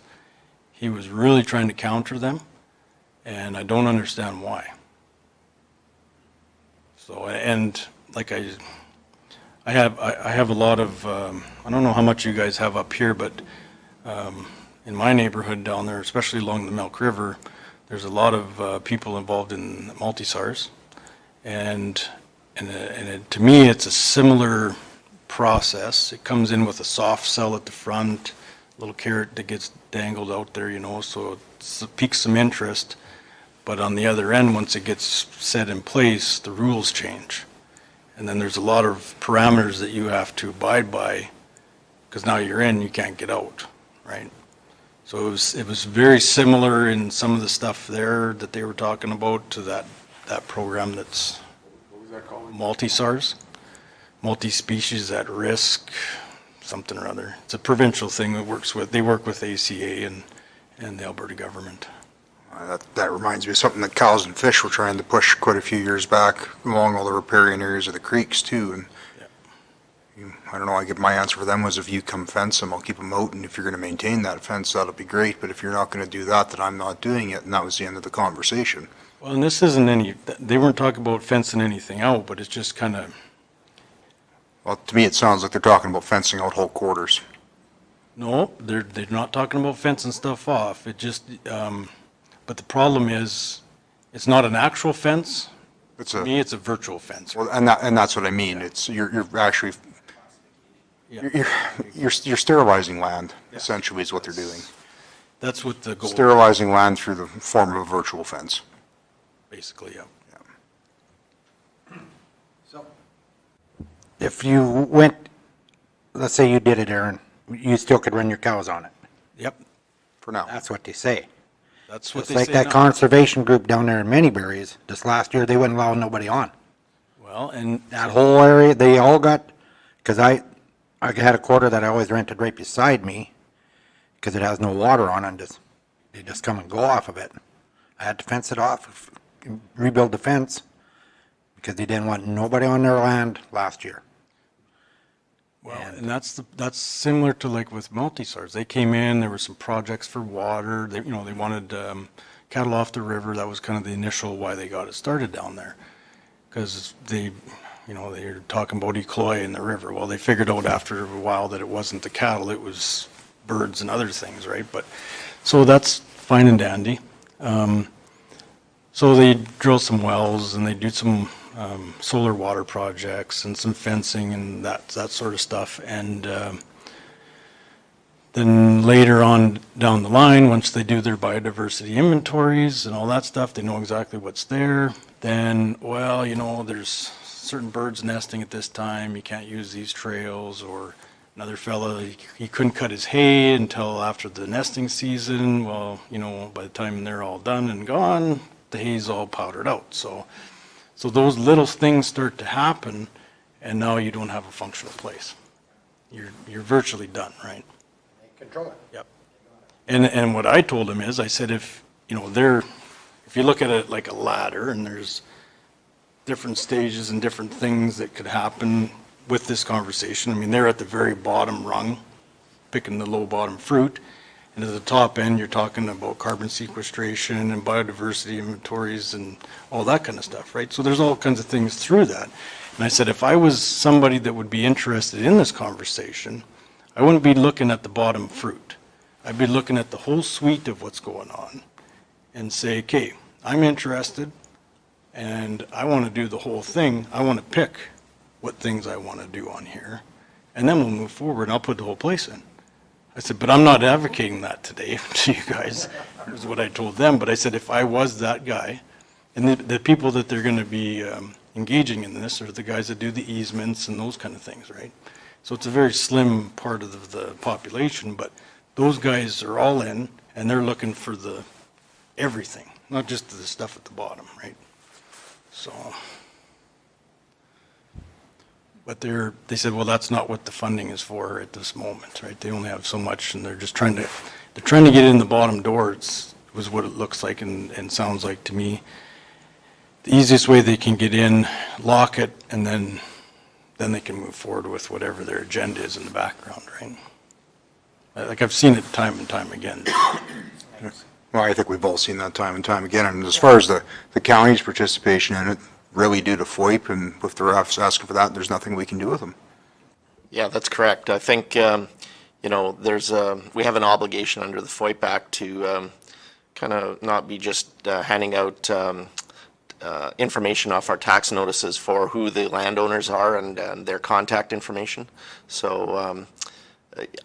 He was really trying to counter them, and I don't understand why. So, and like I have a lot of, I don't know how much you guys have up here, but in my neighborhood down there, especially along the Milk River, there's a lot of people involved in multi-SARs. And to me, it's a similar process. It comes in with a soft cell at the front, a little carrot that gets dangled out there, so it piques some interest. But on the other end, once it gets set in place, the rules change. And then there's a lot of parameters that you have to abide by, because now you're in, you can't get out, right? So it was very similar in some of the stuff there that they were talking about to that program that's multi-SARs, multi-species at risk, something or other. It's a provincial thing that they work with ACA and the Alberta government. That reminds me of something that Cows and Fish were trying to push quite a few years back along all the riparian areas of the creeks too. And I don't know, my answer for them was, if you come fence them, I'll keep them out. And if you're going to maintain that fence, that'll be great. But if you're not going to do that, then I'm not doing it. And that was the end of the conversation. Well, and this isn't they weren't talking about fencing anything out, but it's just kind of. Well, to me, it sounds like they're talking about fencing out whole quarters. No, they're not talking about fencing stuff off. It just, but the problem is, it's not an actual fence. To me, it's a virtual fence. Well, and that's what I mean. It's you're actually you're sterilizing land, essentially, is what they're doing. That's what the goal. Sterilizing land through the form of a virtual fence. Basically, yeah. If you went, let's say you did it, Aaron, you still could run your cows on it. Yep, For now. That's what they say. that's what It's they like say that now. conservation group down there in Manyberries, this last year, they wouldn't allow nobody on. Well, and That whole area, they all got, because I had a quarter that I always rented right beside me because it has no water on it. They just come and go off of it. I had to fence it off, rebuild the fence because they didn't want nobody on their land last year. Well, and that's similar to like with multi-stars. They came in, there were some projects for water, they wanted cattle off the river. That was kind of the initial why they got it started down there. Because they were talking about E. coli in the river. Well, they figured out after a while that it wasn't the cattle, it was birds and other things, right? But, so that's fine and dandy. So they drill some wells and they do some solar water projects and some fencing and that sort of stuff. And then later on down the line, once they do their biodiversity inventories and all that stuff, they know exactly what's there. Then, well, there's certain birds nesting at this time, you can't use these trails, or another fella, he couldn't cut his hay until after the nesting season. Well, by the time they're all done and gone, the hay's all powdered out. So those little things start to happen, and now you don't have a functional place. You're virtually done, right? Control it. Yep. And what I told him is, I said, if you look at it like a ladder, and there's different stages and different things that could happen with this conversation. I mean, they're at the very bottom rung, picking the low bottom fruit. And at the top end, you're talking about carbon sequestration and biodiversity inventories and all that kind of stuff, right? So there's all kinds of things through that. And I said, if I was somebody that would be interested in this conversation, I wouldn't be looking at the bottom fruit. I'd be looking at the whole suite of what's going on and say, okay, I'm interested and I want to do the whole thing. I want to pick what things I want to do on here, and then we'll move forward and I'll put the whole place in. I said, but I'm not advocating that today to you guys, is what I told them. But I said, if I was that guy, and the people that they're going to be engaging in this are the guys that do the easements and those kind of things, right? So it's a very slim part of the population, but those guys are all in, and they're looking for the everything, not just the stuff at the bottom, right? So, but they said, well, that's not what the funding is for at this moment, right? They only have so much, and they're just trying to get in the bottom door. Was what it looks like and sounds like to me. The easiest way they can get in, lock it, and then they can move forward with whatever their agenda is in the background, right? Like I've seen it time and time again. Well, I think we've all seen that time and time again. And as far as the county's participation in it, really due to FOIP, and if they're asking for that, there's nothing we can do with them. Yeah, that's correct. I think, we have an obligation under the FOIP Act to kind of not be just handing out information off our tax notices for who the landowners are and their contact information. So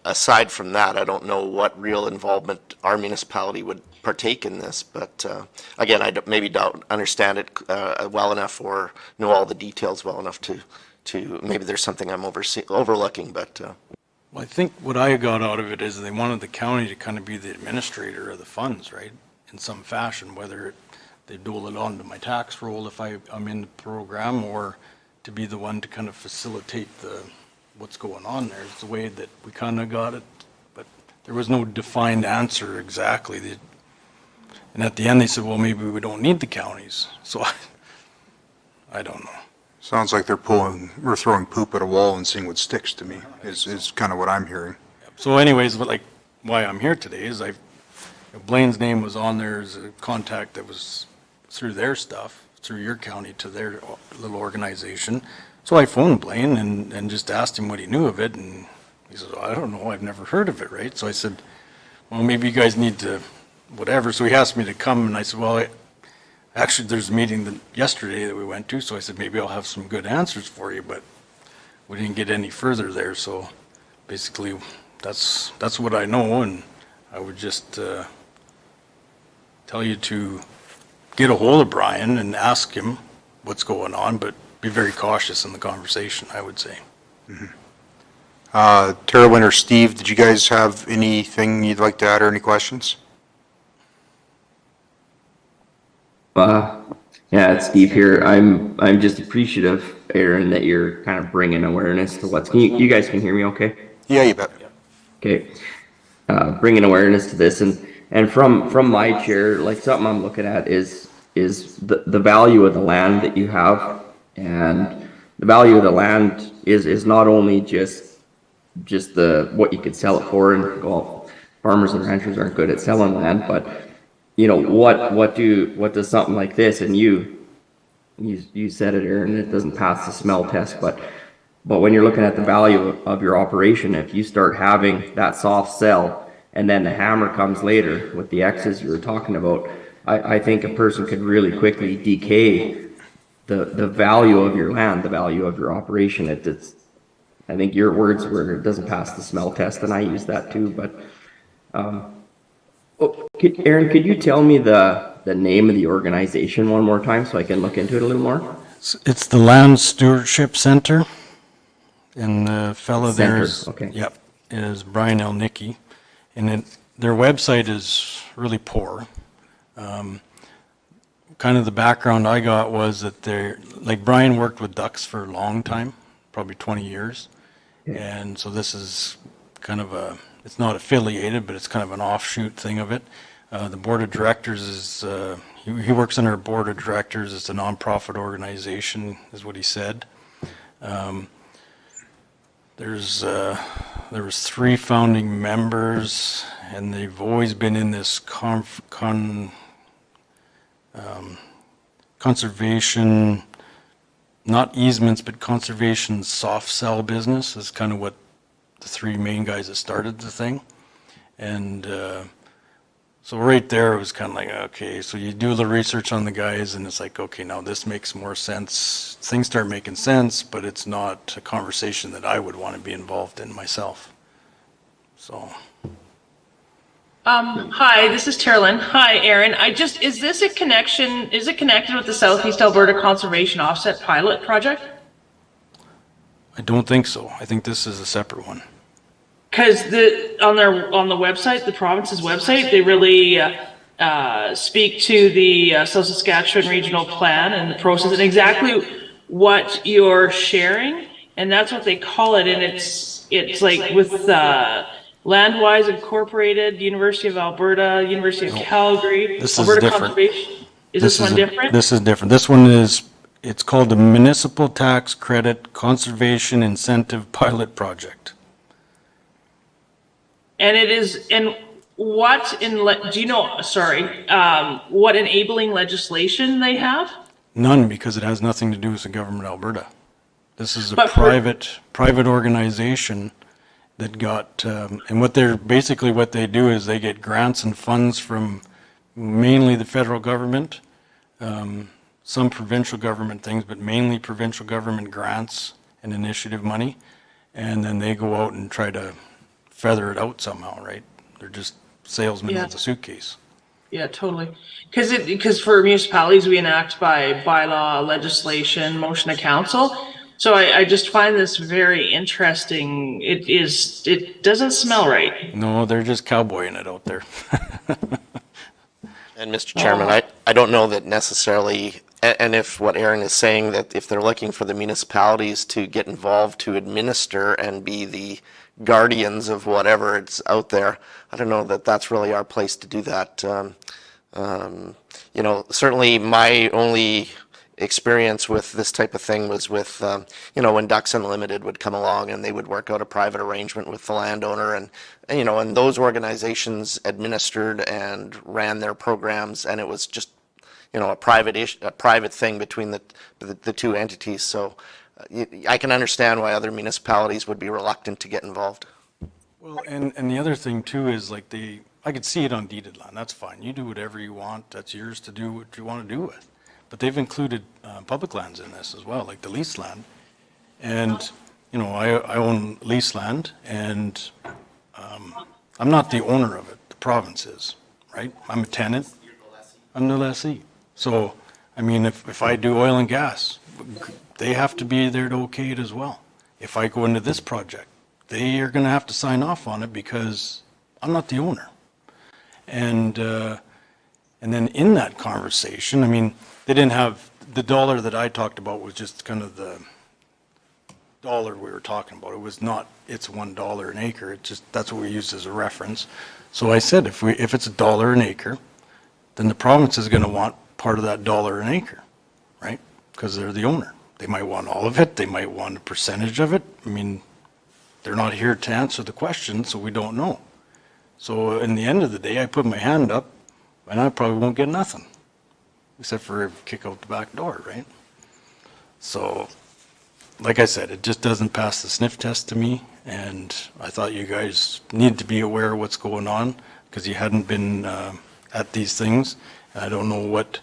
aside from that, I don't know what real involvement our municipality would partake in this, but again, I maybe don't understand it well enough or know all the details well enough to maybe there's something I'm overlooking, but. Well, I think what I got out of it is they wanted the county to kind of be the administrator of the funds, right? In some fashion, whether they dole it onto my tax roll if I'm in the program, or to be the one to kind of facilitate what's going on there. It's the way that we kind of got it, but there was no defined answer exactly. And at the end, they said, well, maybe we don't need the counties. So I don't know. Sounds like they're throwing poop at a wall and seeing what sticks to me, is kind of what I'm hearing. So anyways, but like why I'm here today is Blaine's name was on there as a contact that was through their stuff, through your county to their little organization. So I phoned Blaine and just asked him what he knew of it, and he said, I don't know, I've never heard of it, right? So I said, well, maybe you guys need to, whatever. So he asked me to come, and I said, well, actually, there's a meeting yesterday that we went to, so I said, maybe I'll have some good answers for you, but we didn't get any further there. So basically, that's what I know, and I would just tell you to get a hold of Brian and ask him what's going on, but be very cautious in the conversation, I would say. Terwin or Steve, did you guys have anything you'd like to add or any questions? Yeah, Yeah, it's Steve here. I'm just appreciative, Aaron, that you're kind of bringing awareness to what's. You guys can hear me, okay? Yeah, you bet. Okay. Bringing awareness to this, and from my chair, like something I'm looking at is the value of the land that you have, and the value of the land is not only just the what you could sell it for, and well, farmers and ranchers aren't good at selling land, but you know what does something like this, and you said it, Aaron, it doesn't pass the smell test, but when you're looking at the value of your operation, if you start having that soft sell and then the hammer comes later with the X's you were talking about, I think a person could really quickly decay the value of your land, the value of your operation. It's I think your words were it doesn't pass the smell test, and I use that too. But Aaron, could you tell me the name of the organization one more time so I can look into it a little more? It's the Land Stewardship Center, and the fellow there Center, is, okay. yep, is Brian Elnicki, and their website is really poor. Kind of the background I got was that they're, like Brian worked with ducks for a long time, probably 20 years, and so this is kind of it's not affiliated, but it's kind of an offshoot thing of it. The board of directors is, he works on our board of directors. It's a nonprofit organization, is what he said. There was 3 founding members, and they've always been in this conservation, not easements, but conservation soft sell business is kind of what the 3 main guys that started the thing. And so right there it was kind of like, okay, so you do the research on the guys and it's like, okay, now this makes more sense. Things start making sense, but it's not a conversation that I would want to be involved in myself. So. Hi, this is Terlyn. Hi, Aaron. Is this a connection, is it connected with the Southeast Alberta Conservation Offset Pilot Project? I don't think so. I think this is a separate one. Because on the website, the province's website, they really speak to the South Saskatchewan Regional Plan and the process and exactly what you're sharing, and that's what they call it. And it's like with Landwise Incorporated, University of Alberta, University of Calgary, This is Alberta different. Conservation. Is this one different? This is different. This one is, it's called the Municipal Tax Credit Conservation Incentive Pilot Project. And it is, and what do you know, sorry, what enabling legislation they have? None, because it has nothing to do with the government of Alberta. This is a But for- private organization that got, and what they do is they get grants and funds from mainly the federal government, some provincial government things, but mainly provincial government grants and initiative money. And then they go out and try to feather it out somehow, right? They're just salesmen Yeah. with a suitcase. Yeah, totally. Because for municipalities, we enact by bylaw, legislation, motion of council. So I just find this very interesting. It doesn't smell right. No, they're just cowboying it out there. And Mr. Chairman, I don't know that necessarily, and if what Aaron is saying, that if they're looking for the municipalities to get involved to administer and be the guardians of whatever it's out there, I don't know that that's really our place to do that. Certainly my only experience with this type of thing was with, when Ducks Unlimited would come along and they would work out a private arrangement with the landowner, and those organizations administered and ran their programs, and it was just, a private thing between the 2 entities. So I can understand why other municipalities would be reluctant to get involved. Well, and the other thing too is like I could see it on deeded land, that's fine. You do whatever you want, that's yours to do what you want to do with. But they've included public lands in this as well, like the leased land. And, I own leased land, and I'm not the owner of it, the province is, right? I'm a tenant, I'm the lessee. So, if I do oil and gas, they have to be there to okay it as well. If I go into this project, they are going to have to sign off on it because I'm not the owner. And And then in that conversation, I mean, they didn't have, the dollar that I talked about was just kind of the dollar we were talking about. It was not, it's $1 an acre. It just, that's what we used as a reference. So I said, if it's $1 an acre, then the province is going to want part of that dollar an acre, right? Because they're the owner. They might want all of it. They might want a percentage of it. I mean, they're not here to answer the question, so we don't know. So in the end of the day, I put my hand up, and I probably won't get nothing, except for kick out the back door, right? So, like I said, it just doesn't pass the sniff test to me, and I thought you guys needed to be aware of what's going on, because you hadn't been at these things. I don't know what,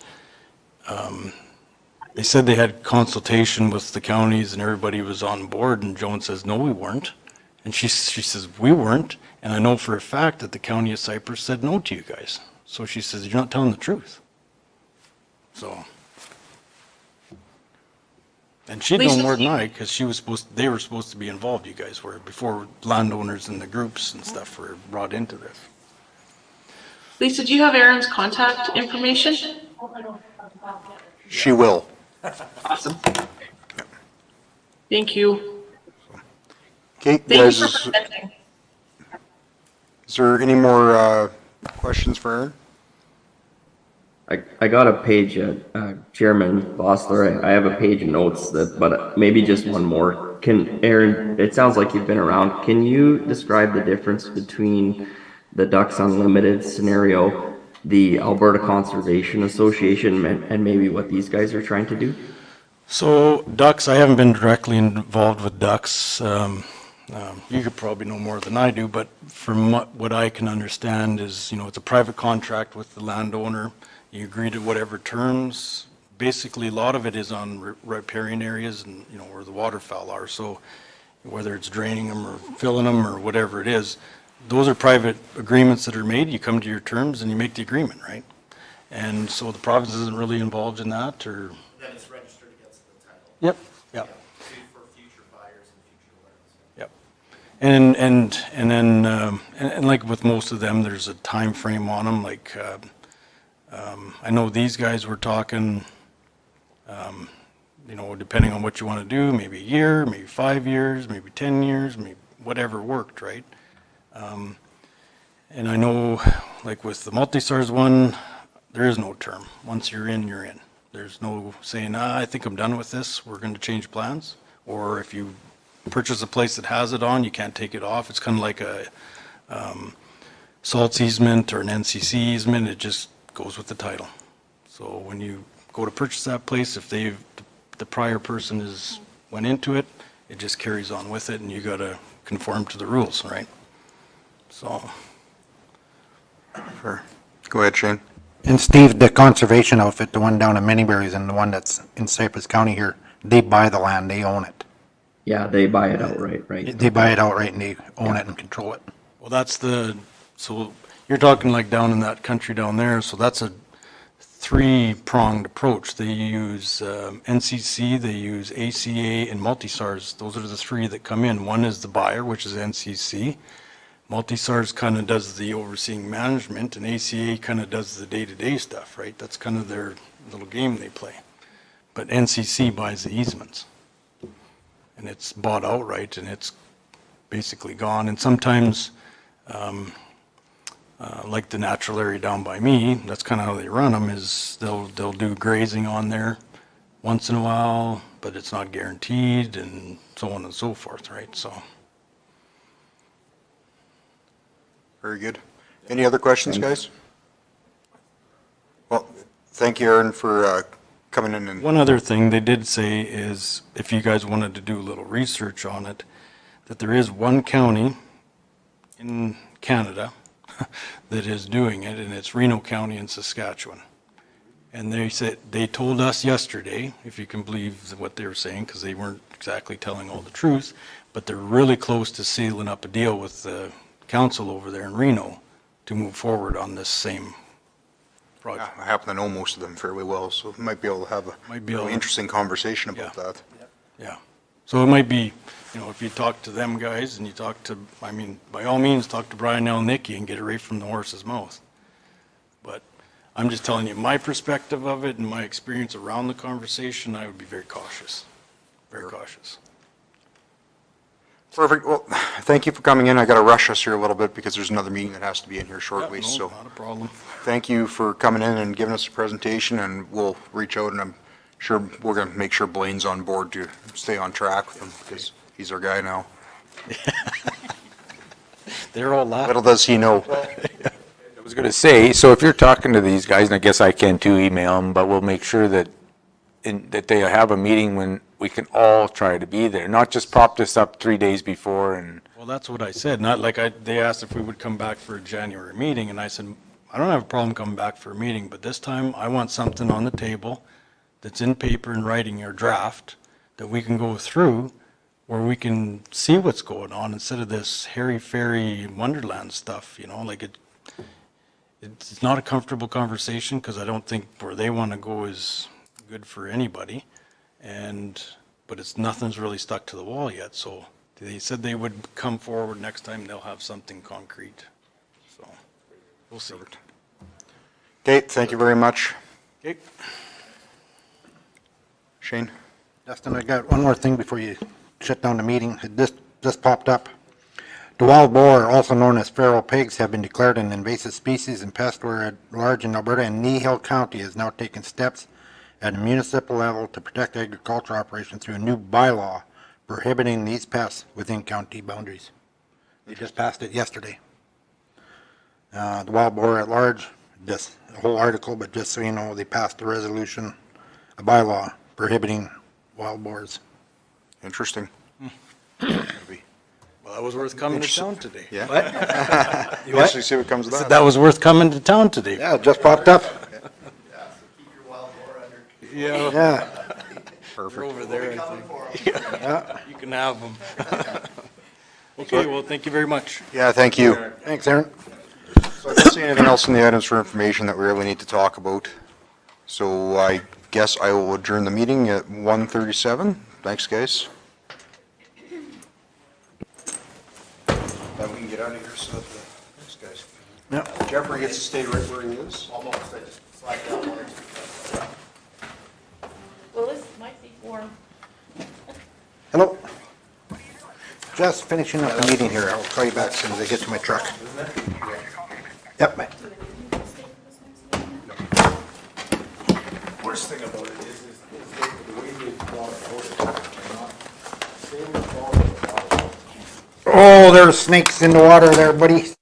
they said they had consultation with the counties and everybody was on board, and Joan says, no, we weren't. And she says, we weren't, and I know for a fact that the county of Cypress said no to you guys. So she says, you're not telling the truth. So, and she'd know Lisa- more than I, because they were supposed to be involved, you guys were, before landowners and the groups and stuff were brought into this. Lisa, do you have Aaron's contact information? She will. Awesome. Thank you. Okay, Thank you guys, for presenting. is there any more questions for Aaron? I got a page, Chairman Bossler, I have a page of notes but maybe just one more. Aaron, it sounds like you've been around. Can you describe the difference between the Ducks Unlimited scenario, the Alberta Conservation Association, and maybe what these guys are trying to do? So ducks, I haven't been directly involved with ducks. You could probably know more than I do, but from what I can understand is, it's a private contract with the landowner. You agree to whatever terms. Basically, a lot of it is on riparian areas and, where the waterfowl are. So whether it's draining them or filling them or whatever it is, those are private agreements that are made. You come to your terms and you make the agreement, right? And so the province isn't really involved in that, or? Then it's registered against the title. Yep, yep. For future buyers and future owners. Yep. And then like with most of them, there's a time frame on them. Like I know these guys were talking, depending on what you want to do, maybe a year, maybe 5 years, maybe 10 years, maybe whatever worked, right? And I know, like with the Multi-Stars one, there is no term. Once you're in, you're in. There's no saying, I think I'm done with this, we're going to change plans. Or if you purchase a place that has it on, you can't take it off. It's kind of like a salts easement or an NCC easement. It just goes with the title. So when you go to purchase that place, if the prior person went into it, it just carries on with it, and you got to conform to the rules, right? So, Go ahead, Shane. And Steve, the conservation outfit, the one down in Manyberries and the one that's in Cypress County here, they buy the land, they own it. Yeah, they buy it outright, right? They buy it outright and they own it and control it. well, so you're talking like down in that country down there, so that's a three-pronged approach. They use NCC, they use ACA, and Multi-Stars. Those are the three that come in. One is the buyer, which is NCC. Multi-Stars kind of does the overseeing management, and ACA kind of does the day-to-day stuff, right? That's kind of their little game they play. But NCC buys the easements. And it's bought outright, and it's basically gone. And sometimes, like the natural area down by me, that's kind of how they run them, is they'll do grazing on there once in a while, but it's not guaranteed, and so on and so forth, right? So. Very good. Any other questions, guys? Well, thank you, Aaron, for coming in and. One other thing they did say is, if you guys wanted to do a little research on it, that there is one county in Canada that is doing it, and it's Reno County in Saskatchewan. And they told us yesterday, if you can believe what they were saying, because they weren't exactly telling all the truth, but they're really close to sealing up a deal with the council over there in Reno to move forward on this same project. I happen to know most of them fairly well, so we might be able to have a really interesting conversation about that. Yeah. So it might be, if you talk to them guys and you talk to, by all means, talk to Brian L. Nicky and get it right from the horse's mouth. But I'm just telling you my perspective of it and my experience around the conversation, I would be very cautious, very cautious. Perfect. Well, thank you for coming in. I got to rush us here a little bit because there's another meeting that has to be in here shortly. Yeah, no, So not a problem. thank you for coming in and giving us a presentation, and we'll reach out, and I'm sure we're going to make sure Blaine's on board to stay on track with him because he's our guy now. They're all laughing. Little does he know. I was going to say, so if you're talking to these guys, and I guess I can too, email them, but we'll make sure that that they have a meeting when we can all try to be there, not just prop this up 3 days before and. Well, that's what I said, not like they asked if we would come back for a January meeting, and I said, I don't have a problem coming back for a meeting, but this time I want something on the table that's in paper and writing or draft that we can go through where we can see what's going on instead of this hairy-fairy wonderland stuff, like it's not a comfortable conversation because I don't think where they want to go is good for anybody, but nothing's really stuck to the wall yet, so they said they would come forward next time, they'll have something concrete, so we'll see. Okay, thank you very much. Okay. Shane? Dustin, I got one more thing before you shut down the meeting. It just popped up. The wild boar, also known as feral pigs, have been declared an invasive species and pest at large in Alberta, and Kneehill County has now taken steps at a municipal level to protect agricultural operations through a new bylaw prohibiting these pests within county boundaries. They just passed it yesterday. The wild boar at large, just a whole article, but just so you know, they passed a resolution, a bylaw prohibiting wild boars. Interesting. Well, that was worth coming to town today. Yeah. What? You actually see what comes of that. That was worth coming to town today. Yeah, it just popped up. Yeah. Yeah. They're over there, I think. Yeah. You can have them. Okay, well, thank you very much. Yeah, thank you. Thanks, Aaron. So I don't see anything else in the items for information that we really need to talk about. So I guess I will adjourn the meeting at 1:37. Thanks, guys. Then we can get out of here so that thanks, guys. Yeah. Jeffrey gets to stay right where he is. Well, this might be warm. Hello. Just finishing up the meeting here. I'll call you back as soon as I get to my truck. Yep. Bye. Worst thing about it is the way they brought it out. Oh, there's snakes in the water there, buddy.